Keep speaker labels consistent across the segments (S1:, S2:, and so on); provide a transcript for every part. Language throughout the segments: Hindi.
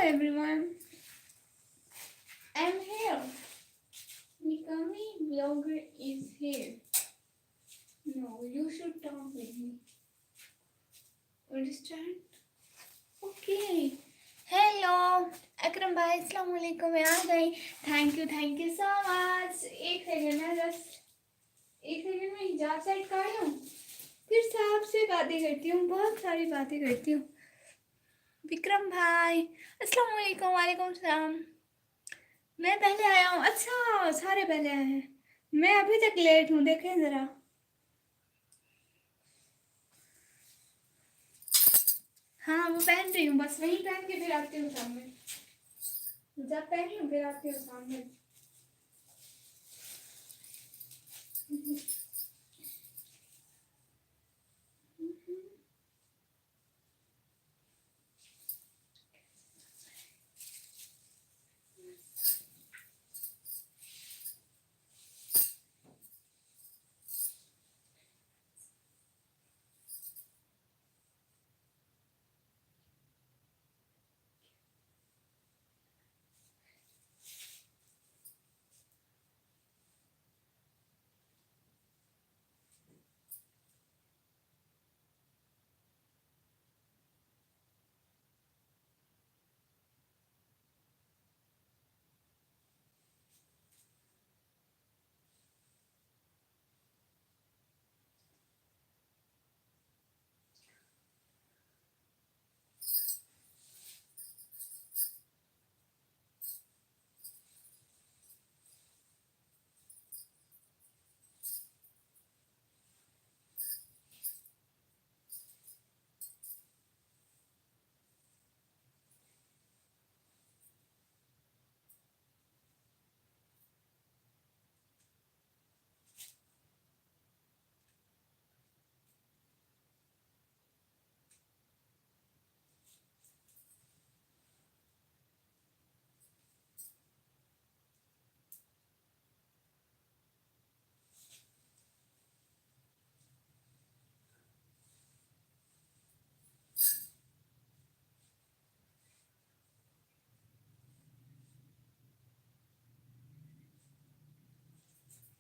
S1: everyone. I'm here. Nikami blogger is here. No, you should talk with me. Understand? Okay. Hello Akram भाई अस्सलाम वालेकुम मैं आ गई. Thank you so much. एक सेकंड ना जस्ट एक सेकंड में हिजाब साइड कर लूँ फिर से आपसे बातें करती हूँ. बहुत सारी बातें करती हूँ. विक्रम भाई अस्सलाम वालेकुम. वालेकुम सलाम. मैं पहले आया हूँ. अच्छा सारे पहले आए हैं. मैं अभी तक लेट हूँ. देखें ज़रा. हाँ वो पहन रही हूँ. बस वही पहन के फिर आती हूँ सामने. जब पहनी हूँ फिर आती हूँ सामने.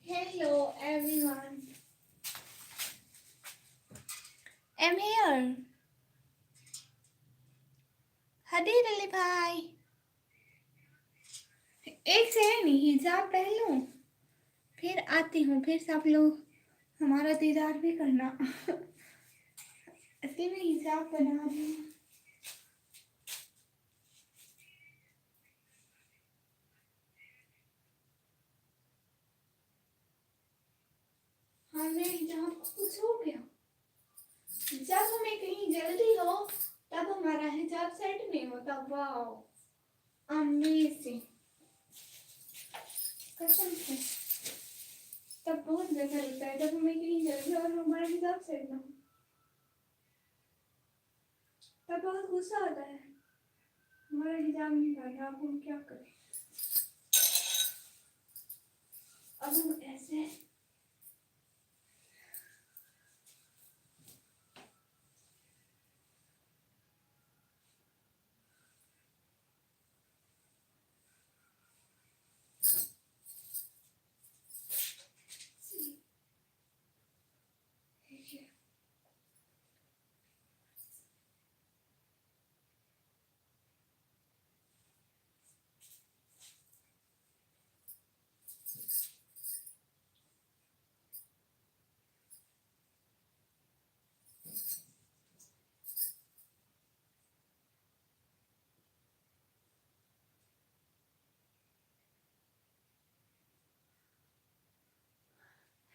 S1: Hello everyone. I'm here. हदीर Ali भाई. एक सेकंड हिजाब पहन लूं फिर आती हूँ. फिर सब लोग हमारा दीदार भी करना. असली में हिजाब बना रही हूँ. हाँ मेरे हिजाब को कुछ हो गया. जब हमें कहीं जल्दी हो तब हमारा हिजाब सेट नहीं होता. वाह अमेजिंग. कसम से तब बहुत बेहतर लगता है जब हमें कहीं जल्दी और हमारा हिजाब सेट ना हो. तब बहुत गुस्सा आता है. हमारा हिजाब नहीं बन रहा. अब हम क्या करें. अब हम ऐसे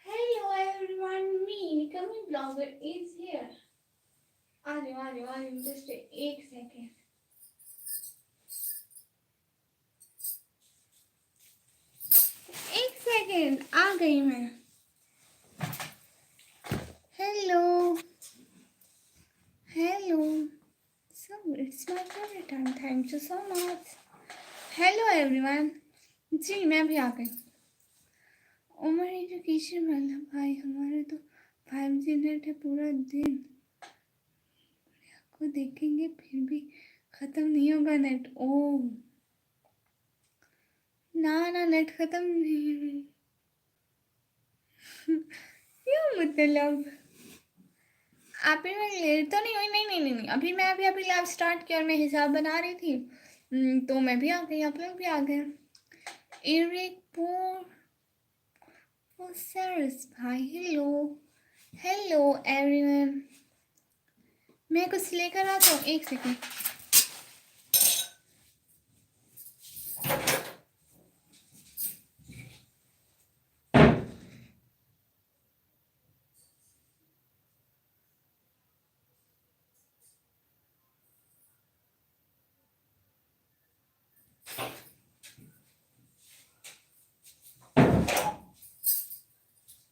S1: Hello everyone, me Nikami blogger is here. आ जाओ जस्ट एक सेकेंड. एक सेकेंड आ गई मैं. Hello hello. So it's my favorite time. Thank you so much. Hello everyone. जी मैं भी आ गई. उमर एजुकेशन वाला भाई हमारे तो 5G नेट है पूरा दिन. आपको देखेंगे फिर भी खत्म नहीं होगा नेट। ओ ना ना, नेट खत्म नहीं। क्यों मतलब अभी मैं लेट तो नहीं हुई। नहीं नहीं नहीं नहीं, अभी मैं अभी लाइव स्टार्ट किया और मैं हिसाब बना रही थी। तो मैं भी आ गई, आप लोग भी आ गए। इरिक पोसर्स भाई, हेलो हेलो एवरीवन। मैं कुछ लेकर आता हूँ, एक सेकेंड।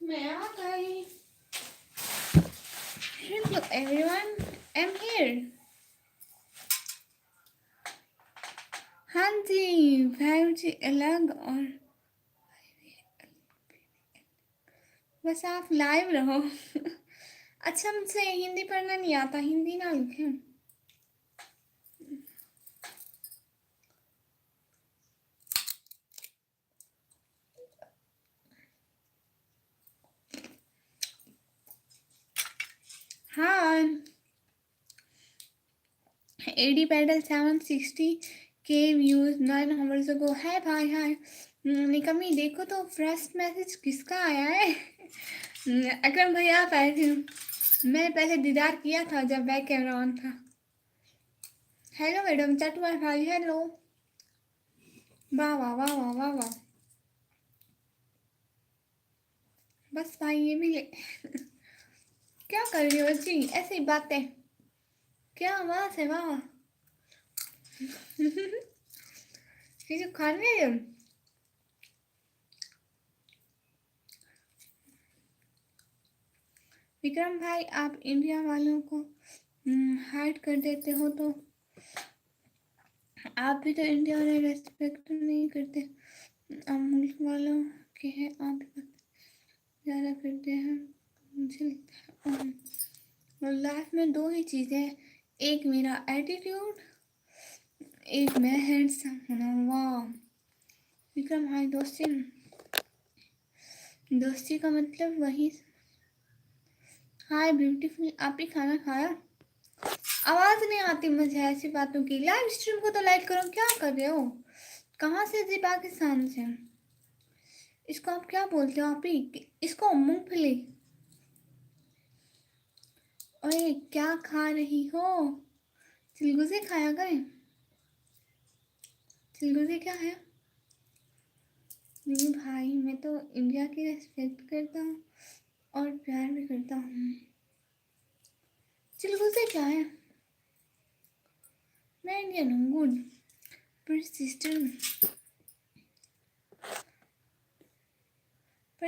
S1: मैं आ गई। Hello everyone, I'm here. हाँ जी, 5G अलग और बस आप लाइव रहो। अच्छा, मुझसे हिंदी पढ़ना नहीं आता, हिंदी ना लिखें। हाँ, AD pedal 760K views 9 hours ago। है भाई, हाय निकम्मी। देखो तो फर्स्ट मैसेज किसका आया है। अकरम भाई आप आए थे। मैंने पहले दीदार किया था जब बैक कैमरा ऑन था। हेलो मैडम चटवा भाई, हेलो। वाह वाह वाह वाह वाह वाह। बस भाई ये भी ले। क्या कर रही हो जी, ऐसी बातें। क्या आवाज है, वाह। किसी खाने दो। विक्रम भाई आप इंडिया वालों को हाइड कर देते हो, तो आप भी तो इंडिया वाले रेस्पेक्ट नहीं करते। आप मुल्क वालों के हैं, आप भी ज़्यादा करते हैं। मुझे लगता है लाइफ में दो ही चीज़ें हैं, एक मेरा एटीट्यूड, एक मैं हैंडसम होना। वाह विक्रम भाई, दोस्ती का मतलब वही। हाय ब्यूटीफुल, आप ही खाना खाया? आवाज नहीं आती मुझे ऐसी बातों की। लाइव स्ट्रीम को तो लाइक करो, क्या कर रहे हो? कहाँ से जी? पाकिस्तान से। इसको आप क्या बोलते हो? आप ही इसको मूंगफली। ओए क्या खा रही हो? चिलगुजे खाया गए? चिलगुजे क्या है? नहीं भाई, मैं तो इंडिया की रेस्पेक्ट करता हूँ और प्यार भी करता हूँ। चिलगुजे क्या है? मैं इंडियन हूँ, गुड। पर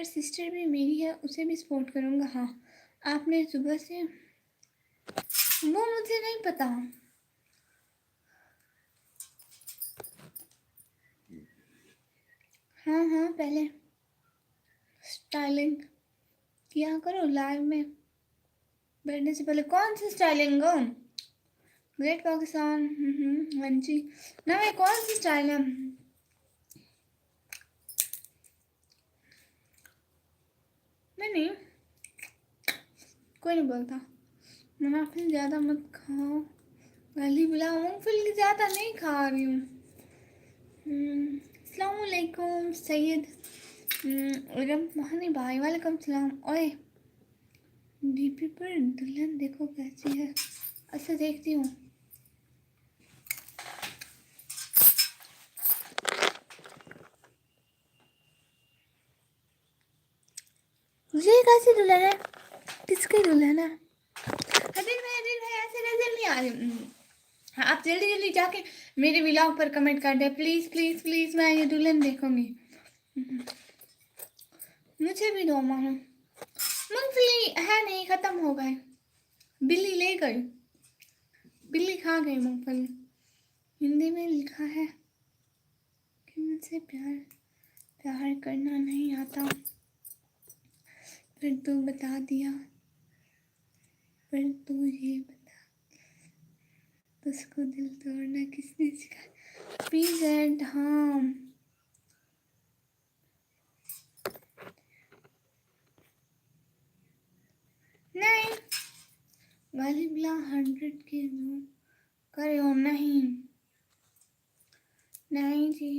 S1: सिस्टर भी मेरी है, उसे भी सपोर्ट करूँगा। हाँ, आपने सुबह से वो मुझे नहीं पता। हाँ हाँ, पहले स्टाइलिंग किया करो लाइव में बैठने से पहले। कौन सी स्टाइलिंग हो? ग्रेट पाकिस्तान। हाँ जी। ना मैं कौन सी स्टाइल है? नहीं, कोई नहीं बोलता। मुनाफिल ज़्यादा मत खाओ, गली बुलाओ। मूँगफली ज़्यादा नहीं खा रही हूँ। अस्सलाम वालेकुम सैयद रमहानी भाई, वालेकुम सलाम। ओए डीपी पर दुल्हन देखो कैसी है। अच्छा देखती हूँ। ये कैसी दुल्हन है? किसकी दुल्हन है? दिल भाई ऐसे नजर नहीं आ रही। हाँ, आप जल्दी जल्दी जाके मेरे व्लॉग पर कमेंट कर दे प्लीज प्लीज प्लीज। मैं ये दुल्हन देखूंगी। मुझे भी दो मानो। मूंगफली है नहीं, खत्म हो गए। बिल्ली ले गई, बिल्ली खा गई मूंगफली। हिंदी में लिखा है कि मुझे प्यार प्यार करना नहीं आता, फिर तू बता दिया। पर तू ये बता उसको दिल तोड़ना किसने सिखाया? पीजेंट, हाँ नहीं वाली बिला 100 के दो करे हो नहीं नहीं जी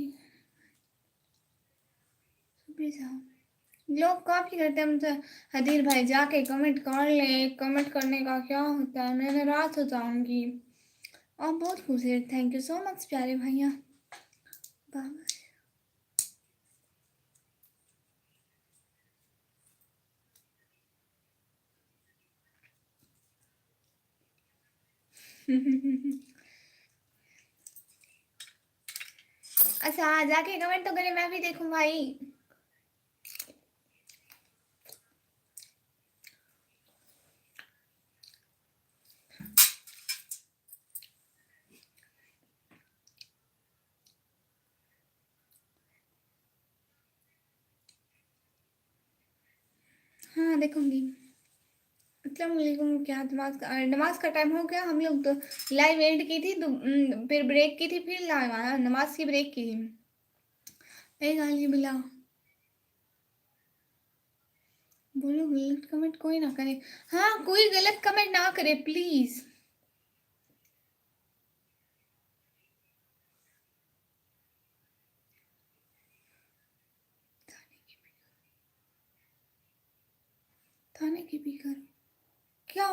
S1: लोग कॉपी करते हैं मुझसे। हदीर भाई जाके कमेंट कर ले, कमेंट करने का क्या होता है, मैं नाराज हो जाऊंगी। और बहुत खूबसूरत, थैंक यू सो मच प्यारे भैया। बाबा अच्छा जाके कमेंट तो करे, मैं भी देखूं भाई। हाँ देखूंगी। अस्सलाम वालेकुम। क्या नमाज का टाइम हो गया? हम लोग तो लाइव एंड की थी तो फिर ब्रेक की थी, फिर लाइव आया, नमाज की ब्रेक की थी। गाली बिला बोलो, गलत कमेंट कोई ना करे। हाँ कोई गलत कमेंट ना करे प्लीज। थाने की भी करो क्या?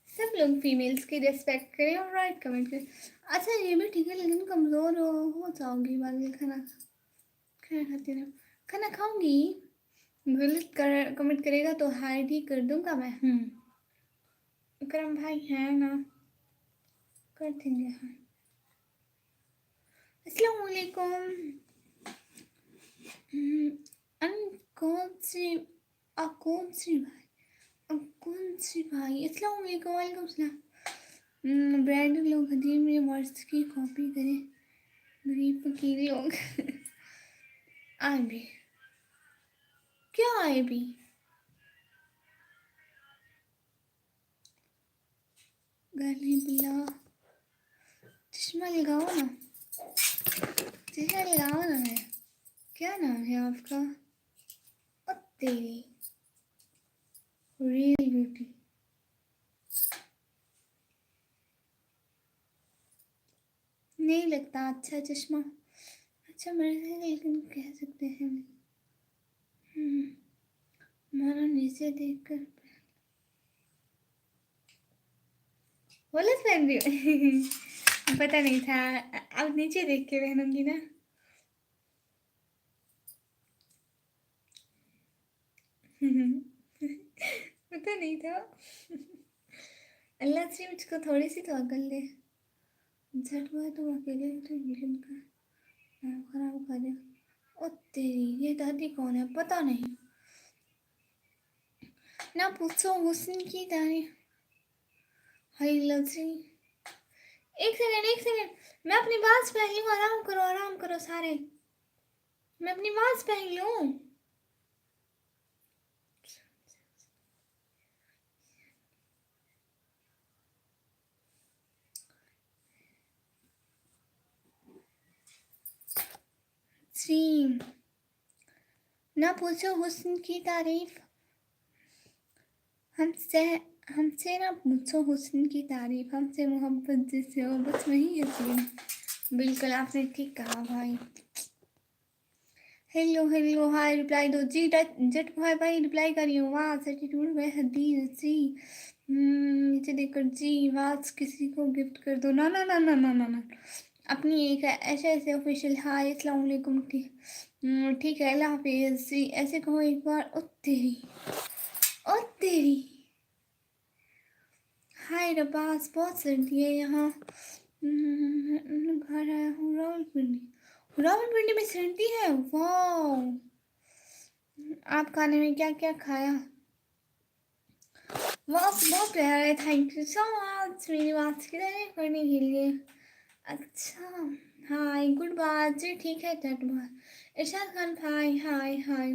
S1: सब लोग फीमेल्स की रिस्पेक्ट करें और राइट कमेंट करें। अच्छा ये भी ठीक है, लेकिन कमज़ोर हो जाओगी बाद में। खाना खाना खाती रहो, खाना खाऊंगी। गलत कमेंट करेगा तो हाइड ही कर दूंगा मैं। विक्रम भाई है ना, कर देंगे। हाँ अस्सलाम वालेकुम। कौन सी कौन सी भाई, कौन सी भाई? अस्सलाम वालेकुम। वालेकुम सलाम। ब्रांड लोग हदीर में वर्ड्स की कॉपी करें, गरीब फकीर लोग। आए भी क्या आए भी? गाली बिला चश्मा लगाओ ना, चश्मा लगाओ ना। है क्या नाम है आपका? ओ तेरी रियल ब्यूटी। नहीं लगता अच्छा चश्मा, अच्छा मेरे से, लेकिन कह सकते हैं मानो नीचे देखकर गलत पहन रही हूँ। पता नहीं था, अब नीचे देख के पहनूंगी ना। पता नहीं था। अल्लाह से मुझको थोड़ी सी तो अकल दे। झट हुआ तुम अकेले तो मिलन का नाम खराब कर दे। ओ तेरी ये दादी कौन है? पता नहीं ना, पूछो हुस्न की तारीफ। हाय लजी, एक सेकंड, मैं अपनी बात पहन लूँ। आराम करो सारे, मैं अपनी बात पहन लूँ। जी ना पूछो हुस्न की तारीफ, हमसे हमसे ना पूछो हुस्न की तारीफ, हमसे मोहब्बत जिससे हो बस वही हसीन। बिल्कुल आपने ठीक कहा भाई। हेलो हाय रिप्लाई दो जी। जट भाई भाई रिप्लाई करिए। वाह एटीट्यूड में हदीर जी। नीचे देखकर जी वाज किसी को गिफ्ट कर दो। ना ना ना ना ना ना ना, अपनी एक ऐसे ऑफिशियल हाय अस्सलाम वालेकुम। ठीक है अल्लाह हाफिज़ जी, ऐसे कहो एक बार। ओ तेरी, ओ तेरी। हाय रबास, बहुत सर्दी है यहाँ। घर आया हूँ रावलपिंडी। रावलपिंडी में सर्दी है? वाह। आप खाने में क्या क्या खाया? बहुत प्यारा है, थैंक यू सो मच मेरी बात की तारीफ करने के लिए। अच्छा, हाय गुड बात जी, ठीक है गुड बात। इरशाद खान भाई हाय हाय।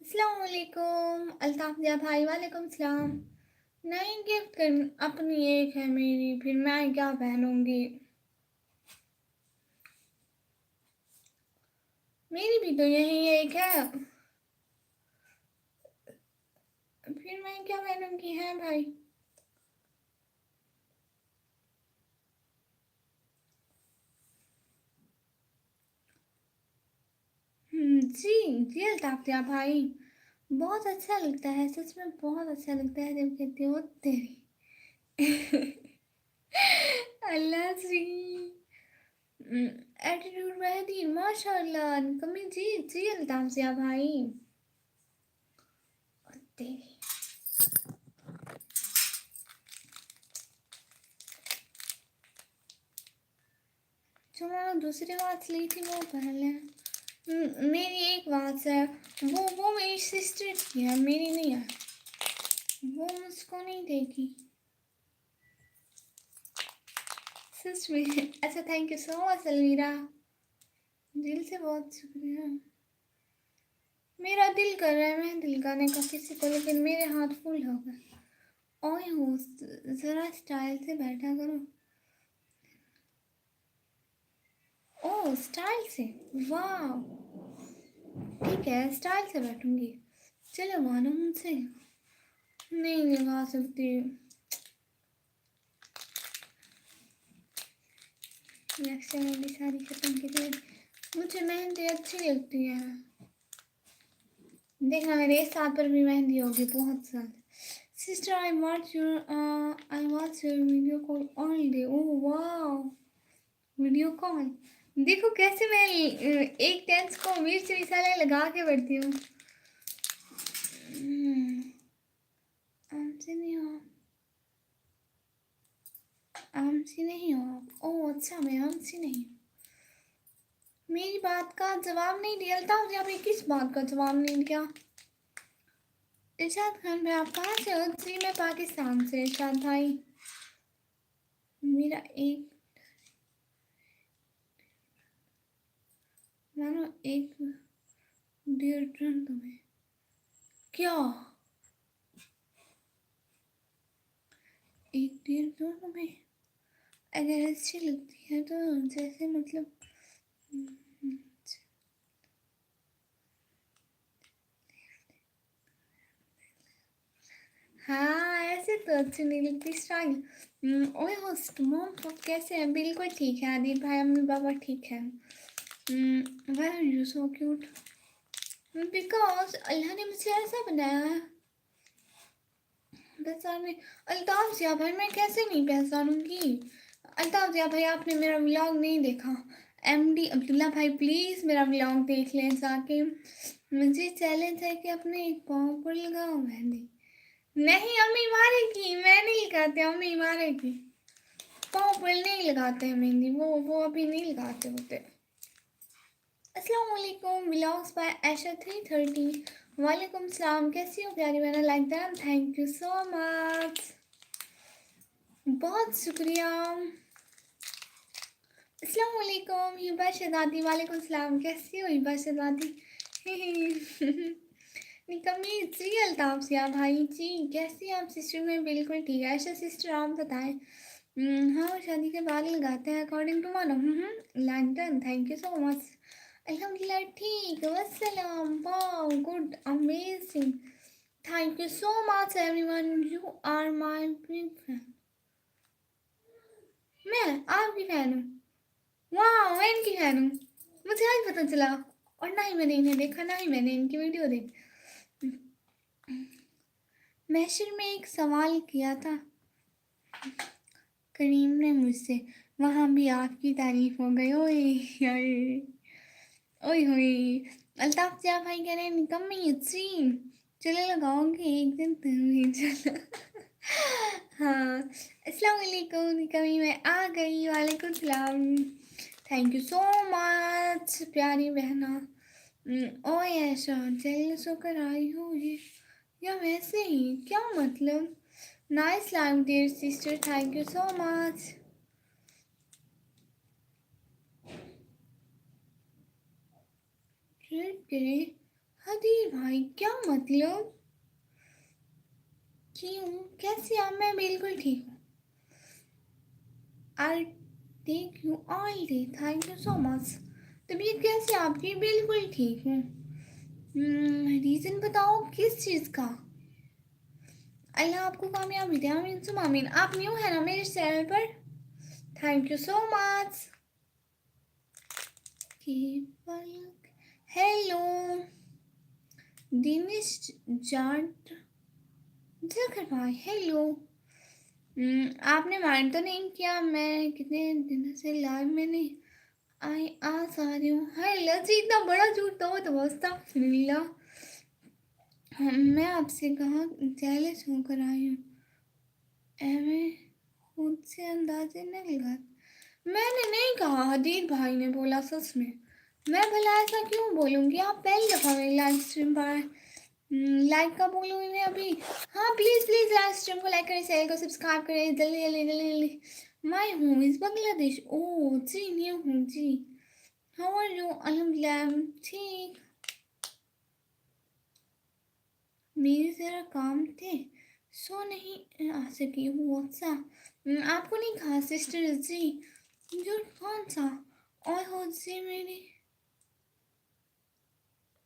S1: अस्सलाम वालेकुम अल्ताफ दिया भाई, वालेकुम सलाम। नहीं गिफ्ट कर, अपनी एक है मेरी, फिर मैं क्या पहनूंगी। मेरी भी तो यही एक है, फिर मैं क्या पहनूंगी है भाई। जी जी अल्ताफ दिया भाई, बहुत अच्छा लगता है, सच में बहुत अच्छा लगता है जब कहती हो तेरी। अल्लाह जी। एटीट्यूड मेहदी माशाल्लाह, कमी जी जी अल्ताफ दिया भाई। तेरी जो मैंने दूसरी बात ली थी वो पहले। मेरी एक बात है, वो मेरी सिस्टर की है, मेरी नहीं है, वो मुझको नहीं देगी सच में। अच्छा थैंक यू सो मच अलमीरा, दिल से बहुत शुक्रिया। मेरा दिल कर रहा है मेहंदी लगाने का किसी को, लेकिन मेरे हाथ फुल हो गए। ओए हो, ज़रा स्टाइल से बैठा करो। ओह स्टाइल से, वाह ठीक है स्टाइल से बैठूंगी। चलो मानो मुझसे, नहीं लगा सकती। नेक्स्ट मेहंदी सारी खत्म की थी, मुझे मेहंदी अच्छी लगती है। देखना मेरे इस हाथ पर भी मेहंदी होगी बहुत साल। Sister I watch your video call all day. Oh वाह, वीडियो कॉल देखो कैसे मैं एक टेंस को मिर्च मसाले लगा के बढ़ती हूँ। आमसी नहीं हो, आमसी नहीं हो आप। ओह अच्छा, मैं आमसी नहीं हूँ। मेरी बात का जवाब नहीं दिया था, जब किस बात का जवाब नहीं दिया। इरशाद खान भाई आप कहाँ से हो? जी मैं पाकिस्तान से इरशाद भाई। मेरा एक मानो एक डियर फ्रेंड तुम्हें क्या, एक डियर फ्रेंड तुम्हें अगर अच्छी लगती है तो, जैसे मतलब हाँ ऐसे तो अच्छी नहीं लगती स्टाइल। ओए होस्ट मॉम पापा कैसे हैं? बिल्कुल ठीक है आदिल भाई, अम्मी पापा ठीक है। Why are you so cute? Because Allah ने मुझे ऐसा बनाया है। पहचाने अल्ताफ जिया भाई, मैं कैसे नहीं पहचानूंगी। अल्ताफ जिया भाई आपने मेरा व्लॉग नहीं देखा। एमडी अब्दुल्ला भाई प्लीज़ मेरा व्लॉग देख लें जाके। मुझे चैलेंज है कि अपने एक पाँव पर लगाओ मेहंदी। नहीं अम्मी मारेगी, मैं नहीं लगाती, अम्मी मारेगी। पाँव पर नहीं लगाते हैं मेहंदी, वो अभी नहीं लगाते होते। अस्सलाम वालेकुम, व्लॉग्स बाय ऐशा 330। वालेकुम सलाम, कैसी हो प्यारी बहना? Like that, thank you so much, बहुत शुक्रिया। अस्सलाम वालेकुम हिबा शहजादी, वालेकुम सलाम, कैसी हो हिबा शहजादी? निकम्मी जी अल्ताफ सिया भाई जी, कैसी हैं आप सिस्टर? में बिल्कुल ठीक है। ऐशा सिस्टर आप बताएं। हाँ शादी के बाद लगाते हैं अकॉर्डिंग टू मानो। लैंटन थैंक यू सो मच। अल्हम्दुलिल्लाह ठीक, वस्सलाम, wow good amazing, thank you so much everyone, you are my big fan. मैं आपकी फैन हूँ? वाह मैं इनकी फैन हूँ, मुझे आज पता चला। और ना ही मैंने इन्हें देखा, ना ही मैंने इनकी वीडियो देखी। मैशर में एक सवाल किया था करीम ने मुझसे, वहाँ भी आपकी तारीफ हो गई। ओए ओए होए, अल्ताफ जिया भाई कह रहे हैं निकम्मी अच्छी, चले लगाओगे एक दिन तुम भी चलो। हाँ अस्सलाम वालेकुम निकम्मी, मैं आ गई, वालेकुम सलाम, थैंक यू सो मच प्यारी बहना, ओ ऐसा जेलस होकर आई हो ये, या वैसे ही क्या मतलब। Nice live dear sister, thank you so much. हदीर भाई क्या मतलब, क्यों, कैसे आप। मैं बिल्कुल ठीक हूँ। I take you all day, thank you so much. तबीयत कैसे आपकी? बिल्कुल ठीक हूँ। रीज़न बताओ किस चीज़ का। अल्लाह आपको कामयाबी दे, आमीन सुम आमीन। आप न्यू है ना मेरे चैनल पर, thank you so much. Hello Dinesh Jat Jakhar भाई, हेलो। आपने माइंड तो नहीं किया, मैं कितने दिनों से लाइव में नहीं आई, आज आ रही हूँ। हेलो जी, इतना बड़ा झूठ तो अस्तगफिरुल्लाह। मैं आपसे कहाँ जेलस होकर आई हूँ, मैं खुद से अंदाजे नहीं लगा। मैंने नहीं कहा, हदीर भाई ने बोला सच में। मैं भला ऐसा क्यों बोलूँगी, आप पहली दफ़ा मेरी लाइव स्ट्रीम पर लाइक का बोलूँगी मैं अभी। हाँ प्लीज़ प्लीज़ लाइव स्ट्रीम को लाइक करें, चैनल को सब्सक्राइब करें, जल्दी जल्दी जल्दी जल्दी। My home is Bangladesh. Oh जी, न्यू हूँ जी। How are you? अल्हम्दुलिल्लाह ठीक। मेरे ज़रा काम थे, सो नहीं आ सकी हूँ। अच्छा आपको नहीं कहा सिस्टर जी, जो कौन सा। और हो जी मेरी,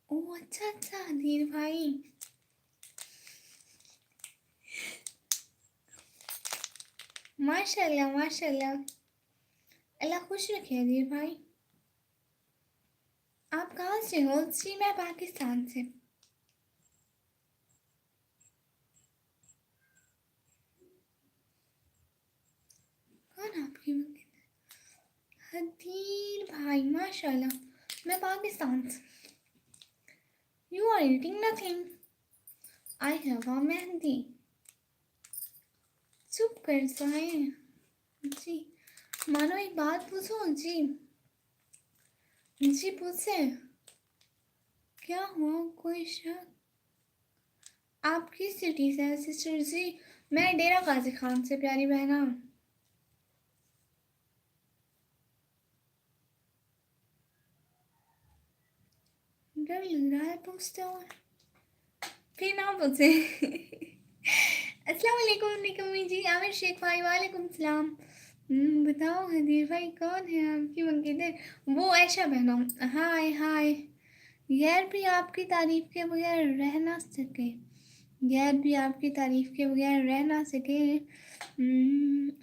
S1: ओह अच्छा अच्छा धीर भाई। माशाल्लाह माशाल्लाह, अल्लाह खुश रखे धीर भाई। आप कहाँ से हो जी? मैं पाकिस्तान से। कौन आपकी हदीर भाई? माशाल्लाह, मैं पाकिस्तान से। You are eating nothing, I have a mehndi. चुप कर जाए जी। मानो एक बात पूछो जी। जी पूछे, क्या हुआ, कोई शक? आप किस सिटी से हैं सिस्टर जी? मैं डेरा गाजी खान से, प्यारी बहना। डर लग रहा है पूछते हुए, फिर ना पूछे। अस्सलाम वालेकुम निकम्मी जी, आमिर शेख भाई वालेकुम सलाम। बताओ हदीर भाई कौन है आपकी मंगेतर? वो ऐशा बहनों, हाय हाय। गैर भी आपकी तारीफ के बगैर रह ना सके, गैर भी आपकी तारीफ के बगैर रह ना सके।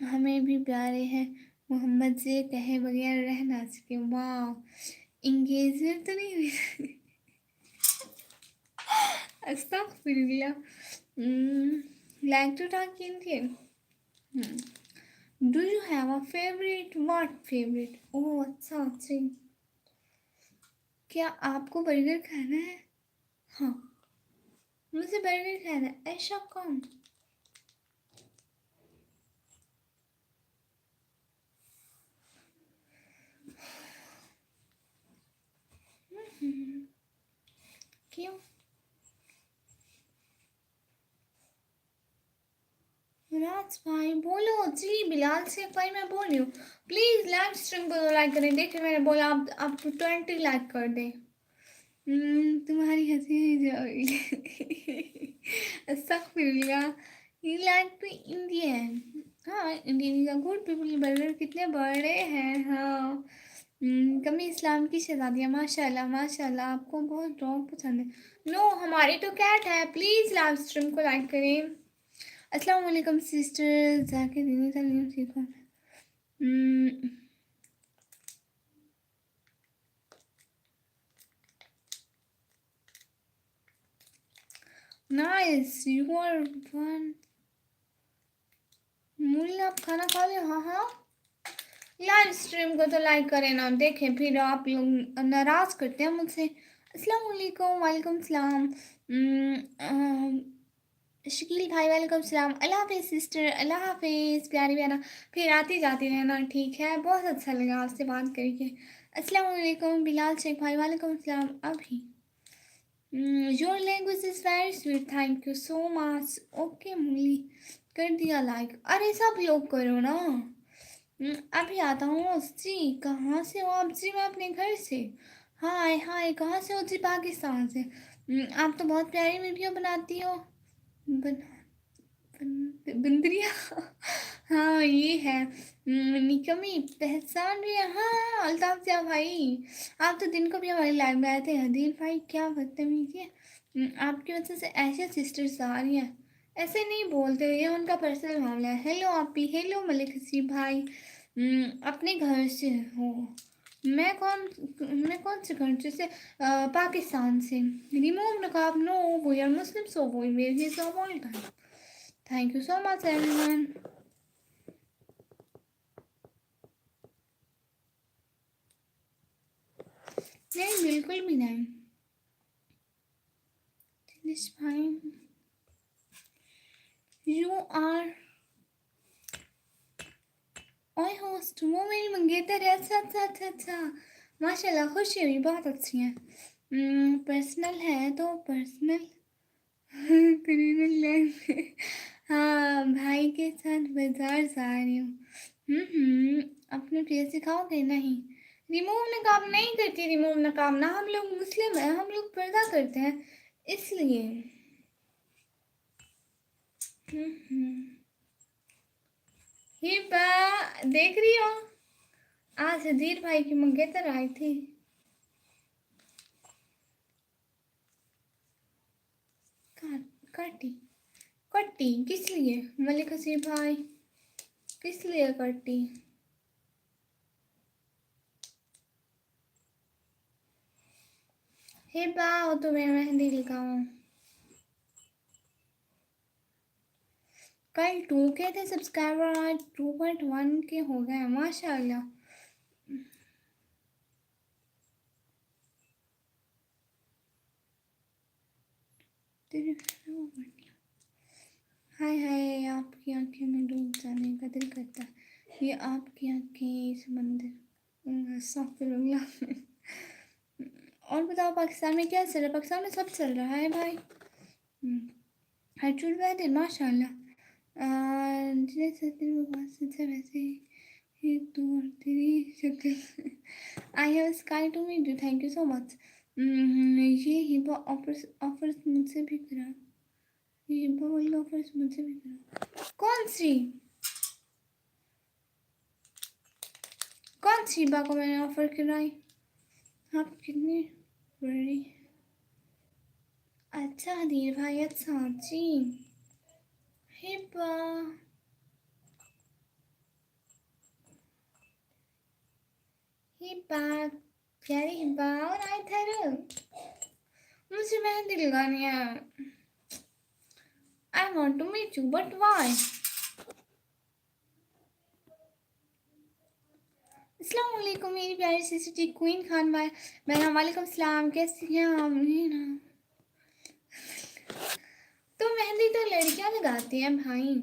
S1: हमें भी प्यारे हैं, मोहम्मद से कहे बगैर रह ना सके। वाह, इंगेजमेंट तो नहीं हुई? अस्तगफिरुल्लाह। Like to talk Indian. Do you have a favourite? What favourite? Oh अच्छा अच्छा, क्या आपको बर्गर खाना है? हाँ मुझे बर्गर खाना है। ऐसा कौन? क्यों? राज भाई बोलो जी, बिलाल शेख भाई मैं बोल रही हूँ। प्लीज़ लाइव स्ट्रीम को लाइक करें। देखिए मैंने बोला आप 20 लाइक कर दें। तुम्हारी हंसी जाएगी। अस्तगफिरुल्लाह। You like to Indian? हाँ Indian is a good people. Burger कितने बड़े हैं। हाँ कमी इस्लाम की शहजादियाँ, माशाल्लाह माशाल्लाह, आपको बहुत डॉग पसंद है। नो हमारी तो कैट है। प्लीज़ लाइव स्ट्रीम को लाइक करें। अस्सलाम वालेकुम सिस्टर, जाके दीनी तालीम सीखो। Nice, you are one. मुल्ला आप खाना खा ले? हाँ हाँ। लाइव स्ट्रीम को तो लाइक करें ना, देखें फिर आप लोग नाराज़ करते हैं मुझसे। अस्सलाम वालेकुम, वालेकुम सलाम। शकील भाई वालेकुम सलाम। अल्लाह हाफिज़ सिस्टर, अल्लाह हाफिज़ प्यारी बहना। फिर आती जाती रहना, ठीक है। बहुत अच्छा लगा आपसे बात करके। अस्सलाम वालेकुम बिलाल शेख भाई वालेकुम सलाम। अभी your language is very sweet, thank you so much. Okay Murali, कर दिया लाइक। अरे सब लोग करो ना। अभी आता हूँ जी। कहाँ से हो आप जी? मैं अपने घर से। हाय हाय, कहाँ से हो जी? पाकिस्तान से। आप तो बहुत प्यारी वीडियो बनाती हो। बन, बंदरिया। हाँ ये है। निकमी पहचान रही है। हाँ अल्ताफ जा भाई, आप तो दिन को भी हमारी लाइव में आए थे। हदील भाई क्या बदतमीजी है। आपकी वजह से ऐसे सिस्टर्स आ रही हैं। ऐसे नहीं बोलते, ये उनका पर्सनल मामला है। हेलो आपी, हेलो मलिक हसीब भाई। अपने घर से हो? मैं कौन से कंट्री से? पाकिस्तान से। रिमूव नकाब no, we are Muslim so we wear हिजाब all time. Thank you so much everyone. नहीं बिल्कुल भी नहीं। दिस फाइन, यू आर ओए होस्ट, वो मेरी मंगेतर है। अच्छा अच्छा अच्छा अच्छा, माशाल्लाह, खुशी हुई, बहुत अच्छी है। पर्सनल है तो पर्सनल। Criminal life. हाँ भाई के साथ बाजार जा रही हूँ। अपने प्रिय सिखाओगे? नहीं, रिमूव नकाब नहीं करती। रिमूव नकाब ना, हम लोग मुस्लिम हैं, हम लोग पर्दा करते हैं इसलिए। ये बा देख रही हो, आज हदीर भाई की मंगेतर आई थी। कट्टी कट्टी किस लिए मलिक हसीब भाई? किस लिए कट्टी? हे बा तुम्हें मेहंदी लगाऊं? कल 2 के थे सब्सक्राइबर, आज 2.1 के हो गए, माशाल्लाह। हाय हाय, आपकी आंखें में डूब जाने का दिल करता है। ये आपकी आंखें समंदर, अस्तगफिरुल्लाह। और बताओ पाकिस्तान में क्या चल रहा है? पाकिस्तान में सब चल रहा है भाई। हर्षुल वैदिल माशाल्लाह। जैसे तेरे पास से वैसे ही तू और तेरी शक्ल। I have sky to meet you, thank you so much. ये हिबा ऑफर्स ऑफर्स मुझसे भी करा। ये हिबा वाली ऑफर्स मुझसे भी करा। कौन सी हिबा को मैंने ऑफर कराई? आप कितनी बड़ी? अच्छा हदीर भाई, अच्छा जी। हिबा हिबा, प्यारी हिबा, और आए थे। मुझे मेहंदी लगानी है। I want to meet you but why? अस्सलाम वालेकुम मेरी प्यारी सी सिटी क्वीन खान भाई बहना, वालेकुम सलाम। कैसी हैं आप? तो मेहंदी तो लड़कियां लगाती हैं भाई।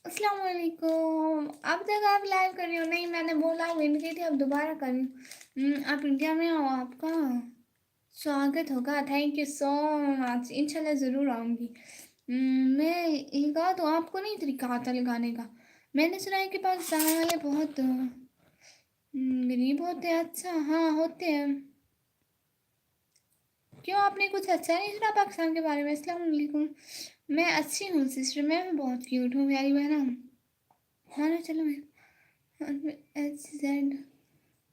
S1: अस्सलाम वालेकुम। अब तक आप लाइव कर रही हो? नहीं, मैंने वो लाइव एंड की थी, अब दोबारा कर रही हूँ। आप इंडिया में हो, आपका स्वागत होगा। थैंक यू सो मच, इंशाल्लाह ज़रूर आऊँगी। मैं लगा तो आपको नहीं तरीका आता लगाने का। मैंने सुना है कि पाकिस्तान वाले बहुत गरीब होते हैं। अच्छा हाँ होते हैं। क्यों, आपने कुछ अच्छा नहीं सुना पाकिस्तान के बारे में? अस्सलाम वालेकुम। मैं अच्छी हूँ सिस्टर, मैं भी बहुत क्यूट हूँ प्यारी बहना। हाँ ना, चलो मैं एच जेड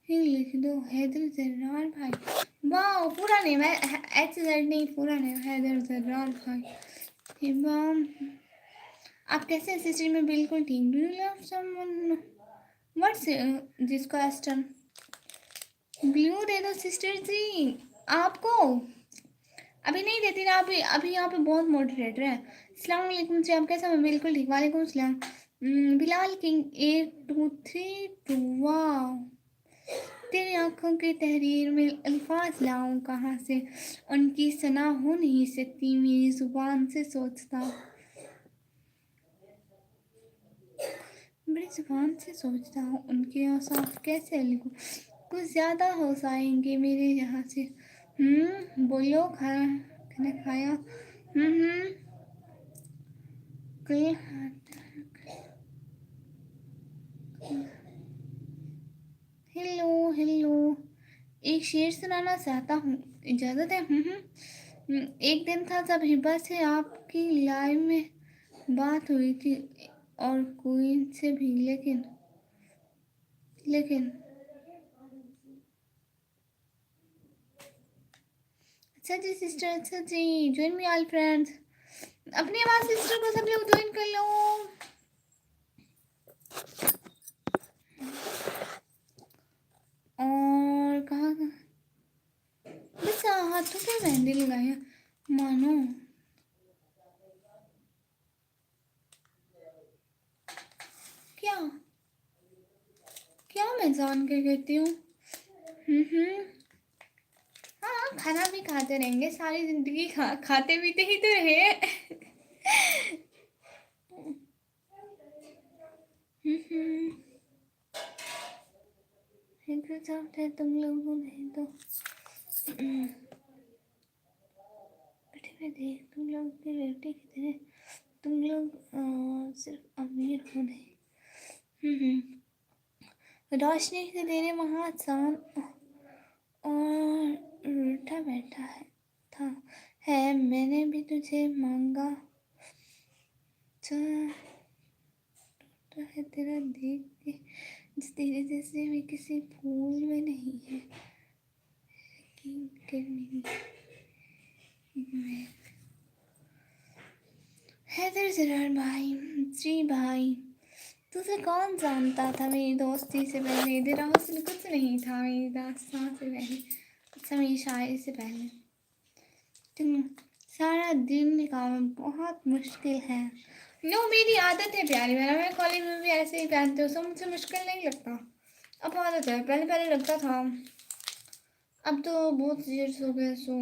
S1: ही लिख दो, हैदर जर्रार भाई। वाह, पूरा नेम है एच जेड नहीं, पूरा नेम हैदर जर्रार भाई। इमाम, आप कैसे हैं सिस्टर? में बिल्कुल ठीक। Do you love someone? What's this question? Blue दे दो सिस्टर जी आपको। अभी नहीं देती ना, अभी अभी यहाँ पे बहुत मॉडरेटर है। अस्सलाम वालेकुम जी, आप कैसे हैं? बिल्कुल ठीक, वालेकुम सलाम। बिलाल किंग 8232, वाह। तेरी आंखों की तहरीर में अल्फाज लाऊं कहाँ से? उनकी सना हो नहीं सकती मेरी जुबान से सोचता। ज़ुबान से सोचता हूँ उनके औसाफ कैसे लिखूँ, कुछ ज़्यादा होश आएंगे मेरे यहाँ से। बोलो, खाना खाया? कल हेलो हेलो, एक शेर सुनाना चाहता हूँ, इजाज़त है? एक दिन था जब हिबा से आपकी लाइव में बात हुई थी और कोई से भी, लेकिन लेकिन अच्छा जी सिस्टर, अच्छा जी, ज्वाइन मी ऑल फ्रेंड्स। अपनी आवाज़ सिस्टर को सब लोग ज्वाइन कर लो। और कहाँ बस हाथों पे मेहंदी लगाया मानो। क्या क्या मैं जान के कहती हूँ? हाँ, खाना भी खाते रहेंगे सारी जिंदगी, खाते पीते ही तो रहे। तुम लोगों ने तो बैठे देख, तुम लोग की बेटी की तरह तुम लोग सिर्फ अमीर हो नहीं। रोशनी से तेरे वहाँ चांद और रूठा बैठा था है, मैंने भी तुझे मांगा तो है तेरा देख के, जिस तेरे जैसे भी किसी फूल में नहीं है हैदर जरार भाई, जी भाई, तुझे कौन जानता था मेरी दोस्ती से पहले? तेरा हुस्न कुछ नहीं था मेरी दास्तां से पहले, अच्छा मेरी शायरी से पहले। तुम सारा दिन निकालना बहुत मुश्किल है। नो, मेरी आदत है प्यारी मेरा, मैं कॉलेज में भी ऐसे ही पहनती हूँ, सब मुझसे मुश्किल नहीं लगता। अब आदत है, पहले पहले लगता था, अब तो बहुत ईयर्स हो गए। सो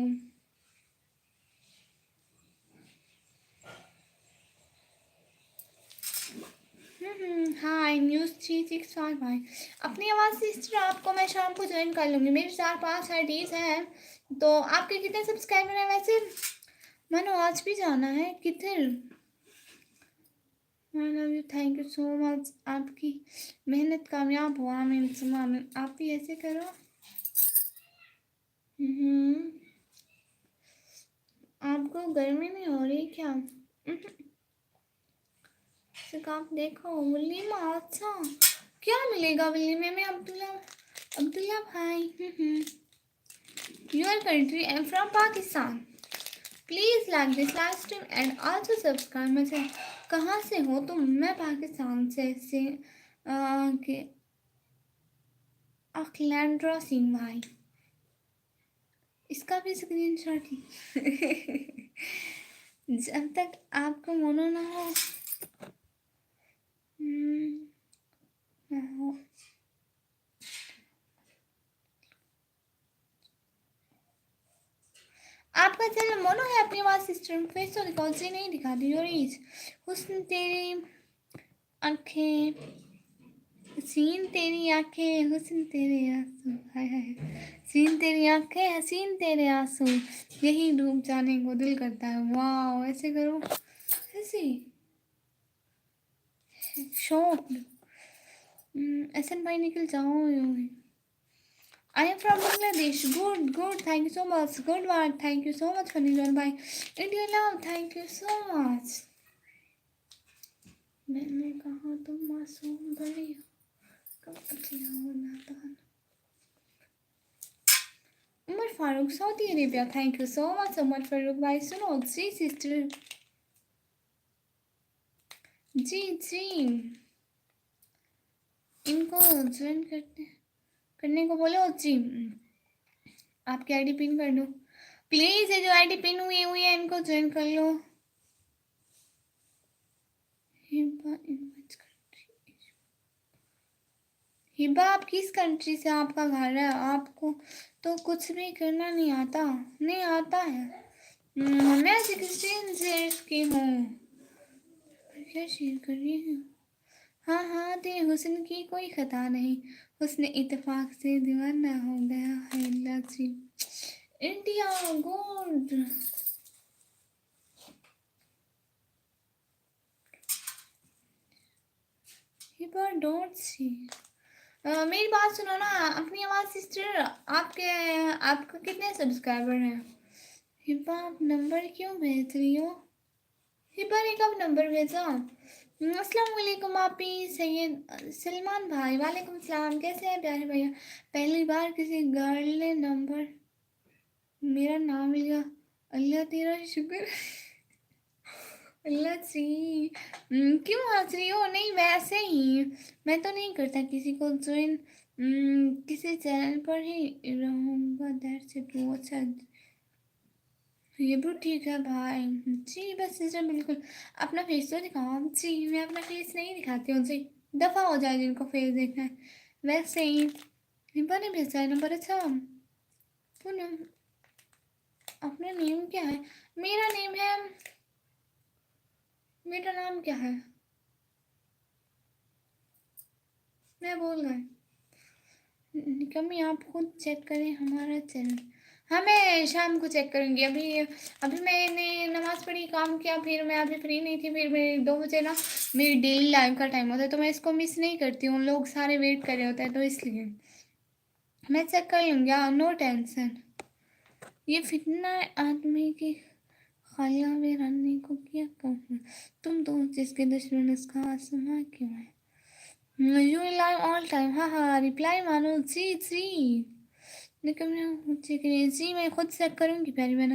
S1: हाय न्यूज़ 365 भाई, अपनी आवाज़ से इस तरह आपको मैं शाम को ज्वाइन कर लूँगी। मेरी 4-5 आईडीज़ हैं, तो आपके कितने सब्सक्राइबर हैं वैसे? मनो आज भी जाना है किधर? I love you, thank you so much, आपकी मेहनत कामयाब हो, आमीन सुमा आमीन। आप भी ऐसे करो। आपको गर्मी नहीं हो रही क्या? आप देखो वलीमा, अच्छा क्या मिलेगा वलीमे में? अब्दुल्ला, अब्दुल्ला भाई, your country am from Pakistan, please like this live stream and also subscribe. मुझे कहाँ से हो तुम? मैं पाकिस्तान से के अखिलेंद्रा सिंह भाई, इसका भी स्क्रीनशॉट ही। जब तक आपको मनो ना हो, ना हो। आपका चैनल मोनो है, अपनी आवाज़ सिस्टम फेस तो दिखाओ, जी नहीं दिखाती। योर एज, हुस्न तेरी आंखें, हसीन तेरी आंखें, हुस्न तेरे आंसू, हाय हाय, हसीन तेरी आंखें, हसीन तेरे आंसू, यही डूब जाने को दिल करता है। वाह, ऐसे करो, ऐसे शौक। एसन भाई निकल जाओ। I am from Bangladesh. Good. Thank you so much. Good work. Thank you so much, Fanijan bhai. India love. Thank you so much. मैंने कहा तुम मासूम बड़ी हो, कब अच्छी हो नादान। Umar Farooq, Saudi Arabia, thank you so much Umar Farooq भाई। सुनो जी सिस्टर, जी इनको ज्वाइन करने को बोलो जी। आपकी आईडी पिन कर दो प्लीज़, ये जो आईडी पिन हुई है इनको ज्वाइन कर लो। हिबा, आप किस कंट्री से आपका घर है? आपको तो कुछ भी करना नहीं आता है। मैं 16 से की हूँ। क्या शेयर कर रही हूँ? हाँ हाँ, तेरे हुस्न की कोई खता नहीं, हुस्न इत्तेफाक से दीवाना हो गया है Lakshmi. India gold. Hiba don't see. मेरी बात सुनो ना, अपनी आवाज़ सिस्टर। आपके आपका कितने सब्सक्राइबर हैं? हिबा आप नंबर क्यों भेज रही हो? हिबा ने कब नंबर भेजा? अस्सलाम वालेकुम आपी सैयद सलमान भाई। वालेकुम सलाम, कैसे हैं प्यारे भैया? पहली बार किसी गर्ल ने नंबर मेरा नाम लिया। अल्लाह तेरा शुक्र। अल्लाह सी। क्यों हंस रही हो? नहीं वैसे ही। मैं तो नहीं करता किसी को ज्वाइन। किसी चैनल पर ही रहूँगा। That's it. वो अच्छा। ये भी ठीक है भाई। जी बस सिस्टर बिल्कुल। अपना फेस तो दिखाओ। जी मैं अपना फेस नहीं दिखाती हूँ जी। दफ़ा हो जाए जिनको फेस देखना है। वैसे ही हिबा ने भेजा है नंबर। अच्छा पूनम, अपना नेम क्या है? मेरा नेम है, मेरा नाम क्या है? मैं बोल गई। कमी आप खुद चेक करें हमारा चैनल। हाँ मैं शाम को चेक करूँगी। अभी अभी मैंने नमाज़ पढ़ी, काम किया, फिर मैं अभी फ्री नहीं थी। फिर मेरे 2 बजे ना मेरी डेली लाइव का टाइम होता है, तो मैं इसको मिस नहीं करती हूँ। लोग सारे वेट कर रहे होते हैं, तो इसलिए मैं चेक कर लूँगी। No tension. ये फितना है आदमी की खाया में रहने को क्या कहूँ। तुम तो जिसके दुश्मन उसका आसमां क्यों है? You live all time. हाँ हाँ रिप्लाई मानो जी जी। लेकिन जी मैं खुद चेक करूँगी प्यारी बहना।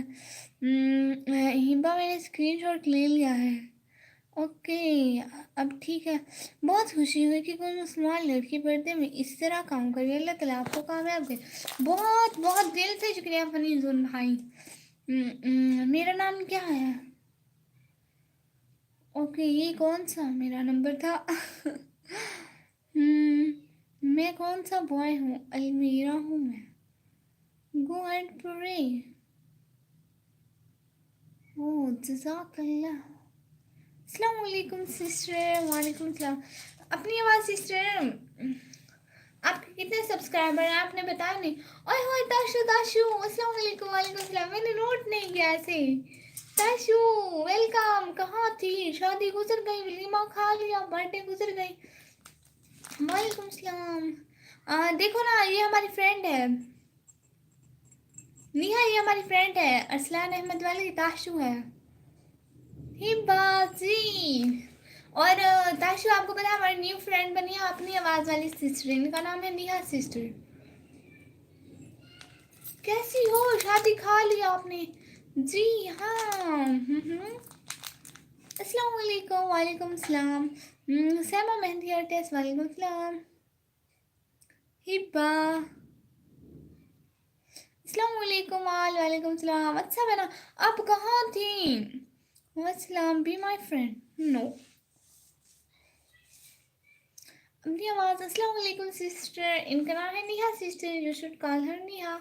S1: हिबा मैंने स्क्रीनशॉट ले लिया है। ओके अब ठीक है। बहुत खुशी हुई कि कोई मुसलमान लड़की पर्दे में इस तरह काम करी। अल्लाह ताला आपको कामयाब करे। बहुत बहुत दिल से शुक्रिया फनीजुन भाई। मेरा नाम क्या है? ओके ये कौन सा मेरा नंबर था? मैं कौन सा बॉय हूँ? अलमीरा हूँ मैं। Go and pray. ओ जज़ाकल्लाह। अस्सलाम वालेकुम सिस्टर। वालेकुम सलाम। अपनी आवाज़ सिस्टर। आपके कितने सब्सक्राइबर हैं आपने बताया नहीं। ओए होए ताशु ताशु अस्सलाम वालेकुम। वालेकुम सलाम। मैंने नोट नहीं किया ऐसे। ताशु वेलकम। कहाँ थी? शादी गुजर गई, वलीमा खा लिया, बर्थडे गुजर गई। वालेकुम सलाम। देखो ना ये हमारी फ्रेंड है निहा। ये हमारी फ्रेंड है अरसलान अहमद वाली ताशु है। हिबाजी। और ताशु आपको पता है हमारी न्यू फ्रेंड बनी है अपनी आवाज़ वाली सिस्टर। इनका नाम है नेहा सिस्टर। कैसी हो? शादी खा लिया आपने? जी हाँ। अस्सलाम वालेकुम। वालेकुम सलाम। सैमा मेहंदी आर्टिस्ट। वालेकुम सलाम। हिबा। अस्सलाम वालेकुम आल। वालेकुम सलाम। अच्छा बना। आप कहाँ थी? वसलाम बी माई फ्रेंड। नो अपनी आवाज़। अस्सलाम वालेकुम सिस्टर। इनका नाम है Neha sister. You should call her Neha.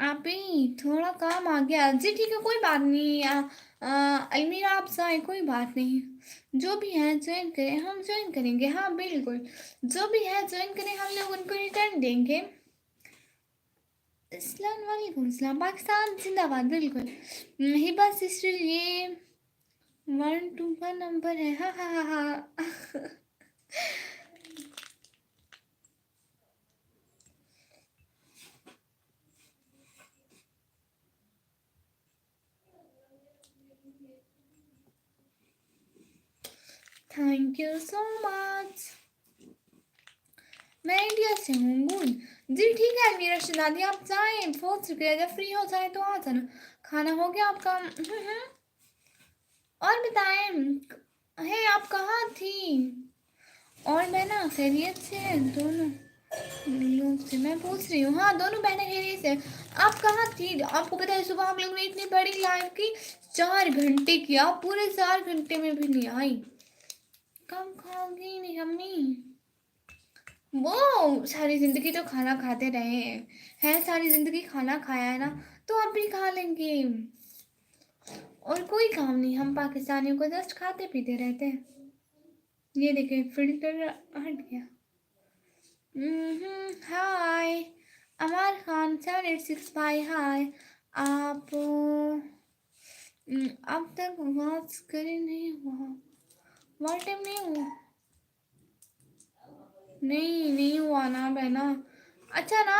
S1: आप ही थोड़ा काम आ गया जी। ठीक है कोई बात नहीं। अलमीरा आप जाए कोई बात नहीं। जो भी है ज्वाइन करें, हम ज्वाइन करेंगे। हाँ बिल्कुल जो भी है ज्वाइन करें, हम लोग उनको रिटर्न देंगे। अस्सलाम वालेकुम सलाम। पाकिस्तान जिंदाबाद। बिल्कुल हिबा सिस्टर ये 1 2 का नंबर है। हाँ हाँ हाँ हाँ। Thank you so much. मैं इंडिया से हूँ। गुड जी ठीक है अलमीरा शहजादी आप जाएँ। बहुत शुक्रिया। जब फ्री हो जाए तो आ जाना। खाना हो गया आपका? और बताएं है आप कहाँ थी? और मैं ना खैरियत से है दोनों लोग से मैं पूछ रही हूँ। हाँ दोनों बहनें खैरियत से। आप कहाँ थी? आपको पता है सुबह आप लोग ने इतनी बड़ी लाइव की 4 घंटे की, आप पूरे 4 घंटे में भी नहीं आई। कम खाओगी नहीं अम्मी? वो सारी जिंदगी तो खाना खाते रहे हैं, सारी जिंदगी खाना खाया है ना, तो अब भी खा लेंगे। और कोई काम नहीं, हम पाकिस्तानियों को जस्ट खाते पीते रहते हैं। ये देखिए फिल्टर हट गया। हाय अमर खान 7865 हाय। आप अब तक वॉच करे नहीं हुआ, वॉट टाइम नहीं हुआ, नहीं हुआ ना बहना। अच्छा ना,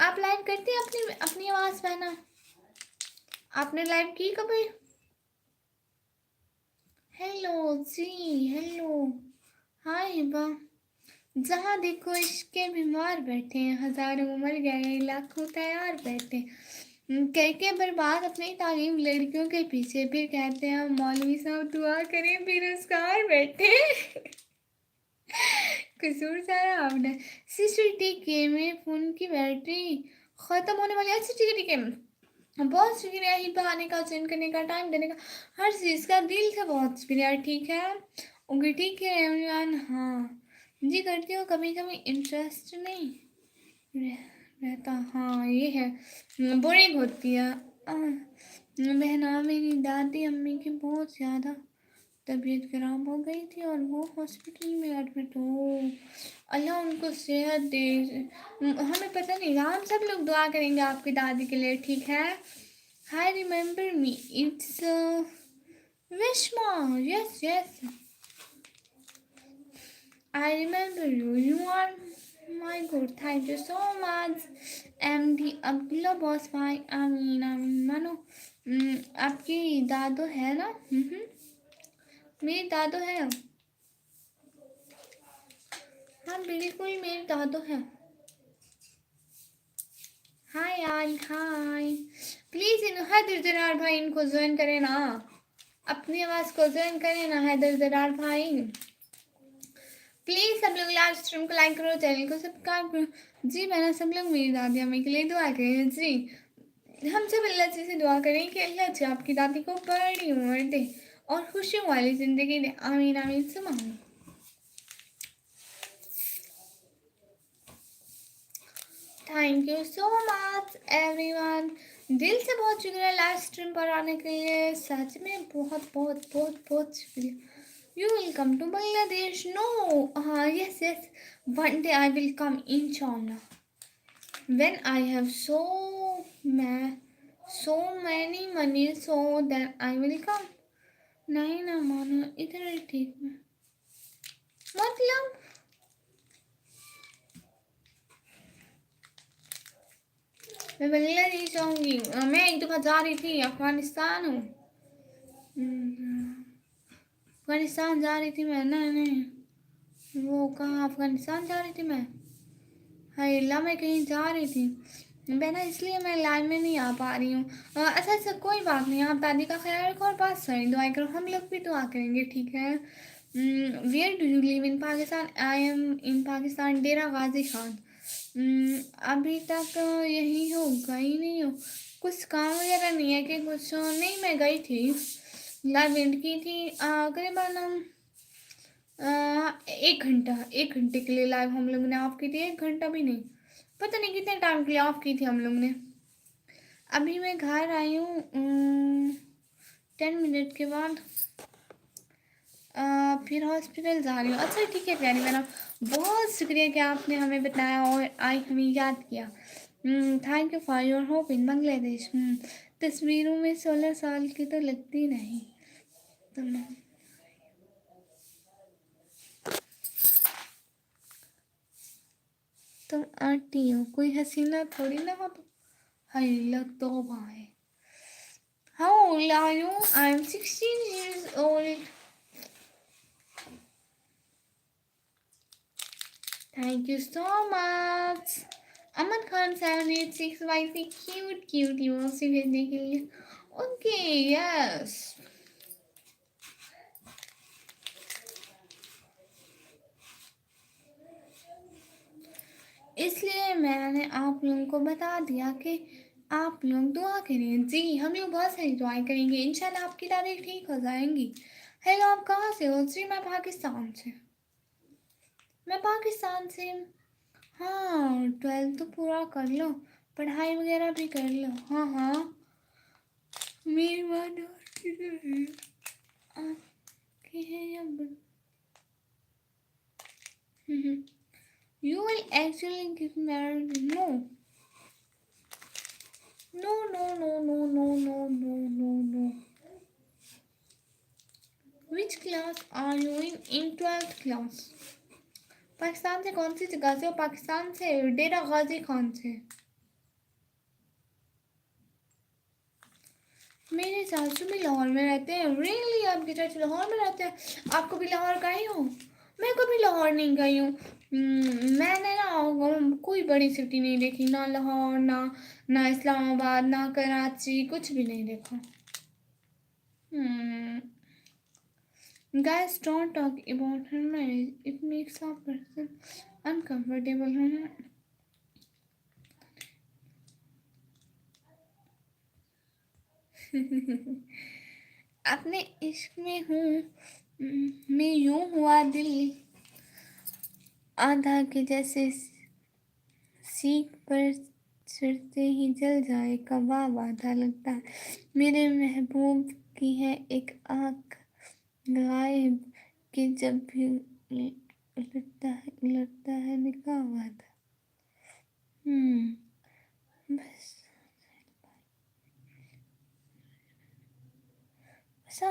S1: आप लाइव करती हैं अपनी अपनी आवाज़ बहना? आपने लाइव की कभी? हेलो जी, हेलो, हाय वाह। जहाँ देखो इश्क के बीमार बैठे हैं, हजारों मर गए लाखों तैयार बैठे, कह के बर्बाद अपनी तालीम लड़कियों के पीछे, फिर कहते हैं मौलवी साहब दुआ करें बेरोजगार बैठे। कसूर सारा आपने। सिस्टर ठीक है, मेरे फ़ोन की बैटरी ख़त्म होने वाली है। अच्छा ठीक है, बहुत शुक्रिया ही बहाने का चयन करने का, टाइम देने का, हर चीज़ का दिल से बहुत शुक्रिया। ठीक है ओके, ठीक है एवरीवन। हाँ जी करती हूँ कभी कभी, इंटरेस्ट नहीं रहता। हाँ ये है, बोरिंग होती है। बहना मेरी दादी अम्मी की बहुत ज़्यादा तबीयत खराब हो गई थी और वो हॉस्पिटल में एडमिट हो। अल्लाह उनको सेहत दे। हमें पता नहीं, हम सब लोग दुआ करेंगे आपकी दादी के लिए, ठीक है? Hi remember me, it's Wishma, yes yes I remember you, you are my good, thank you so much. MD Abdullah boss भाई, आमीन आमीन। मानो आपकी दादो है ना? मेरी दादो है, हाँ बिल्कुल मेरी दादो है। हाय यार हाय, प्लीज़ इन हैदर दरार भाई इनको ज्वाइन करें ना, अपनी आवाज़ को ज्वाइन करें ना हैदर दरार भाई। प्लीज़ सब लोग लाइव स्ट्रीम को लाइक करो, चैनल को सब्सक्राइब करो जी। मैंने सब लोग मेरी दादी अम्मी के लिए दुआ करें जी। हम सब अल्लाह से दुआ करें कि अल्लाह जी आपकी दादी को बड़ी उम्र दे और खुशियों वाली ज़िंदगी दे, आमीन आमीन सुमा आमीन। Thank you so much everyone, दिल से बहुत शुक्रिया लाइव स्ट्रीम पर आने के लिए, सच में बहुत बहुत बहुत बहुत शुक्रिया। You will come to Bangladesh? No, हाँ yes yes, one day I will come इंशाल्लाह when I have so many money, so then I will come. नहीं ना मानो, इधर ही ठीक है मतलब। मैं बांग्लादेश जाऊंगी, मैं एक दफ़ा जा रही थी, अफगानिस्तान हूँ, अफगानिस्तान जा रही थी मैं। नहीं वो कहाँ, अफगानिस्तान जा रही थी मैं, हाय अल्लाह मैं कहीं जा रही थी बहना, इसलिए मैं लाइव में नहीं आ पा रही हूँ। अच्छा अच्छा कोई बात नहीं, आप दादी का ख्याल रखो और बस सही दुआ करो, हम लोग भी दुआ करेंगे, ठीक है? Where do you live in Pakistan? I am in Pakistan, Dera Ghazi Khan. अभी तक यही हो, गई नहीं हो, कुछ काम वगैरह नहीं है कि कुछ नहीं? मैं गई थी, लाइव एंड की थी करीबन 1 घंटे के लिए लाइव हम लोग ने ऑफ की थी, 1 घंटा भी नहीं, पता नहीं कितने टाइम के लिए ऑफ की थी हम लोग ने। अभी मैं घर आई हूँ 10 मिनट के बाद, फिर हॉस्पिटल जा रही हूँ। अच्छा ठीक है प्यारी मैडम, बहुत शुक्रिया कि आपने हमें बताया और आई हमें याद किया। Thank you for your hope इन बांग्लादेश। तस्वीरों में 16 साल की तो लगती नहीं तुम। तुम आंटी हो, कोई हसीना थोड़ी ना हो। हाय लग तो भाई, how old are you? I'm 16 years old. Thank you so much. Aman Khan 786 why cute emoji भेजने के लिए। ओके यस, इसलिए मैंने आप लोगों को बता दिया कि आप लोग दुआ करें जी। हम लोग बहुत सारी दुआएं करेंगे, इंशाल्लाह आपकी दादी ठीक हो जाएंगी। हेलो आप कहाँ से हो? जी मैं पाकिस्तान से, मैं पाकिस्तान से। हाँ 12th तो पूरा कर लो, पढ़ाई वगैरह भी कर लो। हाँ हाँ मेरी बात आपकी है या You will actually get married? No. No, no, no, no, no, no, no, no, no. Which class are you in 12th class? Pakistan से कौन सी जगह से हो? पाकिस्तान से डेरा गाजी खान से। मेरे सासू भी लाहौर में रहते हैं। रियली? आपके चाचू लाहौर में रहते हैं? आपको भी लाहौर गई हो? मैं कभी लाहौर नहीं गई हूँ। मैंने ना कोई बड़ी सिटी नहीं देखी, ना लाहौर, ना इस्लामाबाद, ना कराची, कुछ भी नहीं देखा। Guys, don't talk about her marriage. It makes a person uncomfortable. अपने इश्क में हूँ मैं, यूं हुआ दिल आधा के जैसे सीख पर चढ़ते ही जल जाए कबाब आधा लगता है। मेरे महबूब की है एक आँख गायब कि जब भी लगता है निकाह आधा। बस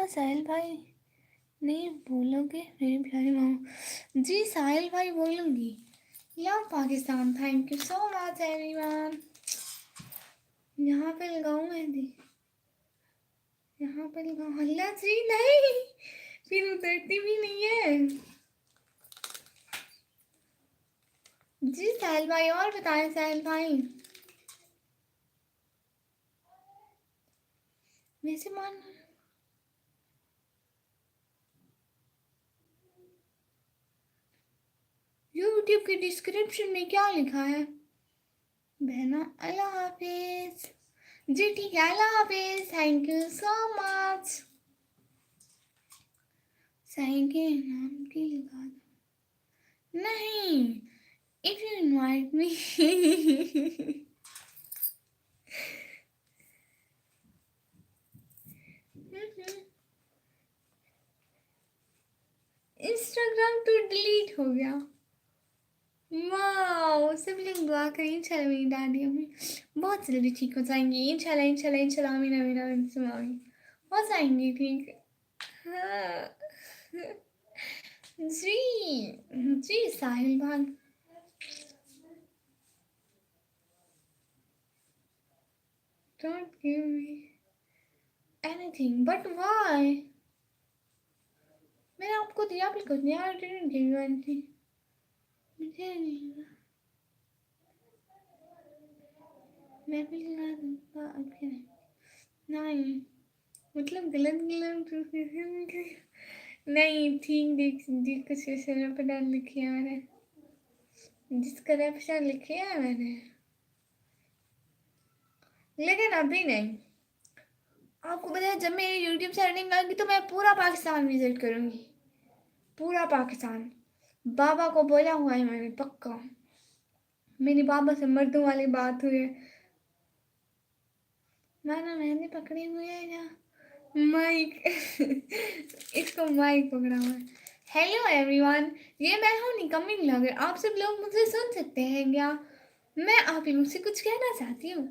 S1: साहिल भाई नहीं बोलोगे मेरी प्यारी माँ? जी साहिल भाई बोलूँगी। Love Pakistan, thank you so much everyone. यहाँ पे लगाऊँ मेहंदी? यहाँ पे लगाऊँ? अल्लाह जी नहीं, फिर उतरती भी नहीं है। जी साहिल भाई, और बताएं साहिल भाई। वैसे मान यूट्यूब के डिस्क्रिप्शन में क्या लिखा है? बहना अल्लाह हाफिज। जी ठीक है, अल्लाह हाफिज, थैंक यू सो मच। सही के नाम की लिखा नहीं। If you invite me Instagram तो डिलीट हो गया। वाह, सब लोग दुआ करें इंशाल्लाह मेरी दादी अम्मी बहुत जल्दी ठीक हो जाएंगी। इंशाल्लाह इंशाल्लाह इंशाल्लाह, आमीन आमीन आमीन, हो जाएंगी ठीक। हाँ जी जी साहिल भाई। Don't give me anything, but why? मैंने आपको दिया भी कुछ नहीं। I didn't give you anything. मुझे नहीं, मैं भी लगा दूँगा आपके नहीं, मतलब गलत नहीं ठीक देख कुछ ऐसे पढ़ा लिखी है मैंने, जिसका रेपशन लिखी है मैंने, लेकिन अभी नहीं। आपको पता है जब मेरी यूट्यूब से अर्निंग आएगी तो मैं पूरा पाकिस्तान विजिट करूँगी, पूरा पाकिस्तान। बाबा को बोला हुआ है मैंने पक्का। मेरी बाबा से मर्दों वाली बात हुई है। मैंने मेहंदी पकड़ी हुई है या माइक इसको माइक पकड़ा हुआ है। हेलो एवरीवन, ये मैं हूँ निकम्मी ब्लॉगर। आप सब लोग मुझे सुन सकते हैं क्या? मैं आप लोगों से कुछ कहना चाहती हूँ।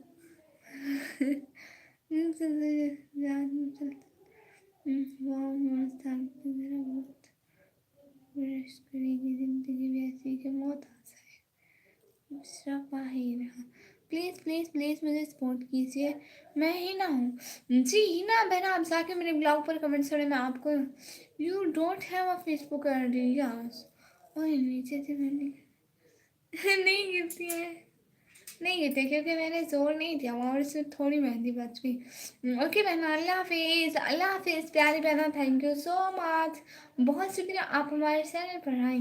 S1: जिंदगी भी ऐसी कि मौत आ जाए। प्लीज़ प्लीज़ प्लीज़ मुझे सपोर्ट कीजिए। मैं हिना हूँ। जी हिना बहना, आप जाके मेरे ब्लॉग पर कमेंट्स करें। मैं आपको you don't have a Facebook ID yes. और नीचे से मैंने नहीं गिरती है, नहीं गिरते क्योंकि मैंने जोर नहीं दिया और इसमें थोड़ी मेहंदी बच गई। ओके बहना, अल्लाह हाफिज़, अल्लाह हाफिज़ प्यारी बहना, थैंक यू सो मच, बहुत शुक्रिया आप हमारे चैनल पर आए।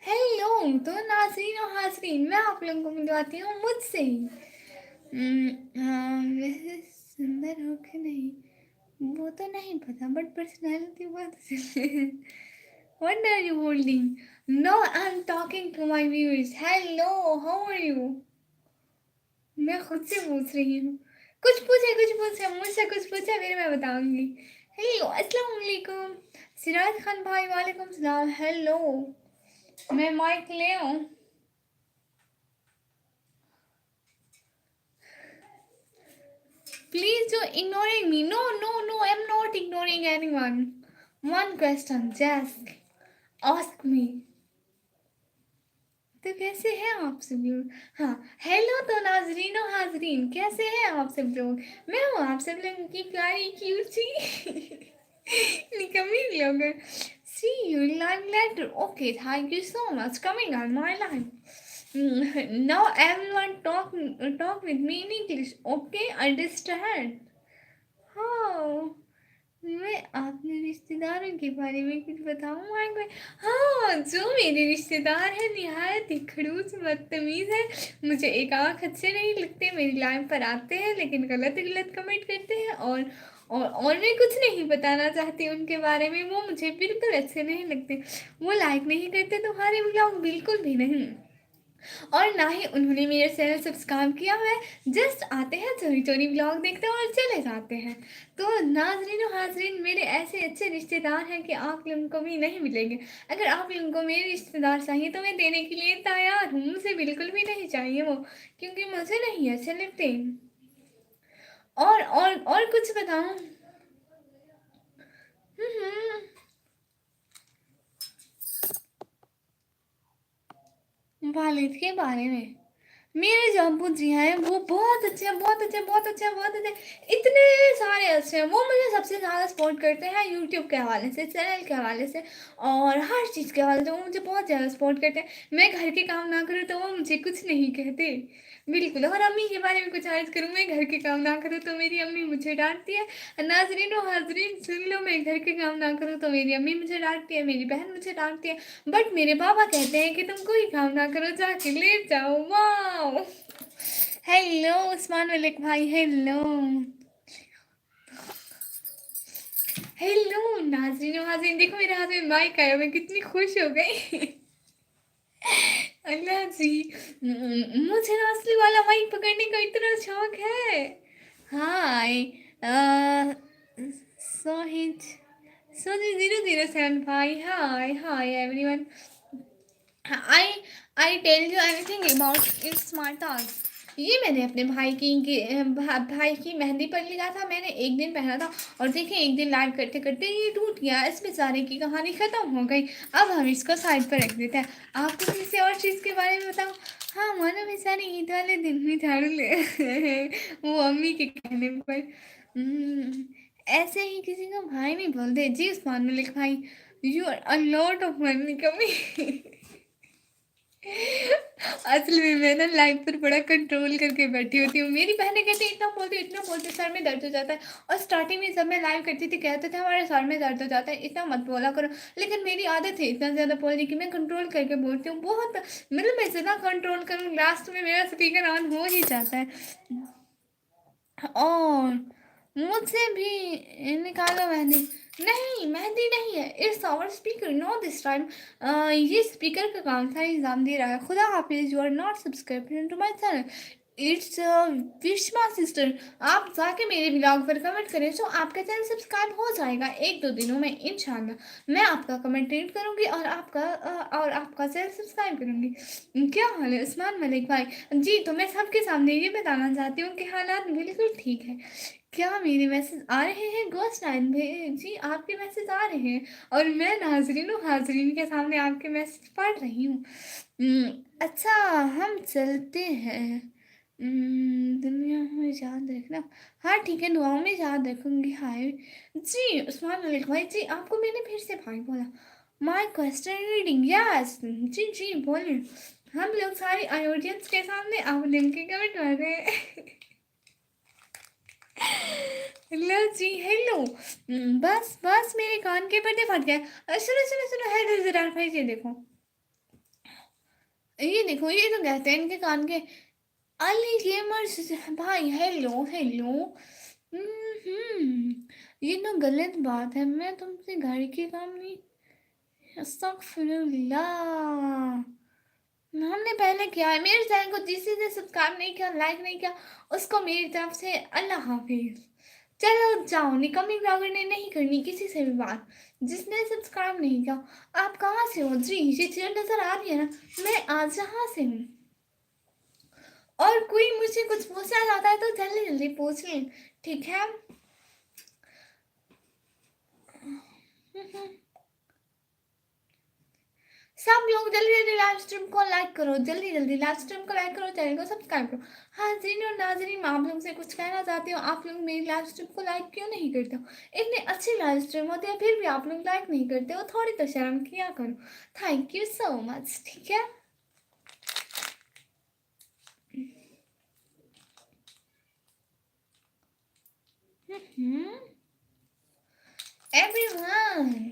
S1: हेलो तो नाज़रीन और हाज़रीन, मैं आप लोगों को मिलवाती हूँ मुझसे ही। वैसे सुंदर हो कि नहीं वो तो नहीं पता, बट पर्सनालिटी बहुत अच्छी है। What are you holding? No, I'm talking to my viewers. Hello, how are you? मैं खुद से पूछ रही हूँ। कुछ पूछे मुझसे कुछ पूछे फिर मैं बताऊंगी। हेलो अस्सलाम वालेकुम सिराज खान भाई, वालेकुम सलाम। हेलो मैं माइक ले आऊं? Please don't ignoring me. No, no, no. I'm not ignoring anyone. One question, just ask me. तो कैसे हैं आप सब लोग? हाँ, हेलो तो नाजरीन और हाजरीन, कैसे हैं आप सब लोग? मैं हूँ आप सब लोगों की प्यारी क्यूटी निकम्मी लोग। See you live later. Okay, thank you so much coming on my live. Now everyone talk with me in English. Okay, understand? हाँ, मैं अपने रिश्तेदारों के बारे में कुछ बताऊँ आपको? हाँ, जो मेरे रिश्तेदार हैं निहायत ही खड़ूस बदतमीज़ है। मुझे एक आँख अच्छे नहीं लगते, मेरी लाइव पर आते हैं लेकिन गलत गलत कमेंट करते हैं और मैं कुछ नहीं बताना चाहती उनके बारे में। वो मुझे बिल्कुल अच्छे नहीं लगते। वो लाइक नहीं करते तुम्हारे व्लॉग, बिल्कुल भी नहीं। और ना ही उन्होंने मेरा चैनल सब्सक्राइब किया है। जस्ट आते हैं, चोरी चोरी व्लॉग देखते हैं और चले जाते हैं। तो नाजरीन और हाजरीन, मेरे ऐसे अच्छे रिश्तेदार हैं कि आप लोगों को भी नहीं मिलेंगे। अगर आप लोगों को मेरे रिश्तेदार चाहिए तो मैं देने के लिए तैयार हूँ। मुझे बिल्कुल भी नहीं चाहिए वो, क्योंकि मुझे नहीं अच्छे लगते। और कुछ बताऊँ? हम्म, वालिद के बारे में मेरे जो अब्बू जी हैं वो बहुत अच्छे हैं, बहुत अच्छे, बहुत अच्छे, बहुत अच्छे, इतने सारे अच्छे हैं। वो मुझे सबसे ज़्यादा सपोर्ट करते हैं यूट्यूब के हवाले से, चैनल के हवाले से और हर चीज़ के हवाले से। वो मुझे बहुत ज़्यादा सपोर्ट करते हैं। मैं घर के काम ना करूँ तो वो मुझे कुछ नहीं कहते, बिल्कुल। और अम्मी के बारे में कुछ अर्ज करूँ, मैं घर के काम ना करूँ तो मेरी अम्मी मुझे डांटती है। नाजरीन और हाजरीन सुन लो, मैं घर के काम ना करूँ तो मेरी अम्मी मुझे डांटती है, मेरी बहन मुझे डांटती है। बट मेरे पापा कहते हैं कि तुम कोई काम ना करो, जाके लेट जाओ। वाओ, हेलो उस्मान मलिक भाई, हेलो हेलो नाजरीन और हाजरीन। देखो मेरे हाथ में माइक आया, मैं कितनी खुश हो गई अल्लाह जी, मुझे ना असली वाला माइक पकड़ने का इतना शौक है। हाय, सोहिज सोजी 007 hi hi everyone. I I tell you anything about it's smart art. ये मैंने अपने भाई की मेहंदी पर लिया था। मैंने एक दिन पहना था और देखिए एक दिन लाइव करते करते ये टूट गया। इस बेचारे की कहानी ख़त्म हो गई। अब हम इसको साइड पर रख देते हैं। आपको किसी और चीज़ के बारे में बताऊँ? हाँ, मानो बेचारी ईद वाले दिन भी झाड़ू ले वो अम्मी के कहने पर। ऐसे ही किसी को भाई नहीं बोलते जी। उस्मान मलिक भाई, you are a lot of money coming असल में मैं ना लाइव पर बड़ा कंट्रोल करके बैठी होती हूँ। मेरी बहनें कहती इतना बोलती सर में दर्द हो जाता है। और स्टार्टिंग में जब मैं लाइव करती थी कहते थे हमारे सर में दर्द हो जाता है, इतना मत बोला करो। लेकिन मेरी आदत है इतना ज़्यादा बोलने की, मैं कंट्रोल करके बोलती हूँ बहुत। मतलब मैं जितना कंट्रोल करूँ लास्ट में मेरा स्पीकर ऑन हो ही जाता है। और मुझसे भी निकालो मेहंदी। नहीं, मेहंदी नहीं है, it's our speaker, no this time. ये स्पीकर का काम था, एग्जाम दे रहा है। खुदा हाफिज, you are not subscribe to my channel. It's Wishma sister. आप जाके मेरे ब्लॉग पर कमेंट करें तो आपका चैनल सब्सक्राइब हो जाएगा 1-2 दिनों में इंशाल्लाह। मैं आपका कमेंट रीड करूंगी और आपका चैनल सब्सक्राइब करूंगी। क्या हाल है उस्मान मलिक भाई? जी, तो मैं सबके सामने ये बताना चाहती हूँ कि हालात बिल्कुल ठीक है। क्या मेरे मैसेज आ रहे हैं? गोस्ट नाइन जी, आपके मैसेज आ रहे हैं और मैं नाजरीन और हाजरीन के सामने आपके मैसेज पढ़ रही हूँ। अच्छा, हम चलते हैं। दुनिया में याद रखना। हाँ ठीक है, दुआओं में याद रखूंगी। हाय जी उस्मान मलिक भाई जी, आपको मैंने फिर से भाई बोला। माई क्वेश्चन रीडिंग, यस जी जी बोलिए। हम लोग सारी ऑडियंस के सामने आप लिंक के कमेंट कर रहे हैं हेलो जी, हेलो। बस बस मेरे कान के पर्दे फट गए। सुनो सुनो सुनो, हेलो जरा भाई, ये देखो ये तो कहते हैं इनके कान के। अली गेमर्स भाई, हेलो हेलो। ये तो गलत बात है, मैं तुमसे घर के काम नहीं। अस्तगफिरुल्लाह। हमने पहले किया है। मेरे चैनल को जिस ने सब्सक्राइब नहीं किया, लाइक नहीं किया, उसको मेरी तरफ से अल्लाह हाफिज। चलो जाओ, निकम्मी ब्लॉगर ने नहीं करनी किसी से भी बात। जिसने सब्सक्राइब नहीं किया, आप कहाँ से हो जी? ये चेयर नजर आ रही है ना, मैं आज यहाँ से हूँ। और कोई मुझे कुछ पूछना चाहता है तो जल्दी जल्दी पूछ लें, ठीक है? सब लोग जल्दी जल्दी लाइव स्ट्रीम को लाइक करो, जल्दी जल्दी लाइव स्ट्रीम को लाइक करो, चैनल को सब्सक्राइब करो। हाजिरीन और नाजरीन, मैं आप लोगों से कुछ कहना चाहती हूँ, आप लोग मेरी लाइव स्ट्रीम को लाइक क्यों नहीं करते हो? इतनी अच्छी लाइव स्ट्रीम होती है फिर भी आप लोग लाइक नहीं करते हो, थोड़ी तो शर्म किया करो। थैंक यू सो मच, ठीक है? एवरीवन,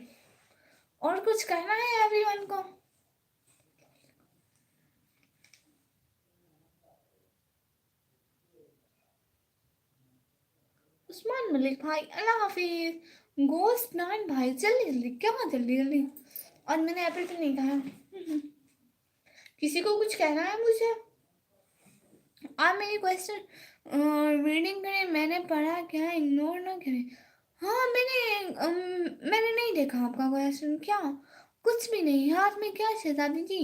S1: और कुछ कहना है एवरीवन को? उस्मान मलिक भाई अल्लाह हाफिज। गोस्ट नाइन भाई जल्दी जल्दी, क्या जल्दी जल्दी? और मैंने एप्पल तो नहीं कहा। किसी को कुछ कहना है मुझे? आप मेरी क्वेश्चन रीडिंग करें, मैंने पढ़ा क्या, इग्नोर ना करें। हाँ मैंने नहीं देखा आपका क्वेश्चन। क्या? कुछ भी नहीं। हाथ में क्या शहजादी जी?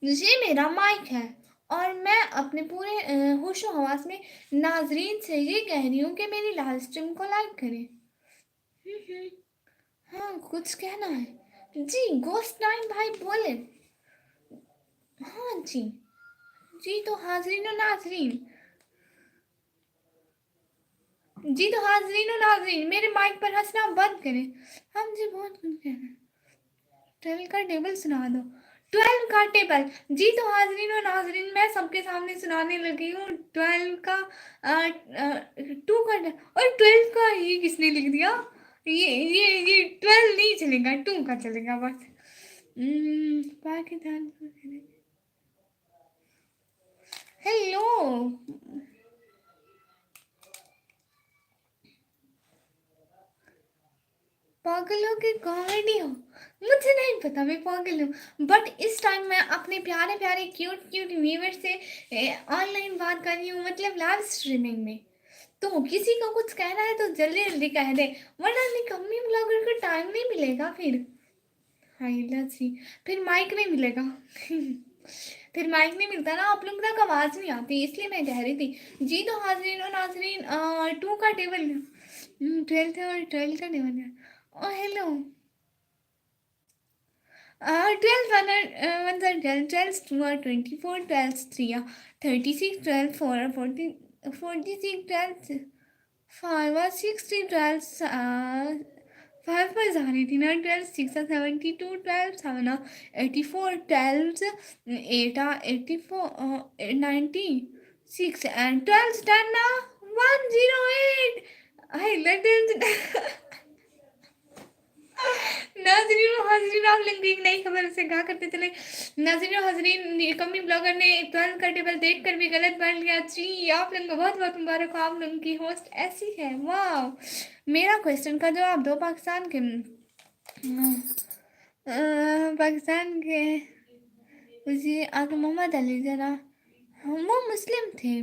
S1: ये मेरा माइक है और मैं अपने पूरे होशो हवास में नाजरीन से ये कह रही हूँ कि मेरी लाइव स्ट्रीम को लाइक करें। हाँ कुछ कहना है जी? गोस्ट नाइन भाई बोले। हाँ जी जी, तो हाजरीन और नाजरीन, जी तो हाजरीन और नाजरीन, मेरे माइक पर हंसना बंद करें। हम जी बहुत कुछ कह रहे हैं। 12 का टेबल सुना दो। 12 का टेबल। जी तो हाजरीन और नाजरीन, मैं सबके सामने सुनाने लगी हूँ 12 का 2 का। और 12 का ये किसने लिख दिया? ये 12 नहीं चलेगा, 2 का चलेगा बस। पाकिस्तान। हेलो पागल हो कि कॉमेडी हो? मुझे नहीं पता, मैं पागल हूँ, बट इस टाइम मैं अपने प्यारे प्यारे क्यूट क्यूट व्यूवर से ऑनलाइन बात कर रही हूँ, मतलब लाइव स्ट्रीमिंग में। तो किसी को कुछ कहना है तो जल्दी जल्दी कह दे, वरना निकम्मी ब्लॉगर को टाइम नहीं मिलेगा फिर। हाइला जी, फिर माइक नहीं मिलेगा। फिर माइक नहीं मिलता ना, आप लोग तक आवाज़ नहीं आती, इसलिए मैं कह रही थी। जी तो हाजरीन और नाजरीन, 2 का टेबल, 12 और 12 का टेबल है। ओ hello. 12 1 1 12, 12 2 are 24, 12 3 are 36, 12 4 are 40, 46, 12 5 are 60, 12 5 पर जा रही थी ना, 12 6 are 72, 12 7 are 84, 12 8 are 84, 96 and 12 10 are 108. I let it. नाजरीन और हाजरीन, आप लोग एक नई खबर से कहा करते चले। नाजरीन और हाजरीन, कमी ब्लॉगर ने 12 का टेबल देखकर भी गलत पढ़ लिया जी। आप लोगों को बहुत बहुत मुबारक हो, आप लोगों की होस्ट ऐसी है। वाह, मेरा क्वेश्चन का जवाब दो। पाकिस्तान के उसी आगे मोहम्मद अली जरा, वो मुस्लिम थे।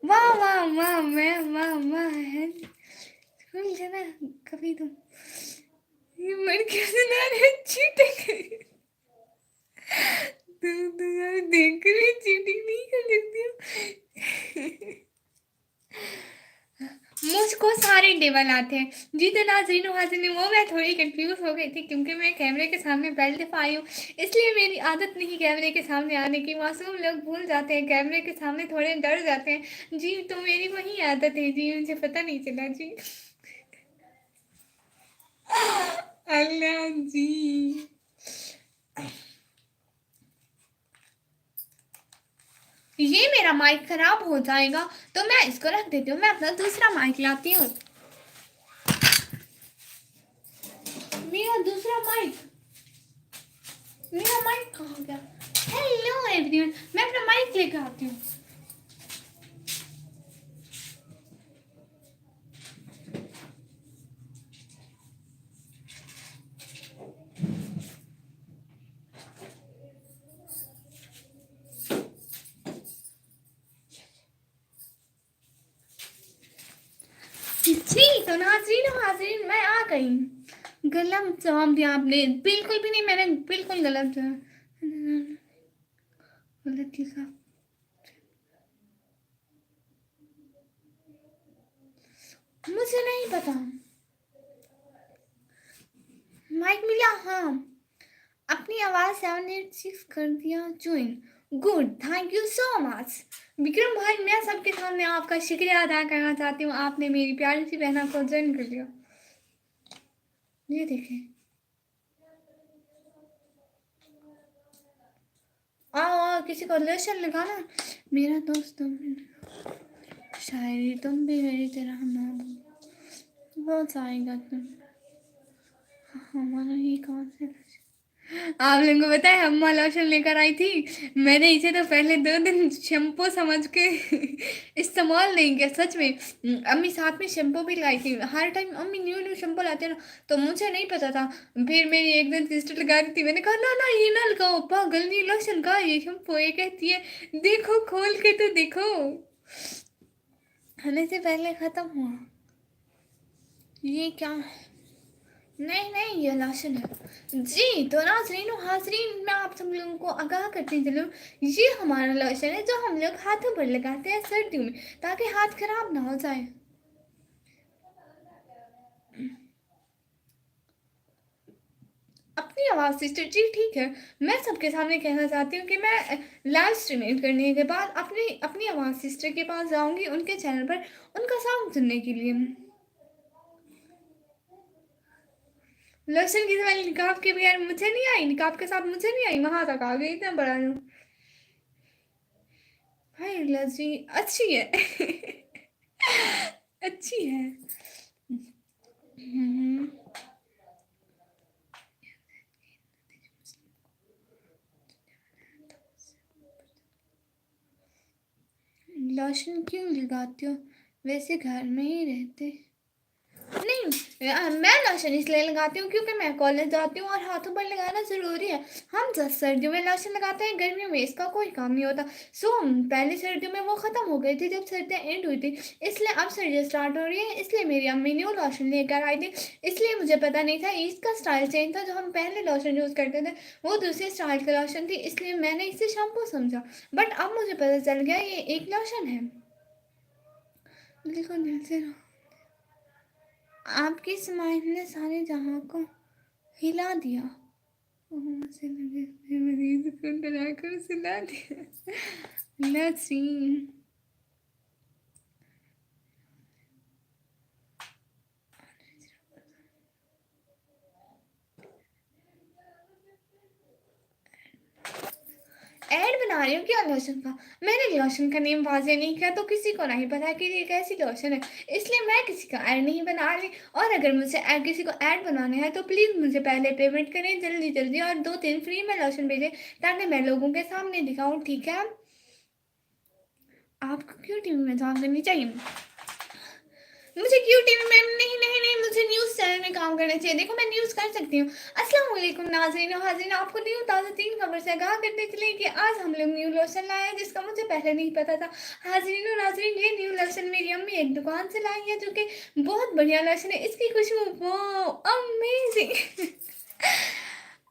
S1: वाह वाह वाह, मैं वाह वाह है स्कूल जाना कभी तुम। ये मर क्यों सुना रहे? चीटिंग। तो यार देख कर चीटिंग नहीं कर सकती हूँ। मुझको सारे टेबल आते हैं जी। तो नाज़रीन और हाज़रीन, वो मैं थोड़ी कंफ्यूज हो गई थी क्योंकि मैं कैमरे के सामने पहली दफ़ा आई हूँ, इसलिए मेरी आदत नहीं कैमरे के सामने आने की। मासूम लोग भूल जाते हैं, कैमरे के सामने थोड़े डर जाते हैं जी। तो मेरी वही आदत है जी, मुझे पता नहीं चला जी। अल्लाह जी, ये मेरा माइक खराब हो जाएगा तो मैं इसको रख देती हूँ, मैं अपना दूसरा माइक लाती हूँ। मेरा दूसरा माइक, मेरा माइक कहाँ गया? हेलो एवरीवन, मैं अपना माइक लेकर आती हूँ। जी तो नाज़रीन मैं आ गई। गलत जवाब दिया आपने, बिल्कुल भी नहीं, मैंने बिल्कुल गलत गलत लिखा। मुझे नहीं पता। माइक मिला, हाँ। अपनी आवाज़ 786 कर दिया join. Good, thank you so much Vikram भाई। मैं सबके सामने आपका शुक्रिया अदा करना चाहती हूँ, आपने मेरी प्यारी सी बहना को ज्वाइन कर लिया। ये देखें, आओ किसी को लोशन लगाना। मेरा दोस्त तुम, शायरी तुम भी मेरी तरह ना बहुत आएगा तुम। हमारा ही कौन से आप लोगों को पता है, अम्मा लोशन लेकर आई थी, मैंने इसे तो पहले 2 दिन शैम्पू समझ के इस्तेमाल नहीं किया। सच में अम्मी साथ में शैम्पू भी लाई थी। हर टाइम अम्मी न्यू न्यू शैम्पू लाते हैं ना, तो मुझे नहीं पता था। फिर मेरी एक दिन सिस्टर लगा रही थी, मैंने कहा ना ना ये ना लगाओ, पागल नहीं, लोशन का ये शैम्पू। ये कहती है देखो खोल के तो देखो, खाने से पहले खत्म हुआ। ये क्या? नहीं नहीं, ये लोशन है जी। तो नाज़रीन और हाज़रीन, मैं आप सब लोगों को आगाह करती चलूँ, ये हमारा लोशन है जो हम लोग हाथों पर लगाते हैं सर्दियों में, ताकि हाथ खराब ना हो जाए। अपनी आवाज़ सिस्टर जी ठीक है। मैं सबके सामने कहना चाहती हूँ कि मैं लाइव स्ट्रीमिंग करने के बाद अपनी अपनी आवाज़ सिस्टर के पास जाऊँगी, उनके चैनल पर उनका साउंड सुनने के लिए। लोशन की स्मेल निकाब के बगैर मुझे नहीं आई, निकाब के साथ मुझे नहीं आई, वहां तक आ गई, इतना बड़ा हूँ। हाय लजी अच्छी है अच्छी है। हम्म, लोशन क्यों लगाती हो, वैसे घर में ही रहते। नहीं, मैं लोशन इसलिए लगाती हूँ क्योंकि मैं कॉलेज जाती हूँ और हाथों पर लगाना ज़रूरी है। हम जब सर्दियों में लोशन लगाते हैं, गर्मियों में इसका कोई काम नहीं होता। सो पहले सर्दियों में वो ख़त्म हो गई थी जब सर्दियाँ एंड हुई थी, इसलिए अब सर्दियाँ स्टार्ट हो रही है, इसलिए मेरी अम्मी न्यू लोशन लेकर आई थी। इसलिए मुझे पता नहीं था, इसका स्टाइल चेंज था। जो हम पहले लोशन यूज़ करते थे वो दूसरे स्टाइल का लोशन थी, इसलिए मैंने इसे शैम्पू समझा। बट अब मुझे पता चल गया ये एक लोशन है। देखो दिल से आपकी स्माइल ने सारे जहां को हिला दिया। से लगे मरीज को डरा कर सुला दिया। लसी ऐड बना रही हूँ क्या लोशन का? मैंने लोशन का नेम वाजे नहीं किया तो किसी को नहीं पता कि ये कैसी लोशन है, इसलिए मैं किसी का ऐड नहीं बना रही। और अगर मुझे किसी को ऐड बनाना है तो प्लीज़ मुझे पहले पेमेंट करें जल्दी जल्दी, और 2-3 फ्री में लोशन भेजें ताकि मैं लोगों के सामने दिखाऊँ, ठीक है? आपको क्यों टीवी में जॉब करनी चाहिए? मुझे क्यों टीवी में? नहीं नहीं नहीं, मुझे न्यूज़ चैनल में काम करना चाहिए। देखो मैं न्यूज़ कर सकती हूँ। अस्सलाम वालेकुम नाज़रीन और हाज़रीन, आपको न्यू ताज़ा तीन खबर से आगाह करते चले कि आज हम लोग न्यू लोशन लाए हैं जिसका मुझे पहले नहीं पता था। हाज़रीन और नाज़रीन, ये न्यू लोशन मेरी अम्मी एक दुकान से लाई है जो कि बहुत बढ़िया लोशन है। इसकी खुशबू वाओ अमेजिंग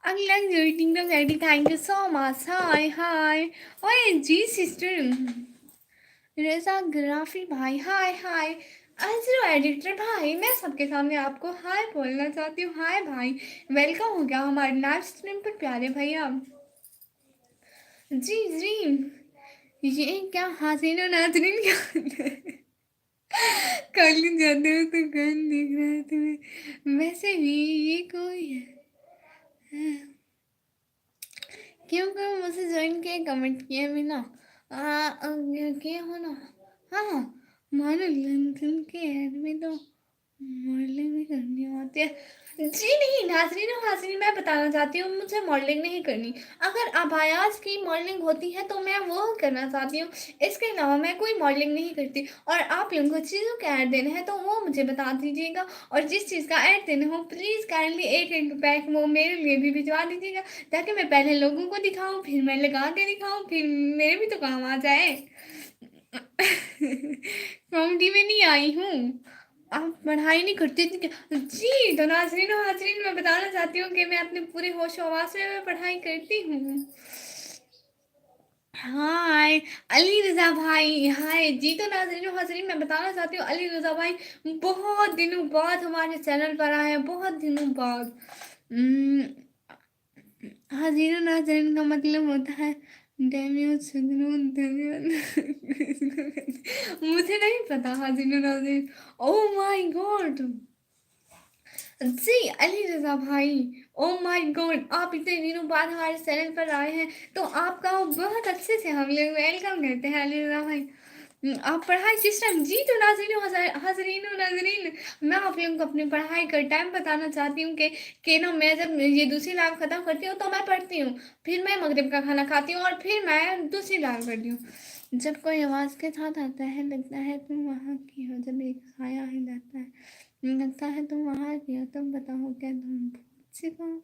S1: अगला रेटिंग तो ready, thank you so much. Hi hi, ओए जी सिस्टर रजा ग्राफी भाई, हाय हाय। अजरो एडिटर भाई, मैं सबके सामने आपको हाय बोलना चाहती हूँ। हाय भाई, वेलकम हो गया हमारे लाइव स्ट्रीम पर प्यारे भैया। जी जी, ये क्या हाजिर नाजरीन क्या कॉलेज जाते हो तो कौन दिख रहा है तुम्हें? वैसे भी ये कोई है? हाँ। क्यों क्यों मुझे ज्वाइन किए, कमेंट किए बिना किए हो ना? हाँ, मानो लंदन के एड में तो मॉडलिंग भी करनी होती है। जी नहीं नाजरीन और हाजरीन, मैं बताना चाहती हूँ मुझे मॉडलिंग नहीं करनी। अगर अबायास की मॉडलिंग होती है तो मैं वो करना चाहती हूँ, इसके अलावा मैं कोई मॉडलिंग नहीं करती। और आप लोगों को चीज़ों के ऐड देने हैं तो वो मुझे बता दीजिएगा, और जिस चीज़ का ऐड देना हो प्लीज़ काइंडली एक एक पैक वो मेरे लिए भी भिजवा दीजिएगा, ताकि मैं पहले लोगों को दिखाऊँ, फिर मैं लगा के दिखाऊँ, फिर मेरे भी तो काम आ जाए। कॉमेडी में नहीं आई हूँ। आप पढ़ाई नहीं करती थी क्या? जी, तो नाज़रीन और हाज़रीन मैं बताना चाहती हूँ कि मैं अपने पूरे होश-ओ-हवास में मैं पढ़ाई करती हूँ। हाय, अली रज़ा भाई, हाय। जी, तो नाज़रीन और हाज़रीन मैं बताना चाहती हूँ अली रज़ा भाई बहुत दिनों बाद हमारे चैनल पर आए हैं, बहुत दिनों बाद। उम, हाज़रीन और नाज़रीन का मतलब होता है डेमियो सुदनून मुझे नहीं पता हाज़रीन और नाज़रीन। Oh my god! जी, अली रज़ा भाई, ओह माय गॉड! आप इतने दिनों बाद हमारे चैनल पर आए हैं, तो आपका बहुत अच्छे से हम लोग वेलकम करते हैं अली रज़ा भाई। आप पढ़ाई किस टाइम जी, तो नाज़रीन व हाज़रीन व नाज़रीन, मैं आप लोगों को अपनी पढ़ाई का टाइम बताना चाहती हूँ कि ना मैं जब ये दूसरी लाइव ख़त्म करती हूँ, तो मैं पढ़ती हूँ। फिर मैं मगरिब का खाना खाती हूँ और फिर मैं दूसरी लाइव करती हूँ। जब कोई आवाज़ के साथ आता है, लगता है तुम वहाँ की हो, जब एक साया ही जाता है। लगता है तुम वहाँ की हो, तुम बताओ क्या तुम भूत से कहो?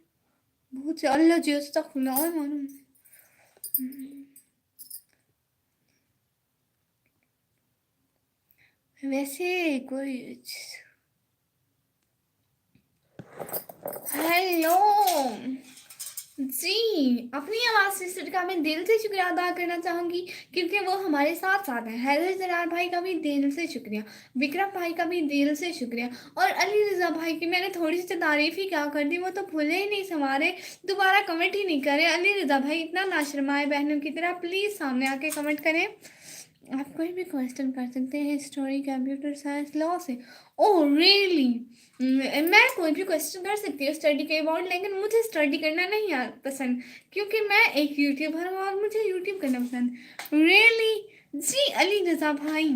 S1: भूत से अल्लाह जी अस्तगफिरुल्लाह मालूम। वैसे कोई हेलो जी, अपनी आवाज़ सिस्टर का मैं दिल से शुक्रिया अदा करना चाहूँगी क्योंकि वो हमारे साथ-साथ हैं। हैदर जलाल भाई का भी दिल से शुक्रिया, विक्रम भाई का भी दिल से शुक्रिया और अली रज़ा भाई की मैंने थोड़ी-सी तो तारीफ़ ही क्या कर दी, वो तो भूले ही नहीं संवारे, दोबारा कमेंट ही नहीं करे। अली रज़ा भाई इतना ना शर्माएँ बहनों की तरह, प्लीज़ सामने आके कमेंट करें। आप कोई भी क्वेश्चन कर सकते हैं हिस्टोरी, कंप्यूटर साइंस, लॉ से। Oh really! मैं कोई भी क्वेश्चन कर सकती हूँ स्टडी के अबाउट, लेकिन मुझे स्टडी करना नहीं पसंद क्योंकि मैं एक यूट्यूबर हूँ और मुझे यूट्यूब करना पसंद। रियली? जी, अली रज़ा भाई।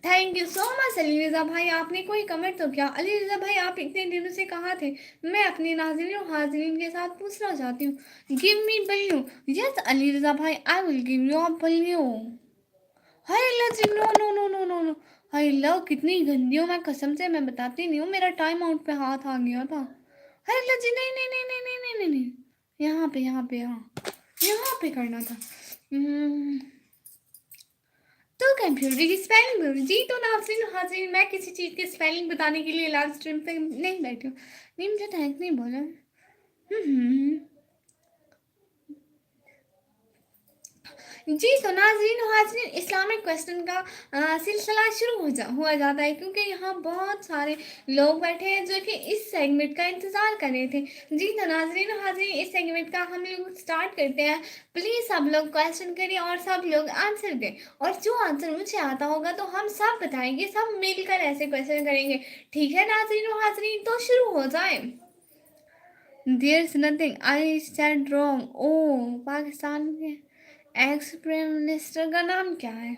S1: Thank you so much Ali Raza भाई, आपने कोई कमेंट तो किया। अली रज़ा भाई आप इतने दिनों से कहाँ थे? मैं अपने नाज़रीन और हाज़रीन के साथ पूछना चाहती हूँ। गिव मी बल्लू। यस अली रज़ा भाई, I will give you a बल्लू। हाय अल्लाह जी, no no no no no no. हाय अल्लाह, कितनी गंदी हूँ मैं, कसम से मैं बताती नहीं हूँ, मेरा टाइम आउट पे हाथ आ गया था। हाय अल्लाह जी, नहीं नहीं नहीं नहीं नहीं नहीं नहीं नहीं, यहाँ पे यहाँ पे यहाँ पे करना था। हम्म, तो कंप्यूटर की स्पेलिंग जी, तो नाज़रीन हाज़रीन मैं किसी चीज़ की स्पेलिंग बताने के लिए लाइव स्ट्रीम पे नहीं बैठी हूँ। नहीं, मुझे थैंक नहीं बोला। जी, तो नाज़रीन और हाज़रीन इस्लामिक क्वेश्चन का सिलसिला शुरू हुआ जाता है क्योंकि यहाँ बहुत सारे लोग बैठे हैं जो कि इस सेगमेंट का इंतज़ार कर रहे थे। जी, तो नाज़रीन और हाज़रीन इस सेगमेंट का हम लोग स्टार्ट करते हैं। प्लीज़ सब लोग क्वेश्चन करें और सब लोग आंसर दें और जो आंसर मुझे आता होगा तो हम सब बताएँगे, सब मिलकर ऐसे क्वेश्चन करेंगे। ठीक है नाज़रीन और हाज़रीन, तो शुरू हो जाए। There's nothing I said wrong. ओह! पाकिस्तान के एक्स प्राइम मिनिस्टर का नाम क्या है?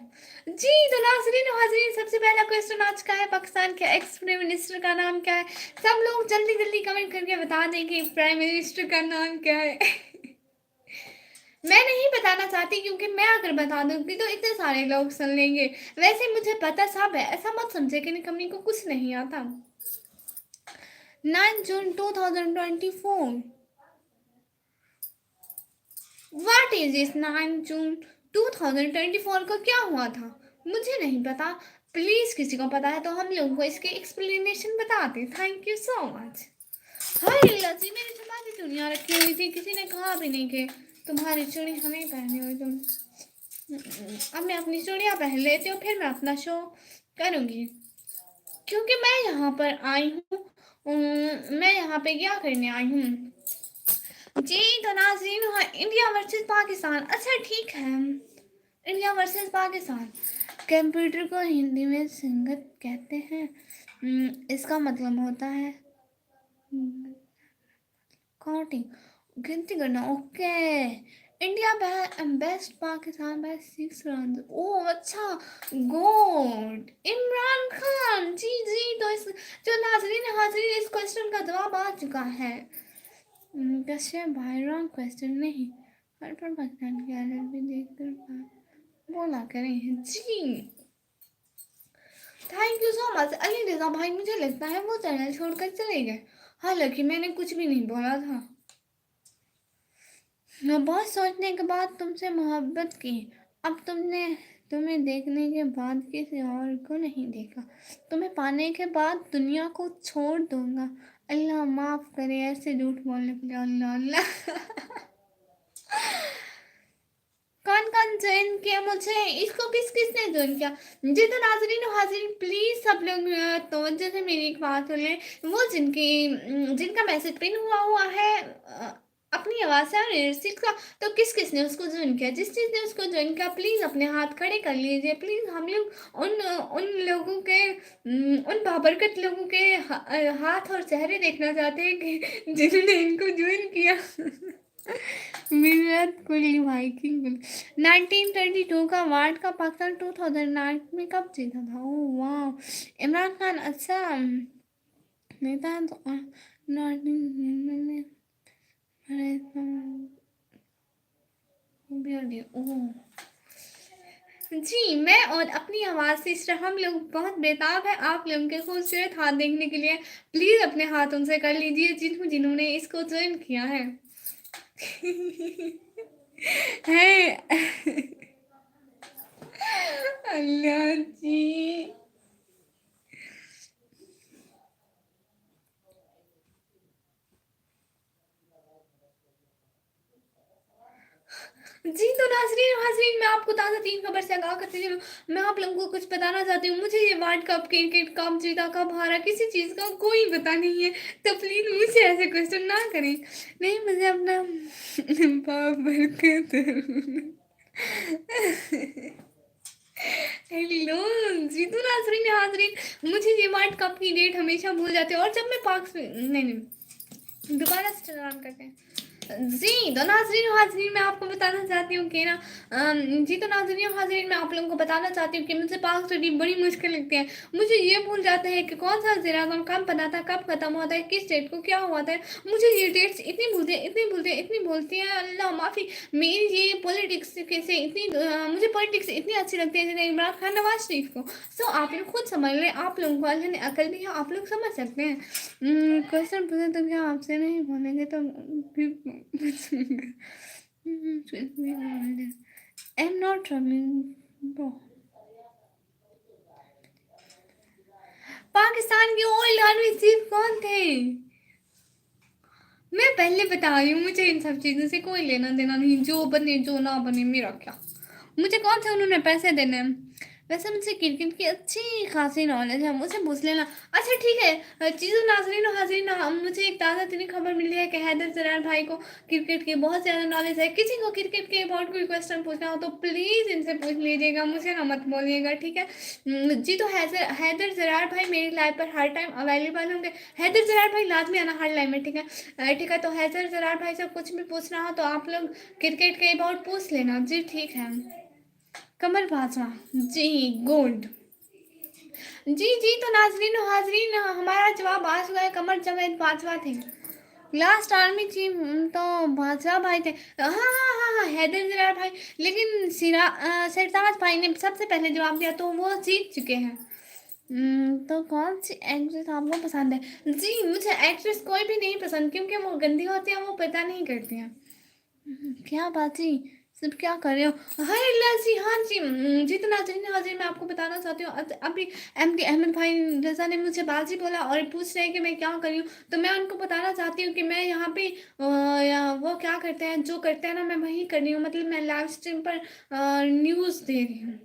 S1: जी, तो नाज़रीन और हाज़रीन सबसे पहला क्वेश्चन आज का है, पाकिस्तान के एक्स प्राइम मिनिस्टर का नाम क्या है? सब लोग जल्दी-जल्दी कमेंट करके बता दें कि प्राइम मिनिस्टर का नाम क्या है? मैं नहीं बताना चाहती क्योंकि मैं अगर बता दूँगी तो इतने सारे लोग सुन लेंगे। वैसे मुझे पता सब है, ऐसा मत समझिए कि निकम्मी को कुछ नहीं आता। 9 जून 2024। व्हाट इज इस 9 जून 2024 को क्या हुआ था? मुझे नहीं पता। प्लीज किसी को पता है तो हम लोगों को इसकी एक्सप्लेनेशन बता दे। Thank you so much. Hi लजी, मेरी चपाती दुनिया रखी हुई थी, किसी ने कहा भी नहीं कि तुम्हारी चूड़ी हमें पहनी हुई तुम। अब मैं अपनी चूड़ियाँ पहन लेती हूँ फिर मैं अपना शो करूँगी क्योंकि मैं यहाँ पर आई हूँ। मैं यहाँ पे क्या करने आई हूँ? जी, तो नाज़रीन हाँ, इंडिया वर्सेस पाकिस्तान। अच्छा ठीक है, इंडिया वर्सेस पाकिस्तान। कंप्यूटर को हिंदी में संगत कहते हैं। इसका मतलब होता है काउंटिंग, गिनती करना। Okay. India best Pakistan by 6 run. Oh अच्छा, गुड। इमरान खान जी जी, तो इस जो नाज़रीन हाज़रीन इस क्वेश्चन का जवाब आ चुका है। क्वेश्चन भाई रॉन्ग क्वेश्चन नहीं, हर पर पाकिस्तान की हालत भी देखकर बोला करें। जी, thank you so much Ali Raza भाई, मुझे लगता है वो चैनल छोड़कर चले गए, हालांकि मैंने कुछ भी नहीं बोला था। मैं बहुत सोचने के बाद तुमसे मोहब्बत की, अब तुमने तुम्हें देखने के बाद किसी और को नहीं देखा, तुम्हें पाने के बाद दुनिया को छोड़ दूंगा। अल्लाह माफ करे ऐसे झूठ बोलने के लिए। अल्लाह अल्लाह। कौन कौन ज्वाइन किया मुझे, इसको किस किसने ज्वाइन किया? जी तो नाजरीन हाजिरीन प्लीज सब लोग तवज्जो से मेरी एक बात सुन लें। वो जिनका मैसेज पिन हुआ है अपनी आवाज से और का, तो किस किस ने उसको ज्वाइन किया? जिस चीज ने उसको ज्वाइन किया प्लीज अपने हाथ खड़े कर लीजिए। प्लीज हम लोग उन उन लोगों के उन बाबरकत लोगों के हाथ और चेहरे देखना चाहते हैं कि जिन्होंने इनको ज्वाइन किया। विराट कोहली भाई की 1922 का वर्ल्ड कप पाकिस्तान 2009 में कब जीता था? ओह वाह। इमरान खान अच्छा नेता है तो 19 ओह जी। मैं और अपनी आवाज़ से सिर्फ हम लोग बहुत बेताब है आप लोगों के खूबसूरत हाथ देखने के लिए। प्लीज़ अपने हाथ उनसे कर लीजिए जिन्होंने इसको ज्वाइन किया है। है अल्लाह जी। जी तो नाज़रीन हाज़रीन मैं आपको ताज़ा तीन खबर से आगाह करती चलूँ। मैं आप लोगों को कुछ बताना चाहती हूँ। मुझे ये वर्ल्ड कप क्रिकेट कब जीता कब हारा किसी चीज़ का कोई पता नहीं है, तो प्लीज़ मुझसे ऐसे क्वेश्चन ना करें। नहीं मुझे अपना बाबर हेलो जी तो नाज़रीन हाज़रीन मुझे ये वर्ल्ड कप की डेट हमेशा भूल जाते हैं और जब मैं पाक नहीं नहीं दोबारा से चलान करते हैं। जी तो नाज़रीन हाज़रीन मैं आपको बताना चाहती हूँ कि ना जी तो नाज़रीन हाज़रीन मैं आप लोगों को बताना चाहती हूँ कि मुझे पाक स्टडी बड़ी मुश्किल लगती है। मुझे ये भूल जाता है कि कौन सा वज़ीर-ए-आज़म कब बना था कब ख़त्म हुआ था किस डेट को क्या हुआ था। मुझे ये डेट्स इतनी भूलती हैं अल्लाह माफ़ी। मेरी ये पॉलिटिक्स से मुझे पॉलिटिक्स इतनी अच्छी लगती है जैसे इमरान खान नवाज शरीफ को। सो आप लोग खुद समझ लें आप लोगों को अल्लाह ने अकल दी है आप लोग समझ सकते हैं। क्वेश्चन पूछे तो क्या आपसे नहीं बोलेंगे तो I am not troubling. Pakistan के ओल्ड आर्मी चीफ कौन थे? मैं पहले बता रही हूँ मुझे इन सब चीज़ों से कोई लेना देना नहीं, जो बने जो ना बने मेरा क्या। मुझे कौन से उन्होंने पैसे देने हैं। वैसे मुझे क्रिकेट की अच्छी खासी नॉलेज है, मुझे पूछ लेना। अच्छा ठीक है चीज़ों नाजरीन और हाजरीन मुझे एक ताज़ा तरीन खबर मिली है कि हैदर जरार भाई को क्रिकेट की बहुत ज़्यादा नॉलेज है। किसी को क्रिकेट के अबाउट कोई क्वेश्चन पूछना हो तो प्लीज़ इनसे पूछ लीजिएगा, मुझे ना मत बोलिएगा ठीक है। जी तो हैदर जरार भाई मेरी लाइव पर हर टाइम अवेलेबल होंगे। हैदर जरार भाई लाजमी आना हर लाइव में ठीक है। ठीक है तो हैदर जरार भाई से कुछ भी पूछना हो तो आप लोग क्रिकेट के अबाउट पूछ लेना जी ठीक है। कमर बाजवा जी गुड। जी जी तो नाजरीन और हाजरीन हमारा जवाब आ चुका है, कमर जवेद बाजवा थे। लास्ट आर्मी चीफ तो बाजवा भाई थे। हाँ हाँ हाँ हाँ हैदर जरार भाई। लेकिन सरताज भाई ने सबसे पहले जवाब दिया तो वो जीत चुके हैं। तो कौन सी एक्ट्रेस आपको पसंद है? जी मुझे एक्ट्रेस कोई भी नहीं पसंद क्योंकि वो गंदी होती है वो पता नहीं करती हैं। क्या बात जी सब क्या कर रहे हो? हाय अल्लाह जी हाँ जी जी तो नाज़रीन हाजिर मैं आपको बताना चाहती हूँ अभी एमडी अहमद भाई रजा ने मुझे बाजी बोला और पूछ रहे हैं कि मैं क्या कर रही हूँ, तो मैं उनको बताना चाहती हूँ कि मैं यहाँ पे वो क्या करते हैं जो करते हैं ना मैं वही कर रही हूँ, मतलब मैं लाइव स्ट्रीम पर न्यूज़ दे रही हूँ।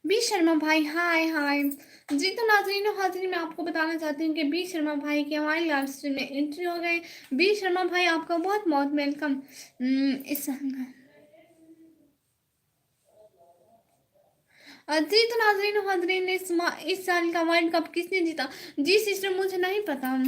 S1: बी शर्मा भाई हाय हाय। जी तो नाज़रीन और हाज़रीन मैं आपको बताना चाहती हूँ कि बी शर्मा भाई की हमारी लाइव स्ट्रीम में एंट्री हो गए। बी शर्मा भाई आपका बहुत बहुत वेलकम। इस जी तो नाज़रीन और हाज़रीन इस साल का वर्ल्ड कप किसने जीता? जी सिस्टर मुझे नहीं पता।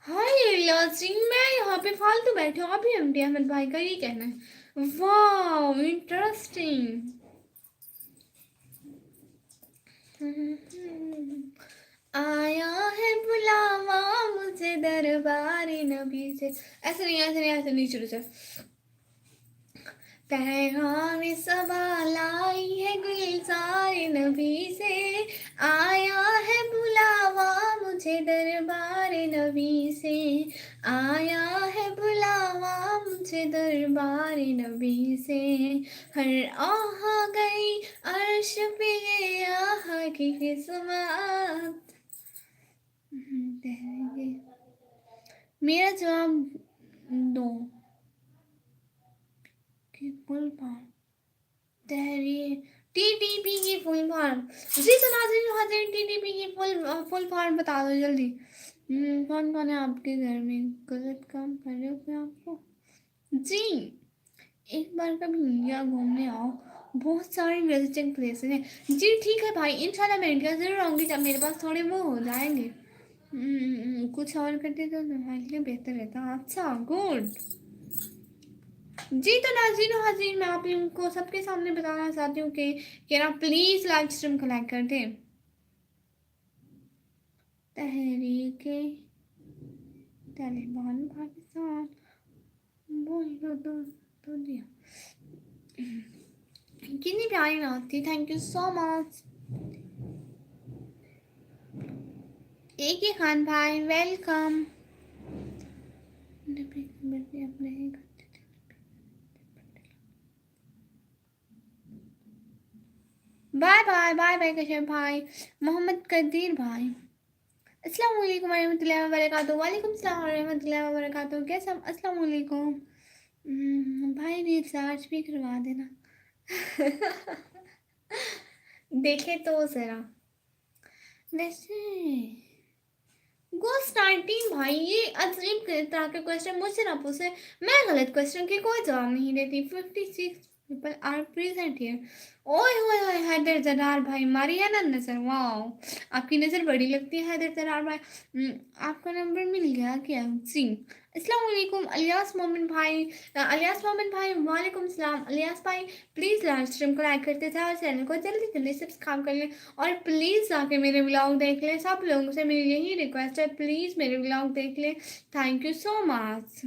S1: हाय लाजिम मैं यहाँ पे फालतू बैठी हूँ अभी एमडी अहमद भाई का ये कहना है। वाह इंटरेस्टिंग। आया है बुलावा मुझे दरबार नबी से। ऐसे नहीं चलो चलो। पैगाम सबा लाई है गुलजार नबी से, आया है बुलावा मुझे दरबार नबी से, आया है बुलावा मुझे दरबार नबी से। हर आह गई अर्श पे आह की किस्मत। मेरा जवाब दो कि फुल फॉर्म तहरीर टीटीपी की फुल फॉर्म। जी तो नाज़रीन हाजिर टीटीपी की फुल फॉर्म बता दो जल्दी। कौन कौन है आपके घर में गलत काम कर रहे हो क्या आपको? जी एक बार कभी इंडिया घूमने आओ, बहुत सारे विजिटिंग प्लेसेस हैं। जी ठीक है भाई, इंशाल्लाह मैं इंडिया ज़रूर आऊँगी जब मेरे पास थोड़े वो हो जाएंगे। कुछ और करते तो हमारे लिए बेहतर रहता। अच्छा गुड। जी तो नाज़रीन हाजिर मैं आप लोगों को सबके सामने बताना चाहती हूँ कि ना प्लीज़ लाइव स्ट्रीम को लाइक कर दें। तहरीक तालिबान पाकिस्तान बोल तो दिया। कितनी प्यारी नात थी, थैंक यू सो मच। एक ही खान भाई welcome. Bye bye bye bye Kashyap भाई, मोहम्मद कदीर भाई, अस्सलाम वालेकुम रहमतुल्लाहि व बरकातुहू। वालेकुम सलाम रहमतुल्लाहि व बरकातुहू। कैसे हम? अस्सलाम वालेकुम भाई, रिचार्ज भी करवा देना। देखे तो जरा। वैसे गोस्ट 19 भाई, ये अजीब तरह के क्वेश्चन मुझसे ना पूछे। मैं गलत क्वेश्चन के कोई जवाब नहीं देती। 56 people are present here। ओए होए होए हैदर जरार भाई, मारी है ना नजर, वाओ आपकी नज़र बड़ी लगती है हैदर जरार भाई। आपका नंबर मिल गया क्या? जी अस्सलाम वालेकुम अलियास मोमिन भाई। अलियास मोमिन भाई वालेकुम सलाम। अलियास भाई प्लीज़ लाइव स्ट्रीम को लाइक करते थे और चैनल को जल्दी जल्दी सब्सक्राइब कर लें और प्लीज़ जाके मेरे व्लॉग देख लें। सब लोगों से मेरी यही रिक्वेस्ट है, प्लीज़ मेरे व्लॉग देख लें। Thank you so much.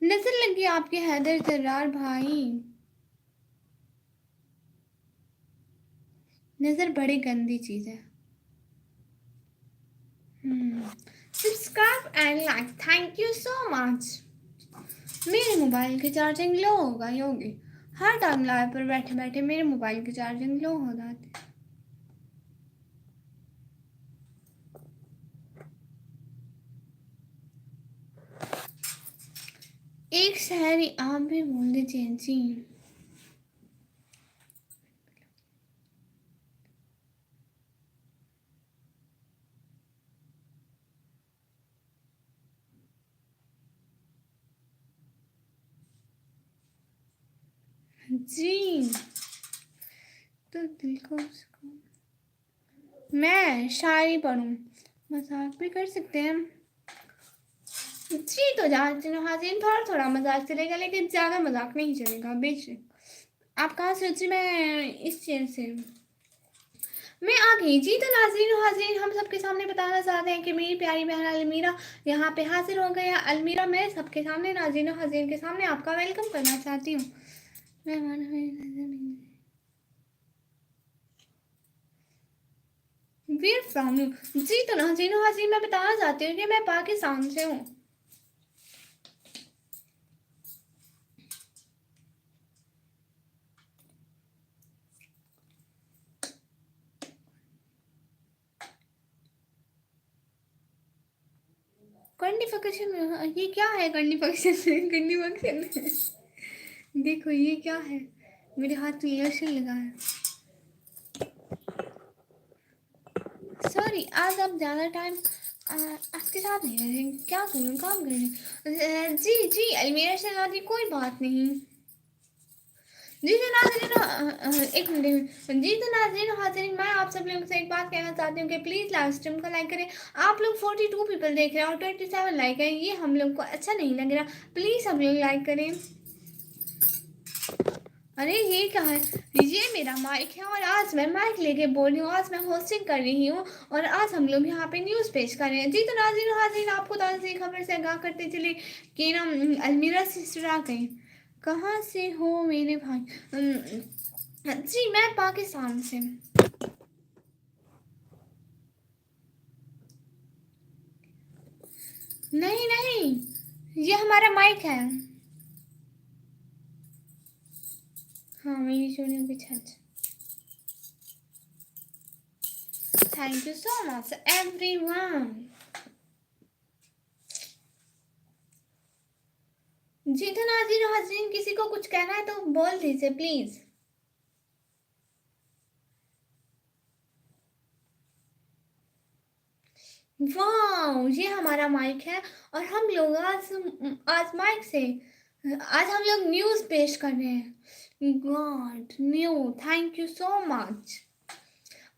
S1: नजर लगी आपके हैदर जरार भाई, नजर बड़ी गंदी चीज है। Subscribe and like, thank you so much. मेरे मोबाइल की चार्जिंग लो हो गई होगी। हर टाइम लाइव पर बैठे बैठे मेरे मोबाइल की चार्जिंग लो हो जाती। एक शहरी आप भी बोल दीजिए जी। जी तो दिल को मैं शायरी पढ़ूं, मजाक भी कर सकते हैं। जी तो हाजिर थोड़ा थोड़ा मजाक चलेगा, लेकिन ज़्यादा मजाक नहीं चलेगा बेशक। आप कहाँ से? जी मैं इस चेयर से मैं आ गई। जी तो नाज़रीन हाजिर हम सबके सामने बताना चाहते हैं कि मेरी प्यारी बहन अलमीरा यहाँ पे हाजिर हो गई है। अलमीरा मैं सबके सामने नाज़रीन हाजिर के सामने आपका वेलकम करना चाहती हूँ। वीर फ्रॉम यू। जी तो नाज़रीन हाजिर मैं बताना चाहती हूँ कि मैं पाकिस्तान से हूँ। कंडी फंक्शन, ये क्या है? कंडी फंक्शन कंडी फंक्शन देखो ये क्या है, मेरे हाथ में लोशन लगा है। सॉरी आज आप ज़्यादा टाइम आपके साथ नहीं रह रही, क्या करूँ काम कर रही। जी जी अलमीरा शहजादी कोई बात नहीं। जी तो नाज़रीन, एक मिनट। जी तो नाज़रीन हाज़रीन, मैं आप सब लोगों से एक बात कहना चाहती हूँ कि प्लीज़ लाइव स्ट्रीम को लाइक करें। आप लोग 42 पीपल देख रहे हैं और 27 लाइक है, ये हम लोग को अच्छा नहीं लग रहा। प्लीज़ हम लोग लाइक करें। अरे ये क्या है, ये मेरा माइक है और आज मैं माइक लेके बोल रही हूँ। आज मैं होस्टिंग कर रही हूँ और आज हम लोग यहाँ पे न्यूज़ पेश कर रहे हैं। जी तो नाज़रीन हाज़रीन, आपको ताज़ी खबर से आगाह करते चले कि ना अलमीरा सिस्टर आ गई। कहाँ से हो मेरे भाई? जी मैं पाकिस्तान से। नहीं नहीं, ये हमारा माइक है। हाँ मेरी चोरियों की छत। Thank you so much everyone. जी तो नाज़रीन हाज़रीन, किसी को कुछ कहना है तो बोल दीजिए प्लीज़। वाह, ये हमारा माइक है और हम लोग आज माइक से आज हम लोग न्यूज़ पेश कर रहे हैं। God new, thank you so much.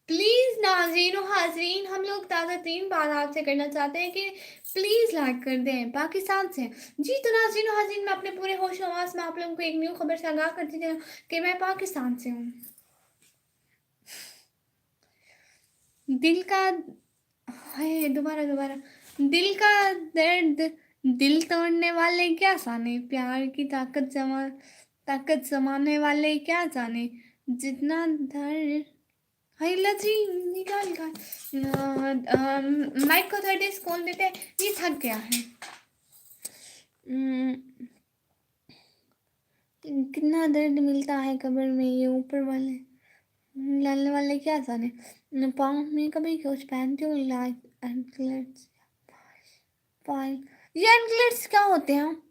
S1: Please नाज़रीन और हाज़रीन, हम लोग ताज़ा तीन बात आपसे करना चाहते हैं कि प्लीज़ लाइक कर दें पाकिस्तान से। जी तो नाज़रीन और हाज़रीन, मैं अपने पूरे होश आवाज़ में आप लोगों को एक न्यू खबर से आगाह करती हूँ कि मैं पाकिस्तान से हूँ। दिल का है, दोबारा दोबारा। दिल का दर्द दिल तोड़ने वाले क्या जाने, प्यार की ताकत जमाने वाले क्या जाने, जितना दर्द। हाय लजी, निकाल निकाल माइक को थोड़ा देर खोल देते हैं, ये थक गया है। कितना दर्द मिलता है कब्र में, ये ऊपर वाले लाने वाले क्या जाने। पाँव में कभी कुछ पहनती हूँ लाइक एंकलेट्स। पायल, ये एंकलेट्स क्या होते हैं?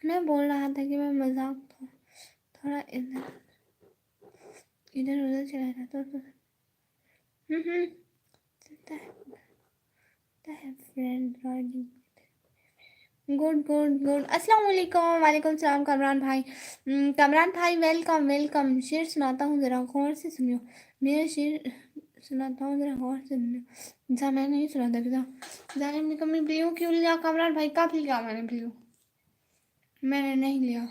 S1: मैं बोल रहा था कि मैं मजाक थोड़ा इधर इधर उधर चला जाता तो चलता है friend riding. Good good good. अस्सलाम वालेकुम। वालेकुम सलाम कमरान भाई। कमरान भाई वेलकम वेलकम। शेर सुनाता हूँ, ज़रा गौर से सुनियो। मेरा शेर सुनाता हूँ, ज़रा गौर से सुनियो। जा मैं नहीं सुनाता किसा। जाने में कमी ब्लू क्यों लिया कमरान भाई? कब लिया मैंने ब्लू? मैंने नहीं लिया।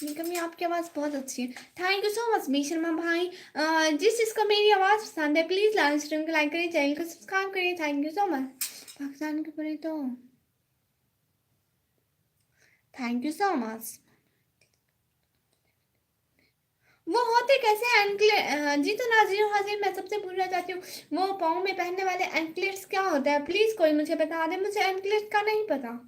S1: निकमी आपकी आवाज़ बहुत अच्छी है। Thank you so much B Sharma भाई। जिस जिसको मेरी आवाज़ पसंद है प्लीज़ लाइव स्ट्रीम को लाइक करिए, चैनल को सब्सक्राइब करिए। Thank you so much. Pakistan के परे तो थैंक यू सो मच। वो होते कैसे एंकलेट? जी तो नाज़रीन हाज़िर, मैं सबसे पूछना चाहती हूँ वो पाँव में पहनने वाले एंकलेट्स क्या होता है? प्लीज़ कोई मुझे बता दे, मुझे एंकलेट का नहीं पता।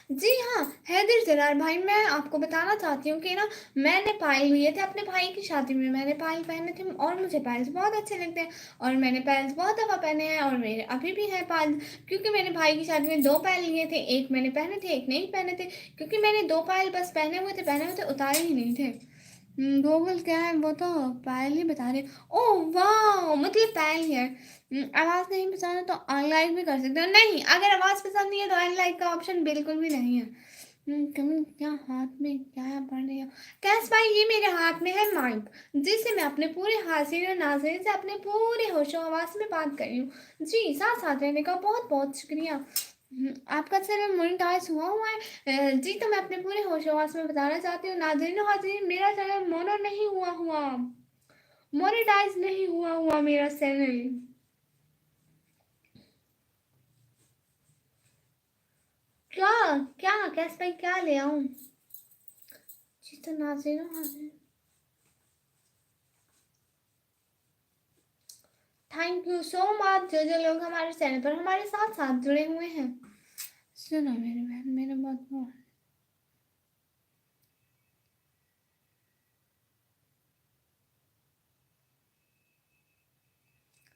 S1: जी हाँ हैदर जरार भाई, मैं आपको बताना चाहती हूँ कि ना मैंने पायल लिए थे अपने भाई की शादी में। मैंने पायल पहने थे और मुझे पायल्स बहुत अच्छे लगते हैं और मैंने पायल्स बहुत दफ़ा पहने हैं और मेरे अभी भी हैं पायल। क्योंकि मैंने भाई की शादी में 2 पायल लिए थे, एक मैंने पहने थे, एक नहीं पहने थे। क्योंकि मैंने 2 पायल बस पहने हुए थे, उतारे ही नहीं थे। गूगल क्या है, वो तो पायल ही बता रहे। ओह वाह, मतलब पायल ही है। आवाज़ नहीं पसंद है तो अनलाइक भी कर सकते हो। नहीं, अगर आवाज़ पसंद नहीं है तो अनलाइक का ऑप्शन बिल्कुल भी नहीं है। कमी क्या हाथ में क्या पड़ रही है? कैस भाई, ये मेरे हाथ में है माइक, जिससे मैं अपने पूरे हाजिर और नाज़रीन से अपने पूरे होशो आवाज़ में बात कर रही हूँ। जी साथ साथ रहने का बहुत बहुत शुक्रिया। आपका चैनल मोनेटाइज हुआ है? जी तो मैं अपने पूरे होश आवाज़ में बताना चाहती हूँ नाज़रीन और हाज़रीन, मेरा चैनल मोनो नहीं हुआ मोनेटाइज नहीं हुआ मेरा चैनल। क्या क्या कैस भाई, क्या ले आऊँ? जी तो नाज़रीन और हाज़रीन, थैंक यू सो मच जो जो लोग हमारे चैनल पर हमारे साथ साथ जुड़े हुए हैं। सुनो मेरी बहन, मेरे बात को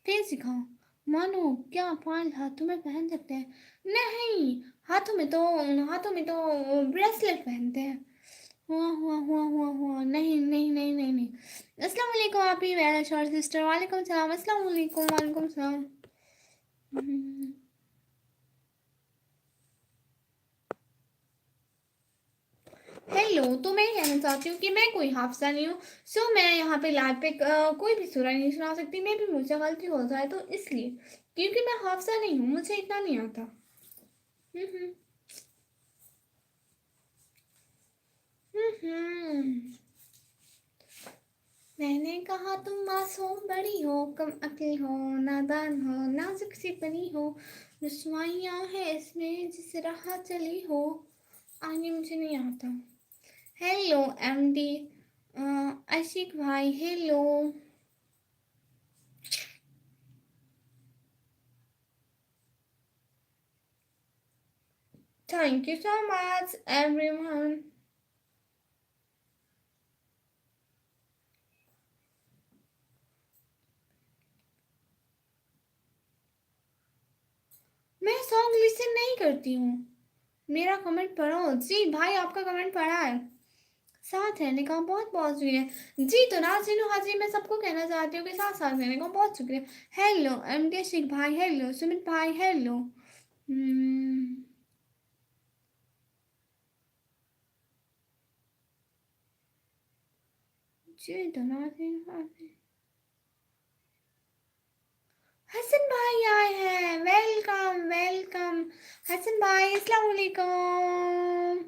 S1: फिर सिखाओ। मानो क्या पांच हाथों में पहन सकते हैं? नहीं, हाथों में तो ब्रेसलेट पहनते हैं। हुआ नहीं नहीं नहीं नहीं नहीं। अस्सलाम वालेकुम आप ही मेरा शॉर्ट सिस्टर। वालेकुम सलाम। अस्सलाम वालेकुम। वालेकुम सलाम। हेलो, तो मैं कहना चाहती हूँ कि मैं कोई हादसा नहीं हूँ। सो मैं यहाँ पे लाइव पे कोई भी सुरा नहीं सुना सकती। मैं भी मुझसे गलती हो जाए तो इसलिए, क्योंकि मैं हादसा नहीं हूँ, मुझे इतना नहीं आता। हम्म हम्म। मैंने कहा तुम मासूम बड़ी हो, कम अक्ल हो, नादान हो, नाजुक सी बनी हो, रसवाइयाँ है इसमें जिस राह चली हो। आगे मुझे नहीं आता। हेलो एमडी आशिक भाई, hello. Thank you so much everyone. मैं सॉन्ग लिसन नहीं करती हूँ। मेरा कमेंट पढ़ो जी भाई, आपका कमेंट पढ़ा है। साथ रहने का बहुत बहुत शुक्रिया जी। तो नाज़रीन हाजिर, मैं सबको कहना चाहती हूँ कि साथ साथ रहने का बहुत शुक्रिया। हेलो एम डी शेख भाई, हेलो सुमित भाई, हेलो। हम्म, जी तो नाज़रीन हाजिर, हसन भाई आए हैं, वेलकम वेलकम। हसन भाई अस्सलाम वालेकुम।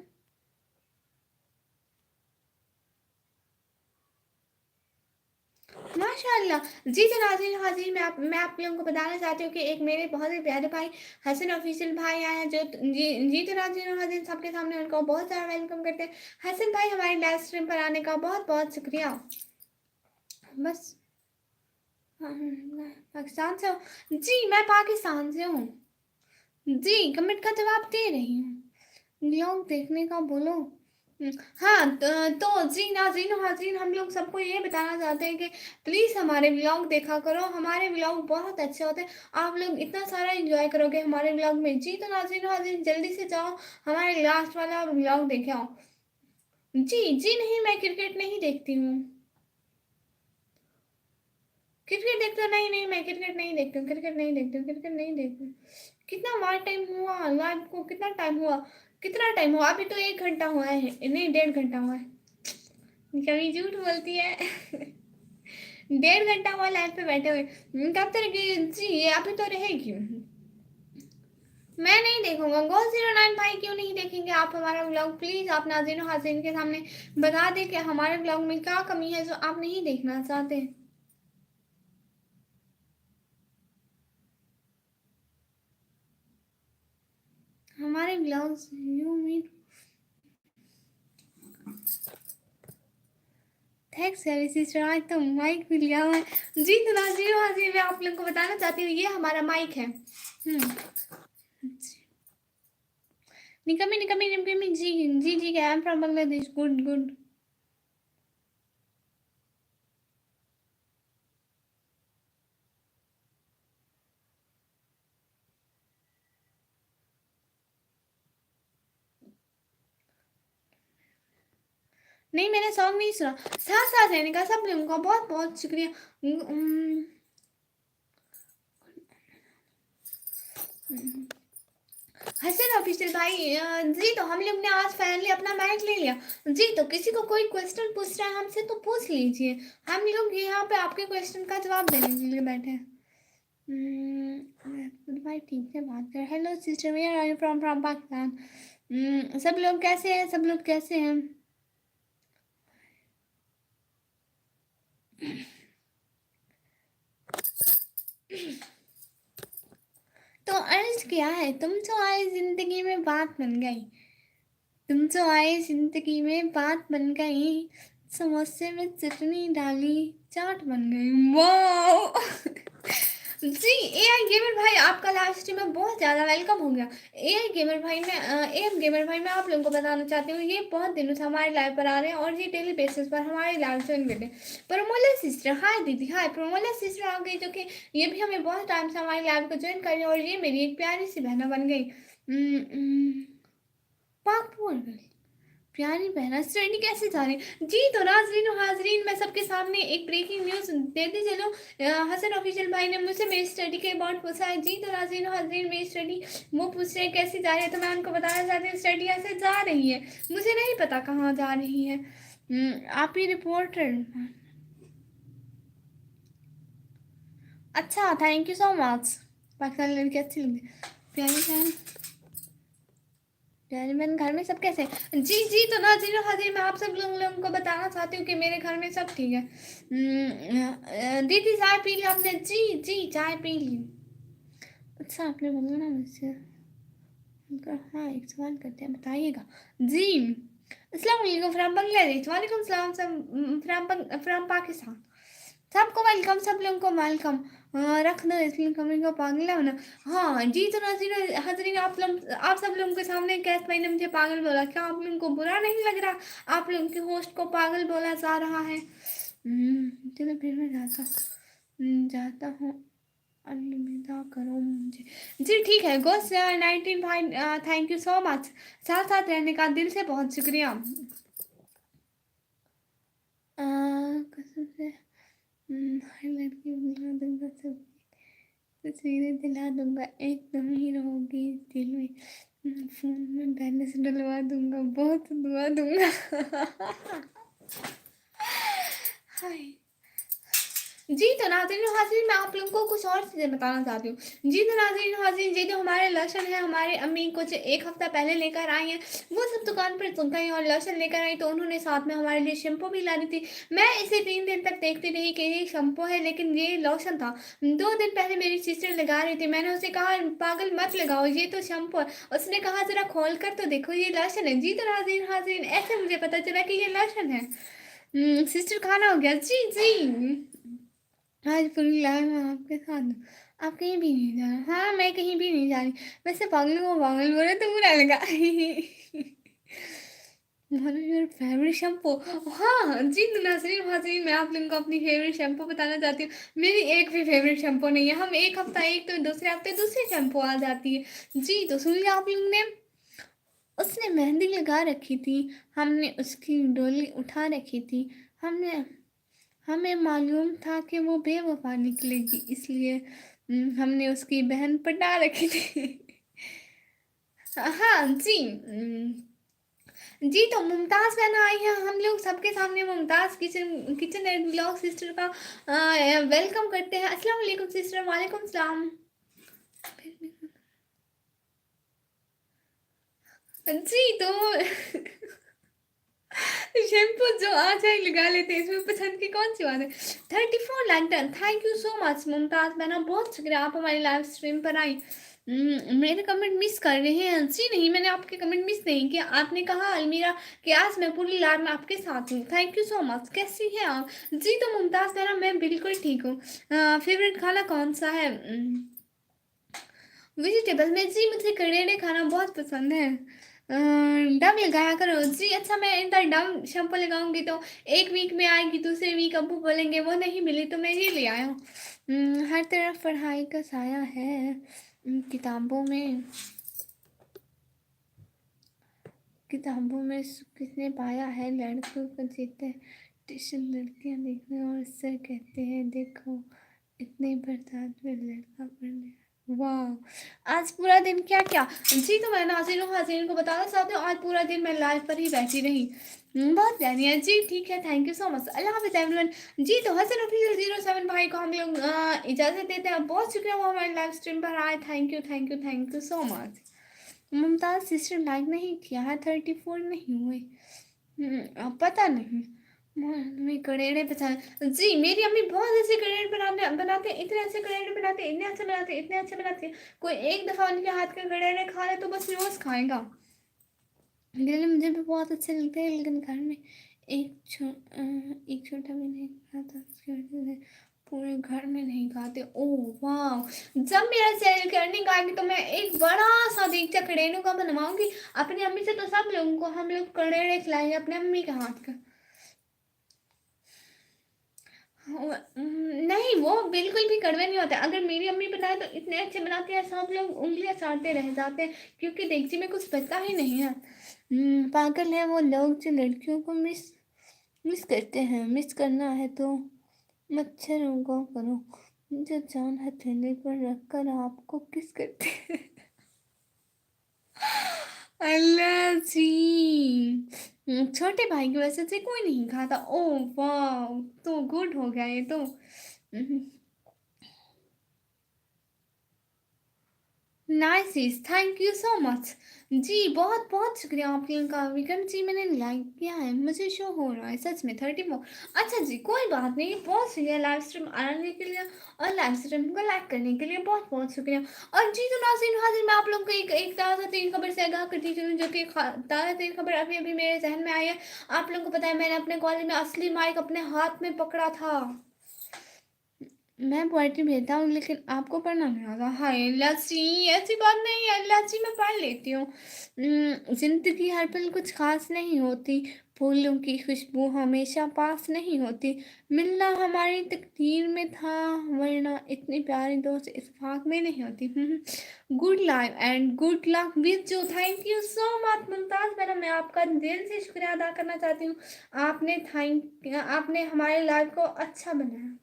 S1: माशाल्लाह जी। तो नाज़रीन हाजिर, मैं आप लोगों को बताना चाहती हूँ कि एक मेरे बहुत ही प्यारे भाई हसन ऑफिशियल भाई आए हैं, जो जी तो नाज़रीन हाजिर, सबके सामने उनको बहुत सारा वेलकम करते हैं। हसन भाई हमारी लाइव स्ट्रीम पर आने का बहुत बहुत शुक्रिया। बस पाकिस्तान से हो जी? मैं पाकिस्तान से हूँ जी। कमेंट का जवाब दे रही हूँ। व्लॉग देखने का बोलो। हाँ तो जी नाज़रीन हाज़रीन, हम लोग सबको ये बताना चाहते हैं कि प्लीज़ हमारे व्लॉग देखा करो। हमारे व्लॉग बहुत अच्छे होते हैं। आप लोग इतना सारा एंजॉय करोगे हमारे व्लॉग में जी। तो नाज़रीन हाज़रीन, जल्दी से जाओ हमारे लास्ट वाला व्लॉग देखे आओ। जी जी नहीं, मैं क्रिकेट नहीं देखती हूँ। क्रिकेट देखते हो? नहीं नहीं, मैं क्रिकेट नहीं देखती हूँ, क्रिकेट नहीं देखती हूँ, क्रिकेट नहीं देखती हूँ। कितना वार टाइम हुआ लाइव को? कितना टाइम हुआ? कितना टाइम हुआ? अभी तो 1 घंटा हुआ है, नहीं 1.5 घंटा हुआ है। कभी झूठ बोलती है। 1.5 घंटा हुआ लाइव पे बैठे हुए। कब तक जी ये अभी तो रहेगी। मैं नहीं देखूंगा। Go09 भाई क्यों नहीं देखेंगे आप हमारा व्लॉग? प्लीज आप नाज़रीन हाज़रीन के सामने बता दें कि हमारे व्लॉग में क्या कमी है जो आप नहीं देखना चाहते। हमारे व्लॉग्स यू मीन थैंक्स यार सिस्टर, आज तो माइक भी लिया हुआ है जी। तो नाज़रीन हाज़रीन, मैं आप लोगों को बताना चाहती हूँ ये हमारा माइक है। निकमी निकमी निकमी जी जी जी, I am from Bangladesh. Good good. नहीं, मैंने सॉन्ग नहीं सुना। साथ साथ रहने का सब लोगों का बहुत बहुत शुक्रिया। हसन ऑफिशियल भाई जी, तो हम लोग ने आज फाइनली अपना माइक ले लिया जी। तो किसी को कोई क्वेश्चन पूछ रहा है हमसे तो पूछ लीजिए। हम लोग यहाँ पे आपके क्वेश्चन का जवाब देने के लिए बैठे हैं। भाई ठीक से बात कर। Hello sister, where are you from? From Pakistan. सब लोग कैसे हैं? सब लोग कैसे हैं? तो अर्ज क्या है? तुम तो आए जिंदगी में बात बन गई। तुम तो आए जिंदगी में बात बन गई। समोसे में चटनी डाली, चाट बन गई। वाह। जी एआई गेमर भाई, आपका लाइव स्ट्रीम में बहुत ज़्यादा वेलकम हो गया। एआई गेमर भाई, मैं एम गेमर भाई, मैं आप लोगों को बताना चाहती हूँ ये बहुत दिनों से हमारे लाइव पर आ रहे हैं और ये डेली बेसिस पर हमारे लाइव ज्वाइन करते हैं। प्रमोला सिस्टर, हाय दीदी, हाय प्रमोला सिस्टर आ गई, जो कि ये भी हमें बहुत टाइम से हमारे लाइव को ज्वाइन कर रही है और ये मेरी एक प्यारी सी बहना बन गई। पाक प्यारी बहना स्टडी कैसे जा रही जी। तो नाज़रीन और हाज़रीन, मैं सबके सामने एक ब्रेकिंग न्यूज़ देते चलो। हसन ऑफिशियल भाई ने मुझसे मेरी स्टडी के अबाउट पूछा है जी। तो नाज़रीन और हाज़रीन, मेरी स्टडी वो पूछ रहे हैं कैसी जा रही है, तो मैं उनको बताना चाहती हूँ स्टडी ऐसे जा रही है, मुझे नहीं पता कहाँ जा रही है। आप ही रिपोर्टर। अच्छा, thank you so much. Pakistani लड़की अच्छी लगती है। प्यारी बहन, प्यारी बहन, घर में सब कैसे हैं? जी जी। तो नाज़रीन और हाज़रीन, मैं आप सब लोगों को बताना चाहती हूँ कि मेरे घर में सब ठीक है। दीदी चाय पी ली आपने? जी जी, चाय पी ली। अच्छा, आपने बोला ना मुझसे। हाँ, एक सवाल करते हैं, बताइएगा जी। अस्सलाम वालेकुम फ्रॉम बांग्लादेश। वालेकुम सलाम फ्रॉम पाकिस्तान। सबको वेलकम, सब लोगों को वेलकम। रख दो इसलिए कमी को पागल है ना। हाँ जी। तो नाज़रीन हाज़रीन, आप सब लोगों के सामने कैस भाई ने मुझे पागल बोला, क्या आप लोगों को बुरा नहीं लग रहा? आप लोगों के होस्ट को पागल बोला जा रहा है। चलो फिर मैं जाता हूँ, अलविदा करो मुझे। जी ठीक है। गोस 19 भाई, थैंक यू सो मच। साथ साथ रहने का दिल से बहुत शुक्रिया। कसम से हर लड़की को दिला दूंगा, सब तस्वीरें दिला दूंगा, एक तुम ही रहोगी दिल में। फोन में बैलेंस डलवा दूंगा, बहुत दुआ दूंगा। हाय जी। तो नाज़रीन हाज़रीन, मैं आप लोगों को कुछ और चीज़ें बताना चाहती हूँ जी। तो नाज़रीन हाज़रीन, ये जो हमारे लहसुन है, हमारे अम्मी कुछ एक हफ्ता पहले लेकर आई हैं। वो सब दुकान पर सुन गई और लहसुन लेकर आई, तो उन्होंने साथ में हमारे लिए शैम्पू भी ला दी थी। मैं इसे 3 दिन तक देखती रही कि ये शैम्पू है, लेकिन ये लोशन था। 2 दिन पहले मेरी सिस्टर लगा रही थी, मैंने उसे कहा पागल मत लगाओ, ये तो शैम्पू है। उसने कहा ज़रा खोल कर तो देखो, ये लोशन है जी। तो नाज़रीन हाज़रीन, ऐसे मुझे पता चला कि ये लोशन है। सिस्टर, खाना हो गया? जी जी। आज पूरी लाइफ में आपके साथ हूँ। आप कहीं भी नहीं जा रहे? हाँ, मैं कहीं भी नहीं जा रही। वैसे पागलों को पागल बोले तो बुरा लगा। Your favourite shampoo? हाँ जी। तो नाज़रीन हाज़रीन, मैं आप लोगों को अपनी फेवरेट शैम्पू बताना चाहती हूँ। मेरी एक भी फेवरेट शैम्पू नहीं है। हम एक हफ्ता एक, तो दूसरे हफ्ते दूसरी शैम्पू आ जाती है जी। तो सुन लिया आप लोगों ने? उसने मेहंदी लगा रखी थी, हमने उसकी डोली उठा रखी थी। हमने हमें मालूम था कि वो बेवफा निकलेगी, इसलिए हमने उसकी बहन पटा रखी थी। हाँ जी। जी। तो मुमताज़ बहन आई है, हम लोग सबके सामने Mumtaz kitchen kitchen and blog sister का वेलकम करते हैं। अस्सलाम वालेकुम सिस्टर। वालेकुम सलाम जी। तो शैम्पू जो आ जाए लगा लेते हैं, इसमें पसंद की कौन सी बात है। 34 lantern, thank you so much Mumtaz बहना, बहुत शुक्रिया, आप हमारी लाइव स्ट्रीम पर आई। मेरे कमेंट मिस कर रहे हैं? जी नहीं, मैंने आपके कमेंट मिस नहीं किया। आपने कहा अलमीरा कि आज मैं पूरी लाइव में आपके साथ हूँ, थैंक यू सो मच। कैसी हैं आप? जी। तो मुमताज़ बहना, मैं बिल्कुल ठीक हूँ। फेवरेट खाना कौन सा है? वेजिटेबल में जी, मुझे करेले खाना बहुत पसंद है। डव लगाया करो जी। अच्छा, मैं इधर डव शैम्पू लगाऊंगी तो एक वीक में आएगी, दूसरे वीक अब्बू बोलेंगे वो नहीं मिली, तो मैं ये ले आया हूँ। हर तरफ पढ़ाई का साया है। किताबों में सुख किसने पाया है, लड़कों को जीते ट्यूशन लड़कियां देखने और सर कहते हैं देखो इतने बरसात में लड़का पढ़ने। वाह, आज पूरा दिन क्या क्या जी। तो मैं नाज़रीन और हाज़रीन को बताना चाहती हूँ, आज पूरा दिन मैं लाइव पर ही बैठी रही। बहुत प्यारी है जी। ठीक है, थैंक यू सो मच। अल्लाह हाफ़िज़ एवरीवन। जी। तो हसन ऑफिशियल 07 भाई को हम लोग इजाज़त देते हैं। बहुत शुक्रिया वो हमारे लाइव स्ट्रीम पर आए। Thank you thank you thank you so much. Mumtaz sister like नहीं किया है, 34 नहीं हुए। अब पता नहीं। मैं करेड़े पसंद जी। मेरी अम्मी बहुत अच्छे करेड़े बनाते हैं, इतने अच्छे करेड़े बनाते हैं, इतने अच्छे बनाते हैं, इतने अच्छे बनाते हैं। कोई एक दफ़ा उनके हाथ के करेड़े खा ले तो बस रोज़ खाएगा। करेड़े मुझे भी बहुत अच्छे लगते हैं, लेकिन घर में एक छोटा भी नहीं खाता, उसकी वजह से पूरे घर में नहीं खाते। ओह वाह, जब मेरा चैनल करने का आएगी तो मैं एक बड़ा सा देगचा करेड़ों का बनवाऊंगी अपनी अम्मी से, तो सब लोगों को हम लोग करेड़े खिलाएंगे अपने अम्मी के हाथ का। नहीं, वो बिल्कुल भी कड़वे नहीं होते। अगर मेरी अम्मी बनाए तो इतने अच्छे बनाती है, सब लोग उँगलियाँ चाटते रह जाते हैं, क्योंकि देगची में कुछ बचता ही नहीं है। पागल है वो लोग जो लड़कियों को मिस मिस करते हैं। मिस करना है तो मच्छरों को करो, जो जान हथेली पर रखकर आपको किस करते हैं। अल्लाह जी। छोटे भाई की वजह से कोई नहीं खाता। ओ वाह, तो गुड हो गया ये तो। Nice, thank you so much. जी बहुत बहुत शुक्रिया आप लोगों का। विक्रम जी मैंने लाइक किया है, मुझे शो हो रहा है सच में 34। अच्छा जी कोई बात नहीं, बहुत शुक्रिया लाइव स्ट्रीम आने के लिए और लाइव स्ट्रीम को लाइक करने के लिए बहुत बहुत शुक्रिया। और जी तो नाज़रीन हाजिर मैं आप लोगों को एक ताज़ा तीन खबर से आगाह करती चलूँ, जो कि ताज़ा तीन खबर अभी अभी मेरे जहन में आई है। आप लोगों को पता है मैंने अपने कॉलेज में असली माइक अपने हाथ में पकड़ा था। मैं पोएट्री भेजता हूँ लेकिन आपको पढ़ना नहीं आता। हाय लस्सी, ऐसी बात नहीं है लस्सी, मैं पढ़ लेती हूँ। जिंदगी हर पल कुछ खास नहीं होती, फूलों की खुशबू हमेशा पास नहीं होती, मिलना हमारी तकदीर में था, वरना इतनी प्यारी दोस्त इत्तेफाक में नहीं होती। Good life and good luck with you. Thank you so much Mumtaz madam, मैं आपका दिल से शुक्रिया अदा करना चाहती हूँ। आपने हमारे लाइफ को अच्छा बनाया।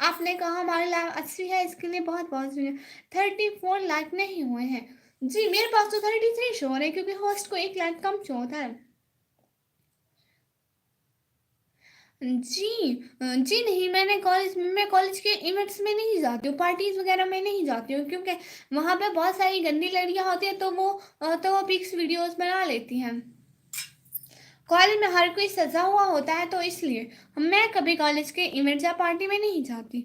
S1: आपने कहा हमारी लाइफ अच्छी है, इसके लिए बहुत बहुत शुक्रिया। 34 लाइक नहीं हुए हैं जी, मेरे पास तो 33 शो हो रहे हैं, क्योंकि होस्ट को एक लाइक कम शो होता है। जी जी नहीं, मैं कॉलेज के इवेंट्स में नहीं जाती हूँ, पार्टीज वगैरह में नहीं जाती हूँ, क्योंकि वहाँ पे बहुत सारी गंदी लड़कियाँ होती हैं, तो वो पिक्स वीडियोस बना लेती हैं। कॉलेज में हर कोई सजा हुआ होता है, तो इसलिए मैं कभी कॉलेज के इवेंट्स या पार्टी में नहीं जाती।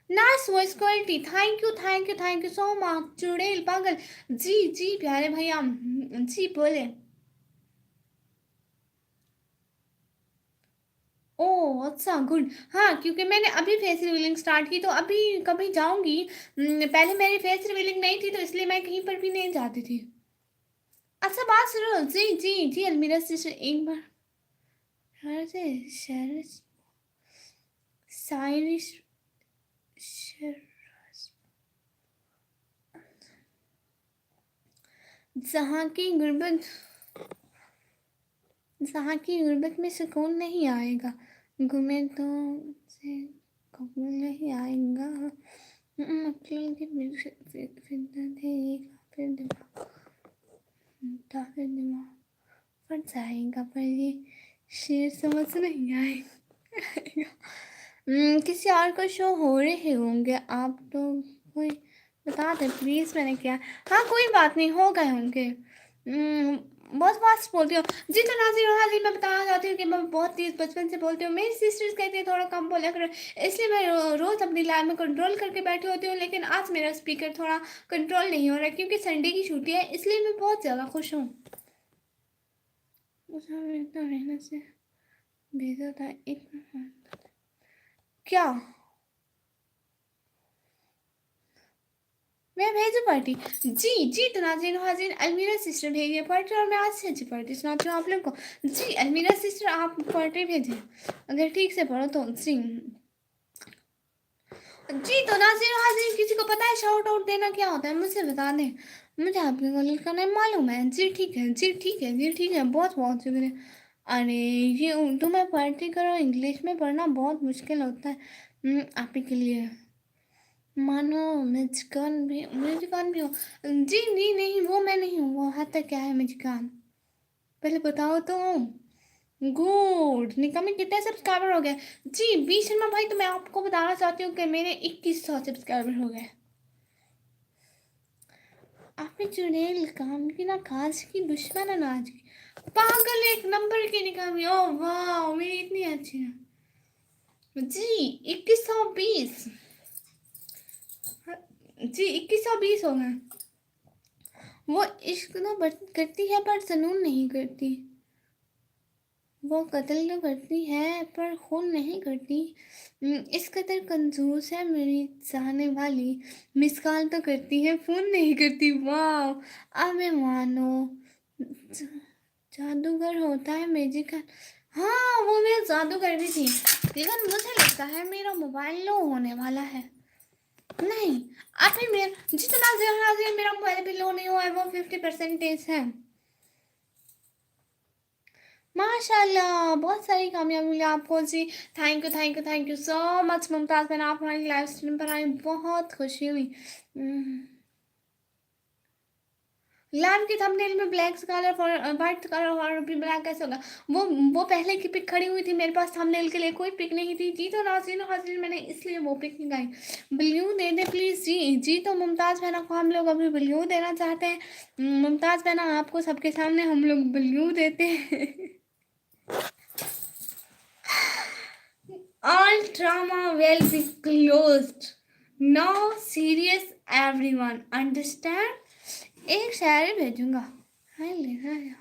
S1: Nice voice quality, thank you so much चुड़ैल पागल। जी जी प्यारे भैया, जी बोले। ओह अच्छा गुड। हाँ क्योंकि मैंने अभी फेस रिवीलिंग स्टार्ट की, तो अभी कभी जाऊंगी। पहले मेरी फेस रिवीलिंग नहीं थी, तो इसलिए मैं कहीं पर भी नहीं जाती थी। अच्छा बात सुनो, जी जी जी अलमीरा से एक बार हर से शहर साइरिश जहाँ की गुर्बत जहाँ की गुर्बत में सुकून नहीं आएगा, घूमे तो से कबूल नहीं आएगा। अक्ल के फिर दिमाग फिर दिमाग फट जाएगा, पर ये शेर समझ नहीं आएगा। किसी और को शो हो रहे होंगे, आप तो कोई बता दे प्लीज़। मैंने क्या, हाँ कोई बात नहीं, हो गए होंगे। बहुत फास्ट बोलती हूँ जी। तो नाज़रीन और हाज़रीन मैं बताना चाहती हूँ कि मैं बहुत तेज़ बचपन से बोलती हूँ। मेरी सिस्टर्स कहती है थोड़ा कम बोला करो, इसलिए मैं रोज़ अपनी लाइफ में कंट्रोल करके बैठी होती हूँ। लेकिन आज मेरा स्पीकर थोड़ा कंट्रोल नहीं हो रहा है, क्योंकि संडे की छुट्टी है, इसलिए मैं बहुत ज़्यादा खुश हूँ। उसमें इतना मेहनत से भेजा था एक क्या मैं भेजू पार्टी। जी जी तो नाज़रीन और हाज़रीन अलमीरा सिस्टर भेजिए पार्टी, और मैं आज से अच्छी पार्टी सुनाती हूँ आप लोग को। जी अलमीरा सिस्टर आप पार्टी भेजें, अगर ठीक से पढ़ो तो। जी जी तो नाज़रीन और हाज़रीन किसी को पता है शाउट आउट देना क्या होता है, मुझे बता दें। मुझे आपके कॉलेज का नाम मालूम है। जी ठीक है जी ठीक है जी ठीक है, बहुत बहुत शुक्रिया। अरे ये उर्दू में पढ़ती करो, इंग्लिश में पढ़ना बहुत मुश्किल होता है। आप ही के लिए मानो म्यूजिकान भी हो। जी नहीं नहीं, वो मैं नहीं हूँ, वो हाथ तक क्या है म्यूजिकान, पहले बताओ तो। गुड, निका में कितने सब्सक्राइबर हो गए। जी बी शर्मा भाई, तो मैं आपको बताना चाहती हूँ कि मेरे 2100 सब्सक्राइबर हो गए। आपने चुड़ैल काम की ना काज की, दुश्मन अनाज की, पागल एक नंबर की निकामी। ओ वाह मेरी इतनी अच्छी है। जी 2120, जी 2120 हो गए। वो इश्क तो करती है पर जुनून नहीं करती, वो कत्ल तो करती है पर खून नहीं करती। इस कदर कंजूस है मेरी चाहने वाली, मिस कॉल तो करती है फोन नहीं करती। वाह अब मैं मानो जादूगर होता है मैजिक। हाँ वो मैं जादू कर रही थी, लेकिन मुझे लगता है मेरा मोबाइल लो होने वाला है। नहीं, अभी मेरा जितना ज्यादा मेरा मोबाइल भी लो नहीं हुआ है, वो 50% है। माशाल्लाह, बहुत सारी कामयाबी मिली आपको जी। Thank you thank you thank you so much Mumtaz बहन, आप हमारी लाइव स्ट्रीम पर आई, बहुत खुशी हुई। लाइव की थंबनेल में ब्लैक कलर और वाइट कलर और भी ब्लैक कैसे होगा? वो पहले की पिक खड़ी हुई थी मेरे पास, थंबनेल के लिए कोई पिक नहीं थी जी। तो नाज़रीन हाज़रीन, मैंने इसलिए वो पिक निकाली। ब्लू दे दे प्लीज़ जी। जी तो मुमताज़ बहना को हम लोग अभी ब्लू देना चाहते हैं। मुमताज़ बहना आपको सबके सामने हम लोग ब्लू देते हैं। All trauma will be closed. No serious everyone. Understand? एक शायरी भेजूंगा। हाँ ले रहा है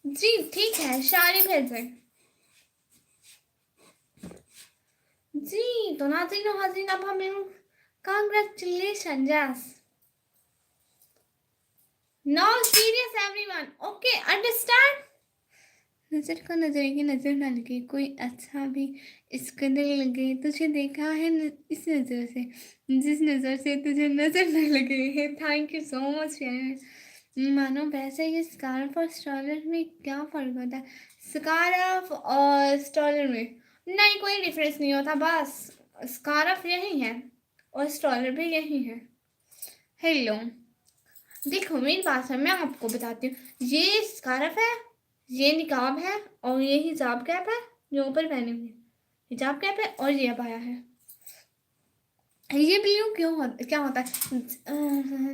S1: जी, ठीक है शायरी भेजें जी। तो नाज़रीन हाज़रीन, अब हम लोग congratulations. No serious everyone, okay understand. नजर को नजर की नजर ना लगे, कोई अच्छा भी इस कदर लगे, तुझे देखा है इस नजर से, जिस नजर से तुझे नजर न लगे। थैंक यू सो मच यार। मानो वैसे ये स्कार्फ और स्टॉलर में क्या फ़र्क होता है? स्कार्फ और स्टॉलर में नहीं कोई डिफरेंस नहीं होता, बस स्कार्फ यही है और स्टॉलर भी यही है। हेलो, देखो मेरी बात है, मैं आपको बताती हूँ। ये स्कार्फ है, ये निकाब है, और ये हिजाब कैप है जो ऊपर पहने हुए। हिजाब कैप है और ये अबाया है। ये ब्लू क्या होता है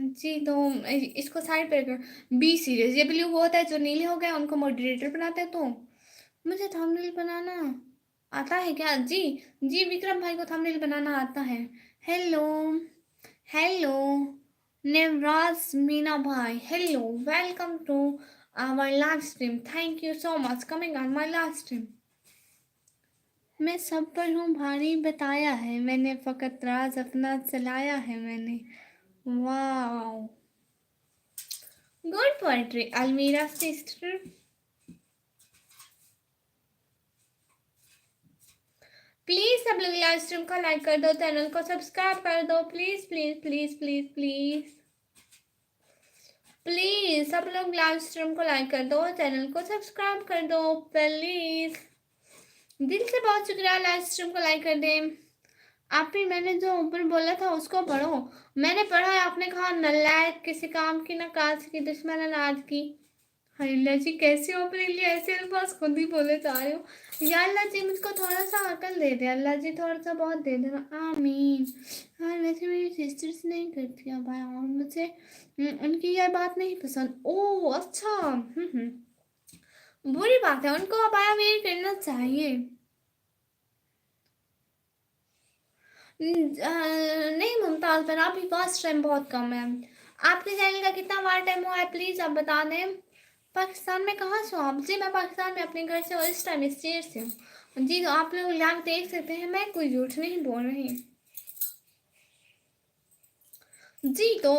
S1: जी? तो इसको साइड पे रखो। बी सीरियस, ये ब्लू वो होता है जो नीले हो गए उनको मॉडरेटर बनाते हैं। तो मुझे थंबनेल बनाना आता है क्या जी? जी विक्रम भाई को थंबनेल बनाना आता है। हेलो हेलो नेवराज मीना भाई, hello, welcome to our live stream, thank you so much coming on my live stream. मैं सब पर हूँ भारी बताया है मैंने, फ़कत राज अपना चलाया है मैंने। वाओ, गुड पोएट्री अलमीरा सिस्टर। प्लीज सब लोग लाइव स्ट्रीम को लाइक कर दो, चैनल को सब्सक्राइब कर दो, please please please please please please सब लोग लाइव स्ट्रीम को लाइक कर दो, चैनल को सब्सक्राइब कर दो प्लीज। दिल से बहुत शुक्रिया, लाइव स्ट्रीम को लाइक कर दें। आप ही मैंने जो ऊपर बोला था उसको पढ़ो। मैंने पढ़ा है, आपने कहा नालायक, किसी काम की ना काज की, दुश्मन अनाज की। अल्लाह जी, कैसे हो अपने लिए ऐसे अल्फाज खुद ही बोले जा रहे हो। या अल्लाह जी मुझको थोड़ा सा अकल दे दे, अल्लाह जी थोड़ा सा बहुत दे देना, आमीन। हाँ वैसे मेरी सिस्टर्स नहीं करती अब भाई, और मुझे उनकी यह बात नहीं पसंद। ओह अच्छा, बुरी बात है, उनको अब आया वेयर करना चाहिए। नहीं मुमताज़ पर आपकी वॉच टाइम बहुत कम है। आपके चैनल का कितना वार टाइम हुआ है प्लीज़ आप बता दें। पाकिस्तान में कहाँ से हो आप? जी मैं पाकिस्तान में अपने घर से और इस टाइम स्टेट से हूँ जी। तो आप लोग लाइव देख सकते हैं, मैं कोई झूठ नहीं बोल रही जी। तो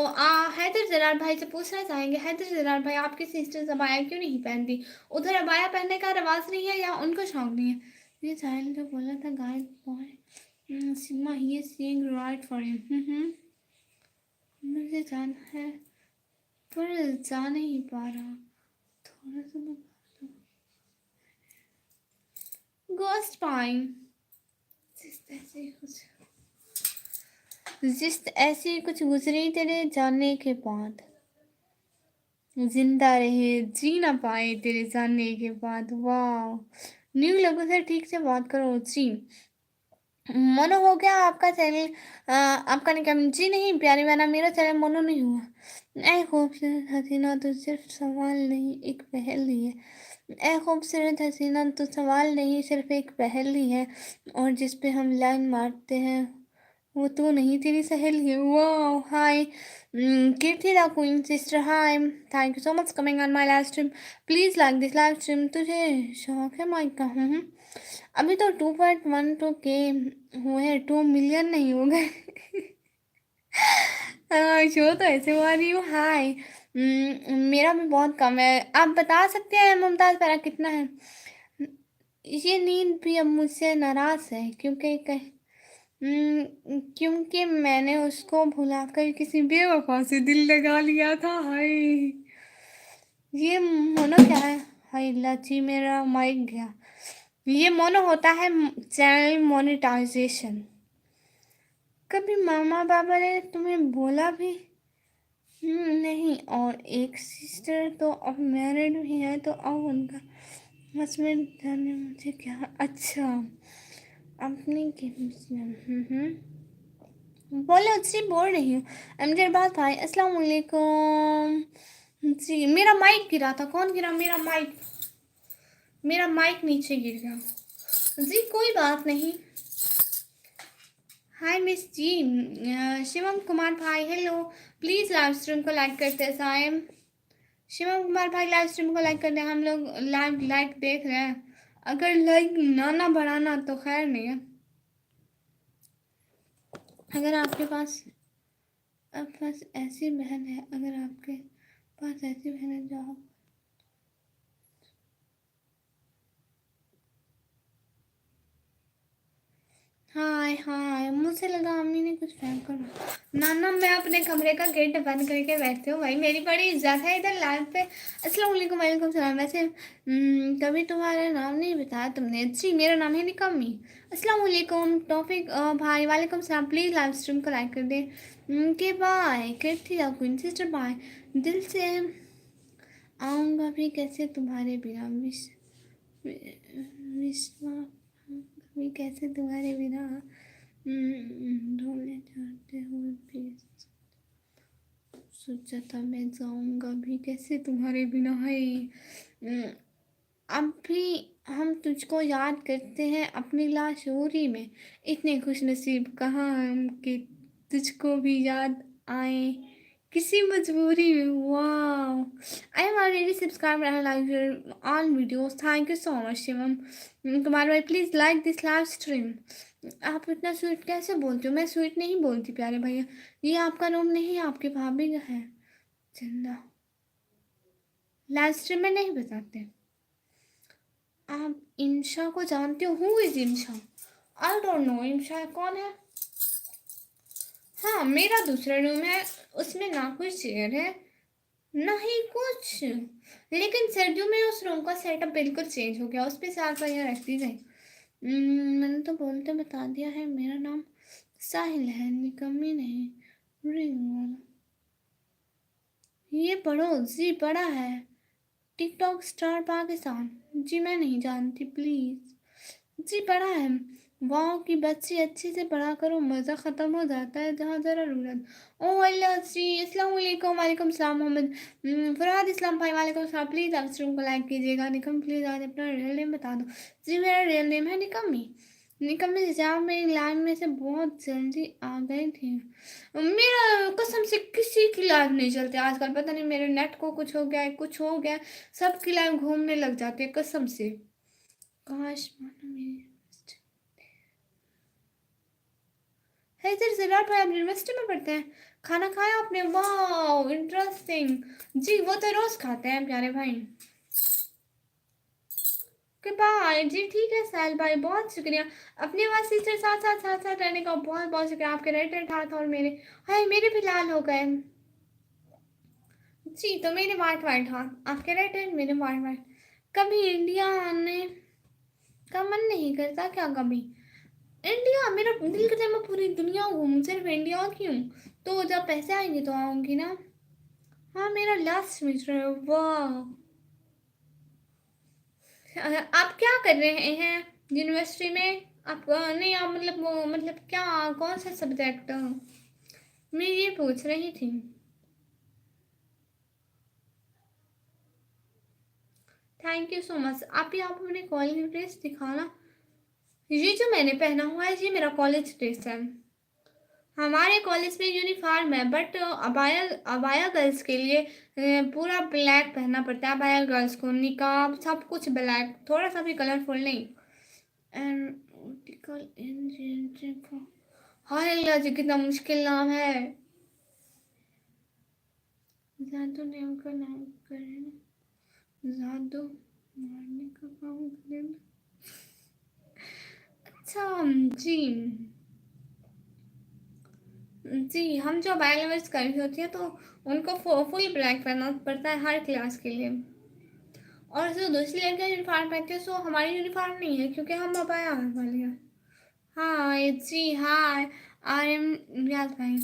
S1: हैदर जरार भाई से पूछना चाहेंगे, हैदर जरार भाई आपकी सिस्टर्स अबाया क्यों नहीं पहनती? उधर अबाया पहनने का रिवाज नहीं है या उनको शौक नहीं है? ये साहिल जो बोला था guys boy sigma he is seeing right for him. मुझे जाना है पर जा नहीं पा रहा, थोड़ा सा गोस्ट पाइन जिस ऐसी कुछ गुजरी तेरे जाने के बाद, जिंदा रहे जी ना पाए तेरे जाने के बाद। वाह, न्यू लोगों से ठीक से बात करो जी। मोनो हो गया आपका चैनल? आपका निकम जी नहीं प्यारी बहना, मेरा चैनल मोनो नहीं हुआ। ऐ खूबसूरत हसीना तो सिर्फ सवाल नहीं एक पहल ही है। ऐ खूबसूरत हसीना तो सवाल नहीं सिर्फ एक पहल ही है, और जिस पे हम लाइन मारते हैं वो तू नहीं तेरी सहेली है। वाह hi Kirti the queen sister, hi, thank you so much coming on my live stream, please like this live stream. तुझे शौक है माइक का? अभी तो 2.12 के हुए हैं, 2 मिलियन नहीं हो गए। शो तो ऐसे हुआ रही हूँ। हाय मेरा भी बहुत कम है, आप बता सकते हैं मुमताज़ पैरा कितना है? ये नींद भी अब मुझसे नाराज़ है क्योंकि मैंने उसको भुलाकर किसी बेवफा से दिल लगा लिया था। हाय, ये मोनो क्या है? हाय लाची, मेरा माइक गया। ये मोनो होता है चैनल मोनेटाइजेशन। कभी मामा पापा ने तुम्हें बोला भी? नहीं। और एक सिस्टर तो अब मैरिड भी है, तो अब उनका हस्बैंड जाने मुझे क्या। अच्छा, अपनी बोलो जी, बोल रही हूँ। अमजद बात भाई, अस्सलाम वालेकुम। जी, मेरा माइक गिरा था। कौन गिरा? मेरा माइक नीचे गिर गया। जी कोई बात नहीं। हाय मिस जी, शिवम कुमार भाई हेलो। प्लीज़ लाइव स्ट्रीम को लाइक करते साइम। शिवम कुमार भाई लाइव स्ट्रीम को लाइक करते हैं। हम लोग लाइक देख रहे हैं। अगर लाइक ना बढ़ाना तो खैर नहीं है। अगर आपके पास ऐसी बहन है, अगर आपके पास ऐसी बहन है जो आप हाय हाय, मुझे लगा अम्मी ने कुछ फेंक कर। ना मैं अपने कमरे का गेट बंद करके बैठती हूँ भाई, मेरी बड़ी इज्जत है इधर लाइव पे। अस्सलाम वालेकुम। वालेकुम सलाम। वैसे कभी तुम्हारा नाम नहीं बताया तुमने। जी मेरा नाम है निकम्मी। अस्सलाम वालेकुम टॉपिक भाई। वालेकुम सलाम। प्लीज़ लाइव स्ट्रीम को लाइक कर दे। के बाय करती जाओ क्वीन सिस्टर बाय। दिल से आऊँगा भी कैसे तुम्हारे बिना विश्वा भी कैसे तुम्हारे बिना ढूंढने चाहते हुए भी सोचा था मैं जाऊंगा भी कैसे तुम्हारे बिना है। अब भी हम तुझको याद करते हैं अपनी लाशूरी में। इतने खुश नसीब कहाँ हम कि तुझको भी याद आए किसी मजबूरी में। वाह, I am already subscribe and like all videos. Thank you so much Shivam Kumar भाई। Please like this live stream. आप इतना स्वीट कैसे बोलते हो? मैं स्वीट नहीं बोलती प्यारे भैया। ये आपका रूम नहीं, आपके भाभी का है। चंदा लाइव स्ट्रीम में नहीं बताते। आप इंशा को जानते हो? Who is Insha? I don't know Insha कौन है। हाँ मेरा दूसरा रूम है, उसमें ना कोई चेयर है ना ही कुछ। लेकिन सर्दियों में उस रूम का सेटअप बिल्कुल चेंज हो गया। उस पर चार पहिया रखती गई। मैंने तो बोलते बता दिया है, मेरा नाम साहिल है, निकम्मी नहीं। रिंग वाला ये पढ़ो जी, पढ़ा है। TikTok star Pakistan. जी मैं नहीं जानती प्लीज़। जी पढ़ा है। वाह की बच्ची, अच्छे से पढ़ा करो, मज़ा ख़त्म हो जाता है जहाँ ज़रा रूरत। ओ अल्लाह जी, अस्सलाम वालेकुम। वालेकुम सलाम मोहम्मद फरहाद इस्लाम भाई। वालेकुम सलाम। प्लीज़ आप स्ट्रीम को लाइक कीजिएगा। निकम प्लीज़ आज अपना रियल नेम बता दो। जी मेरा रियल नेम है निकम्मी। निकम्मी जी आप मेरी लाइन में से बहुत जल्दी आ गए थे। मेरा कसम से किसी की लाइव नहीं चलती आजकल, पता नहीं मेरे नेट को कुछ हो गया है, कुछ हो गया है। सबकी लाइव घूमने लग जाती है कसम से। काश मानो मेरी है इधर जरा भाई, आप यूनिवर्सिटी में पढ़ते हैं? खाना खाया आपने? वाह इंटरेस्टिंग। जी वो तो रोज खाते हैं प्यारे भाई। के बाय जी, ठीक है साहिल भाई, बहुत शुक्रिया। अपने पास सिस्टर साथ साथ रहने का बहुत बहुत शुक्रिया। आपके रेड रेड हाथ और मेरे, हाय मेरे भी लाल हो गए। जी तो मेरे वाइट वाइट हाथ, आपके रेड रेड मेरे वाइट वाइट। कभी इंडिया आने का मन नहीं करता क्या? कभी इंडिया मेरा दिल करता है मैं पूरी दुनिया घूमूं, सिर्फ इंडिया क्यों? तो जब पैसे आएंगे तो आऊंगी ना। हाँ मेरा लास्ट सेमेस्टर है। वाह, आप क्या कर रहे हैं यूनिवर्सिटी में? आप नहीं आप मतलब मतलब क्या, कौन सा सब्जेक्ट? मैं ये पूछ रही थी। Thank you so much. आप अपने कॉलेज ड्रेस दिखाना। ये जो मैंने पहना हुआ है ये मेरा कॉलेज ड्रेस है। हमारे कॉलेज में यूनिफॉर्म है, बट अबाया अबाया गर्ल्स के लिए पूरा ब्लैक पहनना पड़ता है। अबाया गर्ल्स को निकाब सब कुछ ब्लैक, थोड़ा सा भी कलरफुल नहीं। एंड हाय अल्लाह जी, कितना मुश्किल नाम है। जादू नेम का नाम करें, जादू मारने का काम करें। अच्छा जी जी, हम जो अबाया लवर्स गर्ल्स होती हैं तो उनको फुल ब्लैक पहनना पड़ता है हर क्लास के लिए। और जो दूसरी लड़कियाँ यूनिफॉर्म पहनती हैं सो हमारी यूनिफॉर्म नहीं है क्योंकि हम अबाया वाली हैं। हाँ जी हाँ, आई एम रियाज भाई।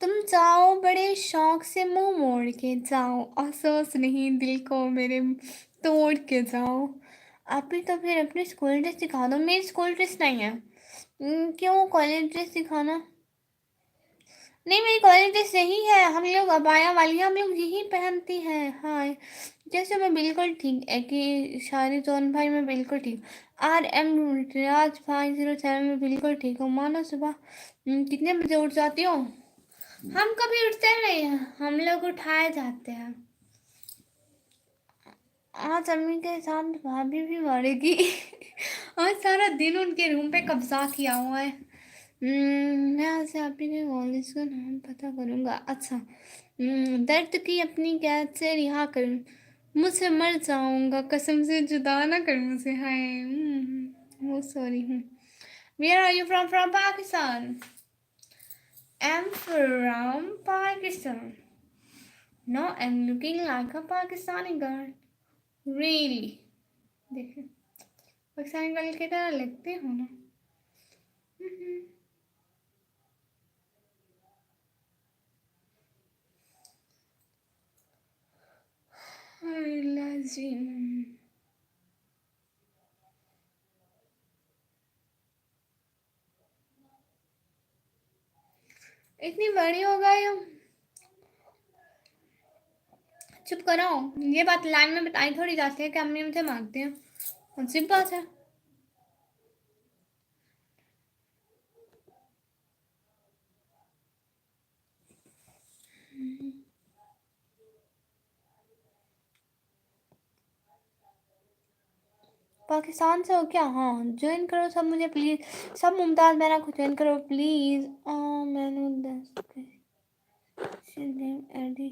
S1: तुम जाओ बड़े शौक से मुंह मोड़ के जाओ, अफसोस नहीं दिल को मेरे तोड़ के जाओ। आप ही तो फिर अपनी स्कूल ड्रेस दिखा दो, मेरी स्कूल ड्रेस नहीं है। क्यों कॉलेज ड्रेस दिखाना। नहीं मेरी कॉलेज ड्रेस यही है, हम लोग अबाया वाली हम लोग यही पहनती हैं। हाँ जैसे मैं बिल्कुल ठीक है कि शादी जोन भाई मैं बिल्कुल ठीक। RM राज 507 में बिल्कुल ठीक हूँ। मानो सुबह कितने बजे उठ जाती हो। हम कभी उठते नहीं हैं, हम लोग उठाए जाते हैं। आज अम्मी के साथ भाभी भी मरेगी। आज सारा दिन उनके रूम पे कब्जा किया हुआ है। मैं आज से आप ही के कॉलेज का नाम पता करूँगा। अच्छा दर्द की अपनी कैद से रिहा करूँ, मुझसे मर जाऊँगा कसम से, जुदा ना कर मुझे। हाय वो सॉरी हूँ। Where are you from? From Pakistan. I'm from Pakistan. No, I'm looking like a Pakistani girl. Really? देखिए पाकिस्तानी गर्ल की तरह लगते हो ना। लाजिम इतनी बड़ी हो गई हम। चुप करो, ये बात लाइन में बताई थोड़ी जाती है कि अम्मी मुझे मारते हैं। अजीब बात है। पाकिस्तान से हो क्या? हाँ ज्वाइन करो सब मुझे प्लीज़, सब मुमताज़ मेरा को ज्वाइन करो प्लीज़। मैंने 10 एडी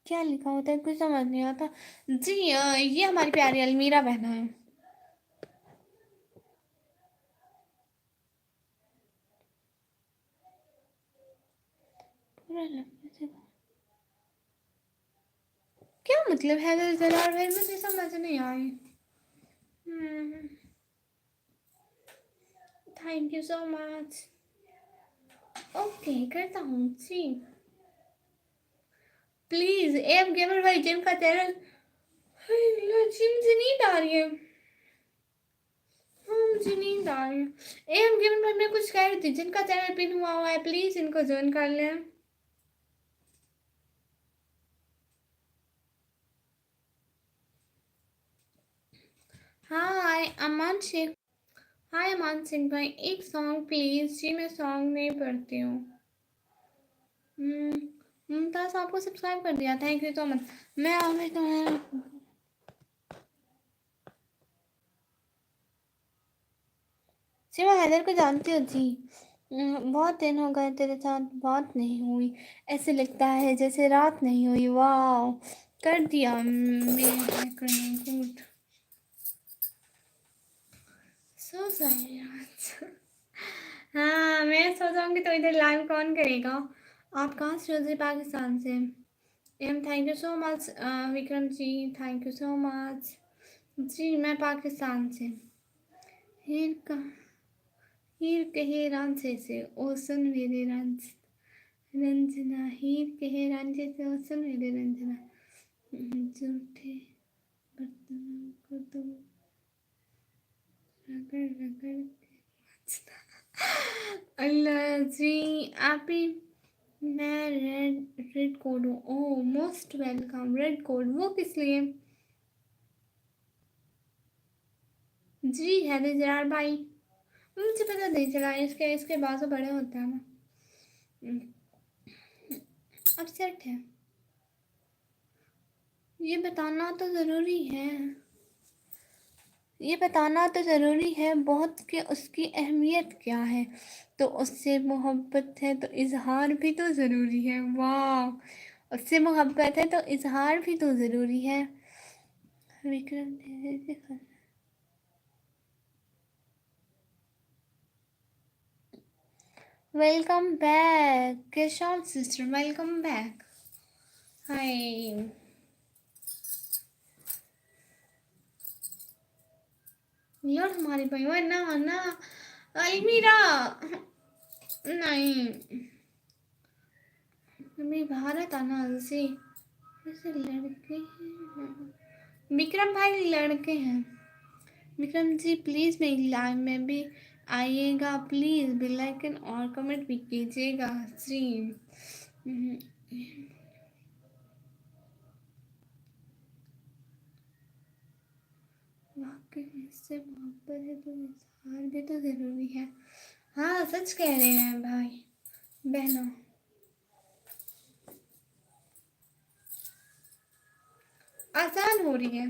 S1: क्या लिखा होता है कुछ समझ नहीं आता जी। ये हमारी प्यारी अलमीरा बहना है। पूरा लंबे से क्या मतलब है जलाल भाई, मुझे समझ नहीं आई। Thank you so much. Okay करता हूँ जी। प्लीज एम गेमर भाई जिम का चैनल। जिम से नींद आ रही है। हाँ मुझे नींद आ रही है। एम गेमर भाई मैं कुछ कह रही थी, जिनका चैनल पिन हुआ है प्लीज इनको ज्वाइन कर लें। हाय अमन शेख। हाय अमन सिंह भाई एक सॉन्ग प्लीज जी, मैं सॉन्ग नहीं पढ़ती हूँ। मुमताज आपको सब्सक्राइब कर दिया, थैंक यू सो मच। मैं आमिर तुम्हें सिवा हैदर को जानती हो जी? बहुत दिन हो गए तेरे साथ बात नहीं हुई, ऐसे लगता है जैसे रात नहीं हुई। वाह कर दिया मैं गुड। सो सही। हाँ मैं सो जाऊंगी तो इधर लाइव कौन करेगा। आप कहाँ से हो जी? पाकिस्तान से। Um thank you so much. Vikram ji thank you so much जी। मैं पाकिस्तान से। हीर का हीर कहे रांझे से ओ सुन मेरे रंजना, हीर कहे रांझे से ओ सुन मेरे रंजना, झूठे बर्तनों को तुम रगड़ रगड़ के अल्लाह जी। आप ही मैं रेड रेड कोड हूँ। ओह मोस्ट वेलकम। रेड कोड वो किस लिए जी? है जरार भाई मुझे पता नहीं चला, इसके इसके बाजू बड़े होते हैं ना। अब सेट है, ये बताना तो ज़रूरी है। ये बताना तो ज़रूरी है बहुत कि उसकी अहमियत क्या है। तो उससे मोहब्बत है तो इज़हार भी तो ज़रूरी है। वाह! उससे मोहब्बत है तो इज़हार भी तो ज़रूरी है। Vikram welcome back Keshav sister, welcome back. Hi. यार हमारी भाई वरना वरना अलमीरा नहीं, हमें भारत आना से ऐसे लड़के हैं। विक्रम भाई लड़के हैं। विक्रम जी प्लीज़ मेरी लाइव में भी आइएगा, प्लीज़ बेल आइकन और कमेंट भी कीजिएगा जी। वाकई इससे मोहब्बत है तो इजहार भी तो ज़रूरी है। हाँ सच कह रहे हैं भाई बहनों। आसान हो रही है।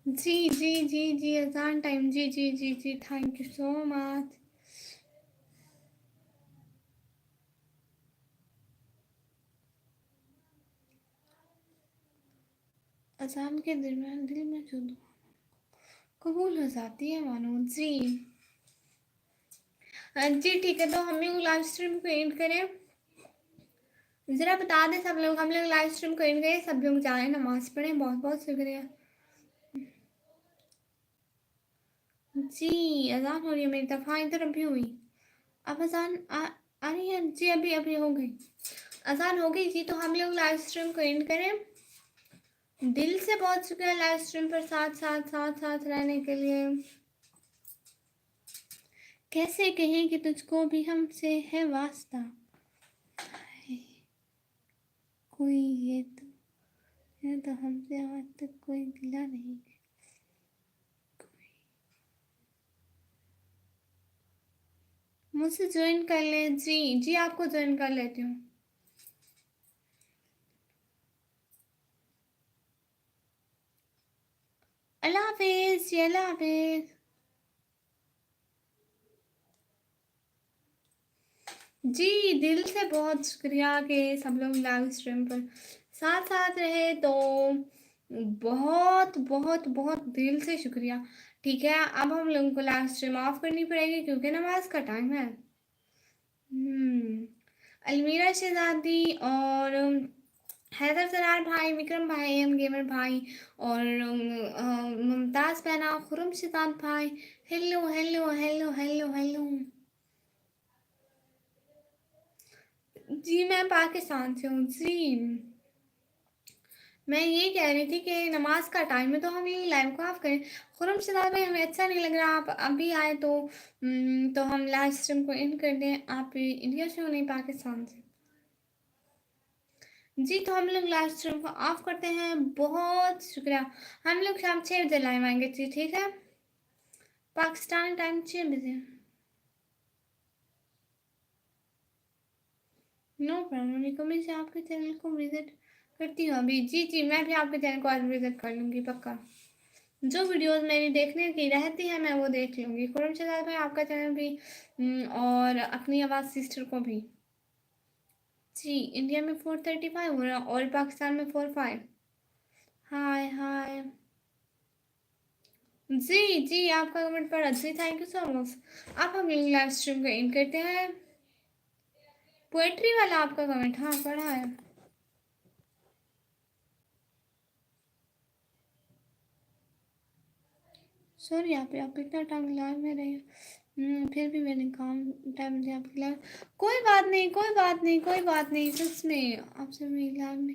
S1: जी जी जी जी अजान टाइम जी जी जी जी थैंक यू सो मच। अजान के दरमियान दिल में जो दुआ कबूल हो जाती है मानो जी। जी ठीक है, तो हम लोग लाइव स्ट्रीम को एंड करें। ज़रा बता दें सब लोग, हम लोग लाइव स्ट्रीम को एंड करें, सब लोग जाएं नमाज पढ़ें। बहुत बहुत शुक्रिया जी। अजान हो रही है मेरी तरफ। हाँ इधर अभी हुई। अब अजान आ रही है जी। अभी अभी हो गई अजान हो गई जी। तो हम लोग लाइव स्ट्रीम को एंड करें। दिल से बहुत शुक्रिया लाइव स्ट्रीम पर साथ साथ साथ साथ रहने के लिए। कैसे कहें कि तुझको भी हमसे है वास्ता, कोई ये तो हमसे आज तक कोई गिला नहीं। मुझसे ज्वाइन कर ले। जी जी, आपको ज्वाइन कर लेती हूँ। अल्लाह हाफिज जी, अल्लाह हाफिज। जी दिल से बहुत शुक्रिया कि सब लोग लाइव स्ट्रीम पर साथ साथ रहे, तो बहुत बहुत बहुत दिल से शुक्रिया। ठीक है, अब हम लोगों को लाइव स्ट्रीम ऑफ करनी पड़ेगी क्योंकि नमाज का टाइम है। अलमीरा शहजादी और हैदर सरार भाई, विक्रम भाई, एम गेमर भाई और मुमताज़ पहना, खुरम शहजाद भाई। Hello hello hello hello hello. जी मैं पाकिस्तान से हूँ जी। मैं ये कह रही थी कि नमाज का टाइम है तो हम ये लाइव को ऑफ करें। खुरम शहजाद भाई, हमें अच्छा नहीं लग रहा आप अभी आए, तो हम लाइव स्ट्रीम को एंड कर दें। आप इंडिया से हो, नहीं पाकिस्तान से? जी तो हम लोग लाइव स्ट्रीम को ऑफ करते हैं। बहुत शुक्रिया। हम लोग शाम 6 बजे लाइव आएंगे जी, ठीक है? पाकिस्तान टाइम 6 बजे। नो प्रॉब्लम, रिकमेंड से आपके चैनल को विजिट करती हूँ अभी। जी जी, मैं भी आपके चैनल को आज विजिट कर लूँगी पक्का। जो वीडियोस मेरी देखने की रहती है मैं वो देख लूँगी। खुरम शहजाद भाई, आपका चैनल भी और अपनी आवाज़ सिस्टर को भी। जी इंडिया में 4:35 हो रहा और पाकिस्तान में 4:05। हाय हाय। जी जी, आपका कमेंट पढ़ा जी, थैंक यू सो मच। आप हम लाइव स्ट्रीम को एंड करते हैं। पोएट्री वाला आपका कमेंट, हाँ पढ़ा है। सॉरी आप इतना टाइम लाइव में रहे, फिर भी मैंने काम टाइम दिया आपके लाइव। कोई बात नहीं, कोई बात नहीं, कोई बात नहीं, सच में आपसे मेरी लाइव में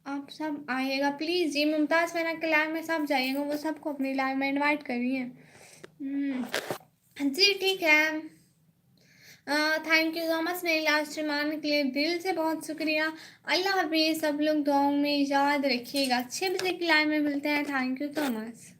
S1: आप सब आइएगा प्लीज़ जी। मुमताज़ मैना के लाइव में सब जाइएगा, वो सबको अपनी लाइव में इनवाइट करिए। जी ठीक है। थैंक यू सो मच मेरी लास्ट स्ट्रीम के लिए, दिल से बहुत शुक्रिया। अल्लाह हाफिज़। सब लोग दुआओं में याद रखिएगा। 6 बजे की लाइव में मिलते हैं। Thank you so much.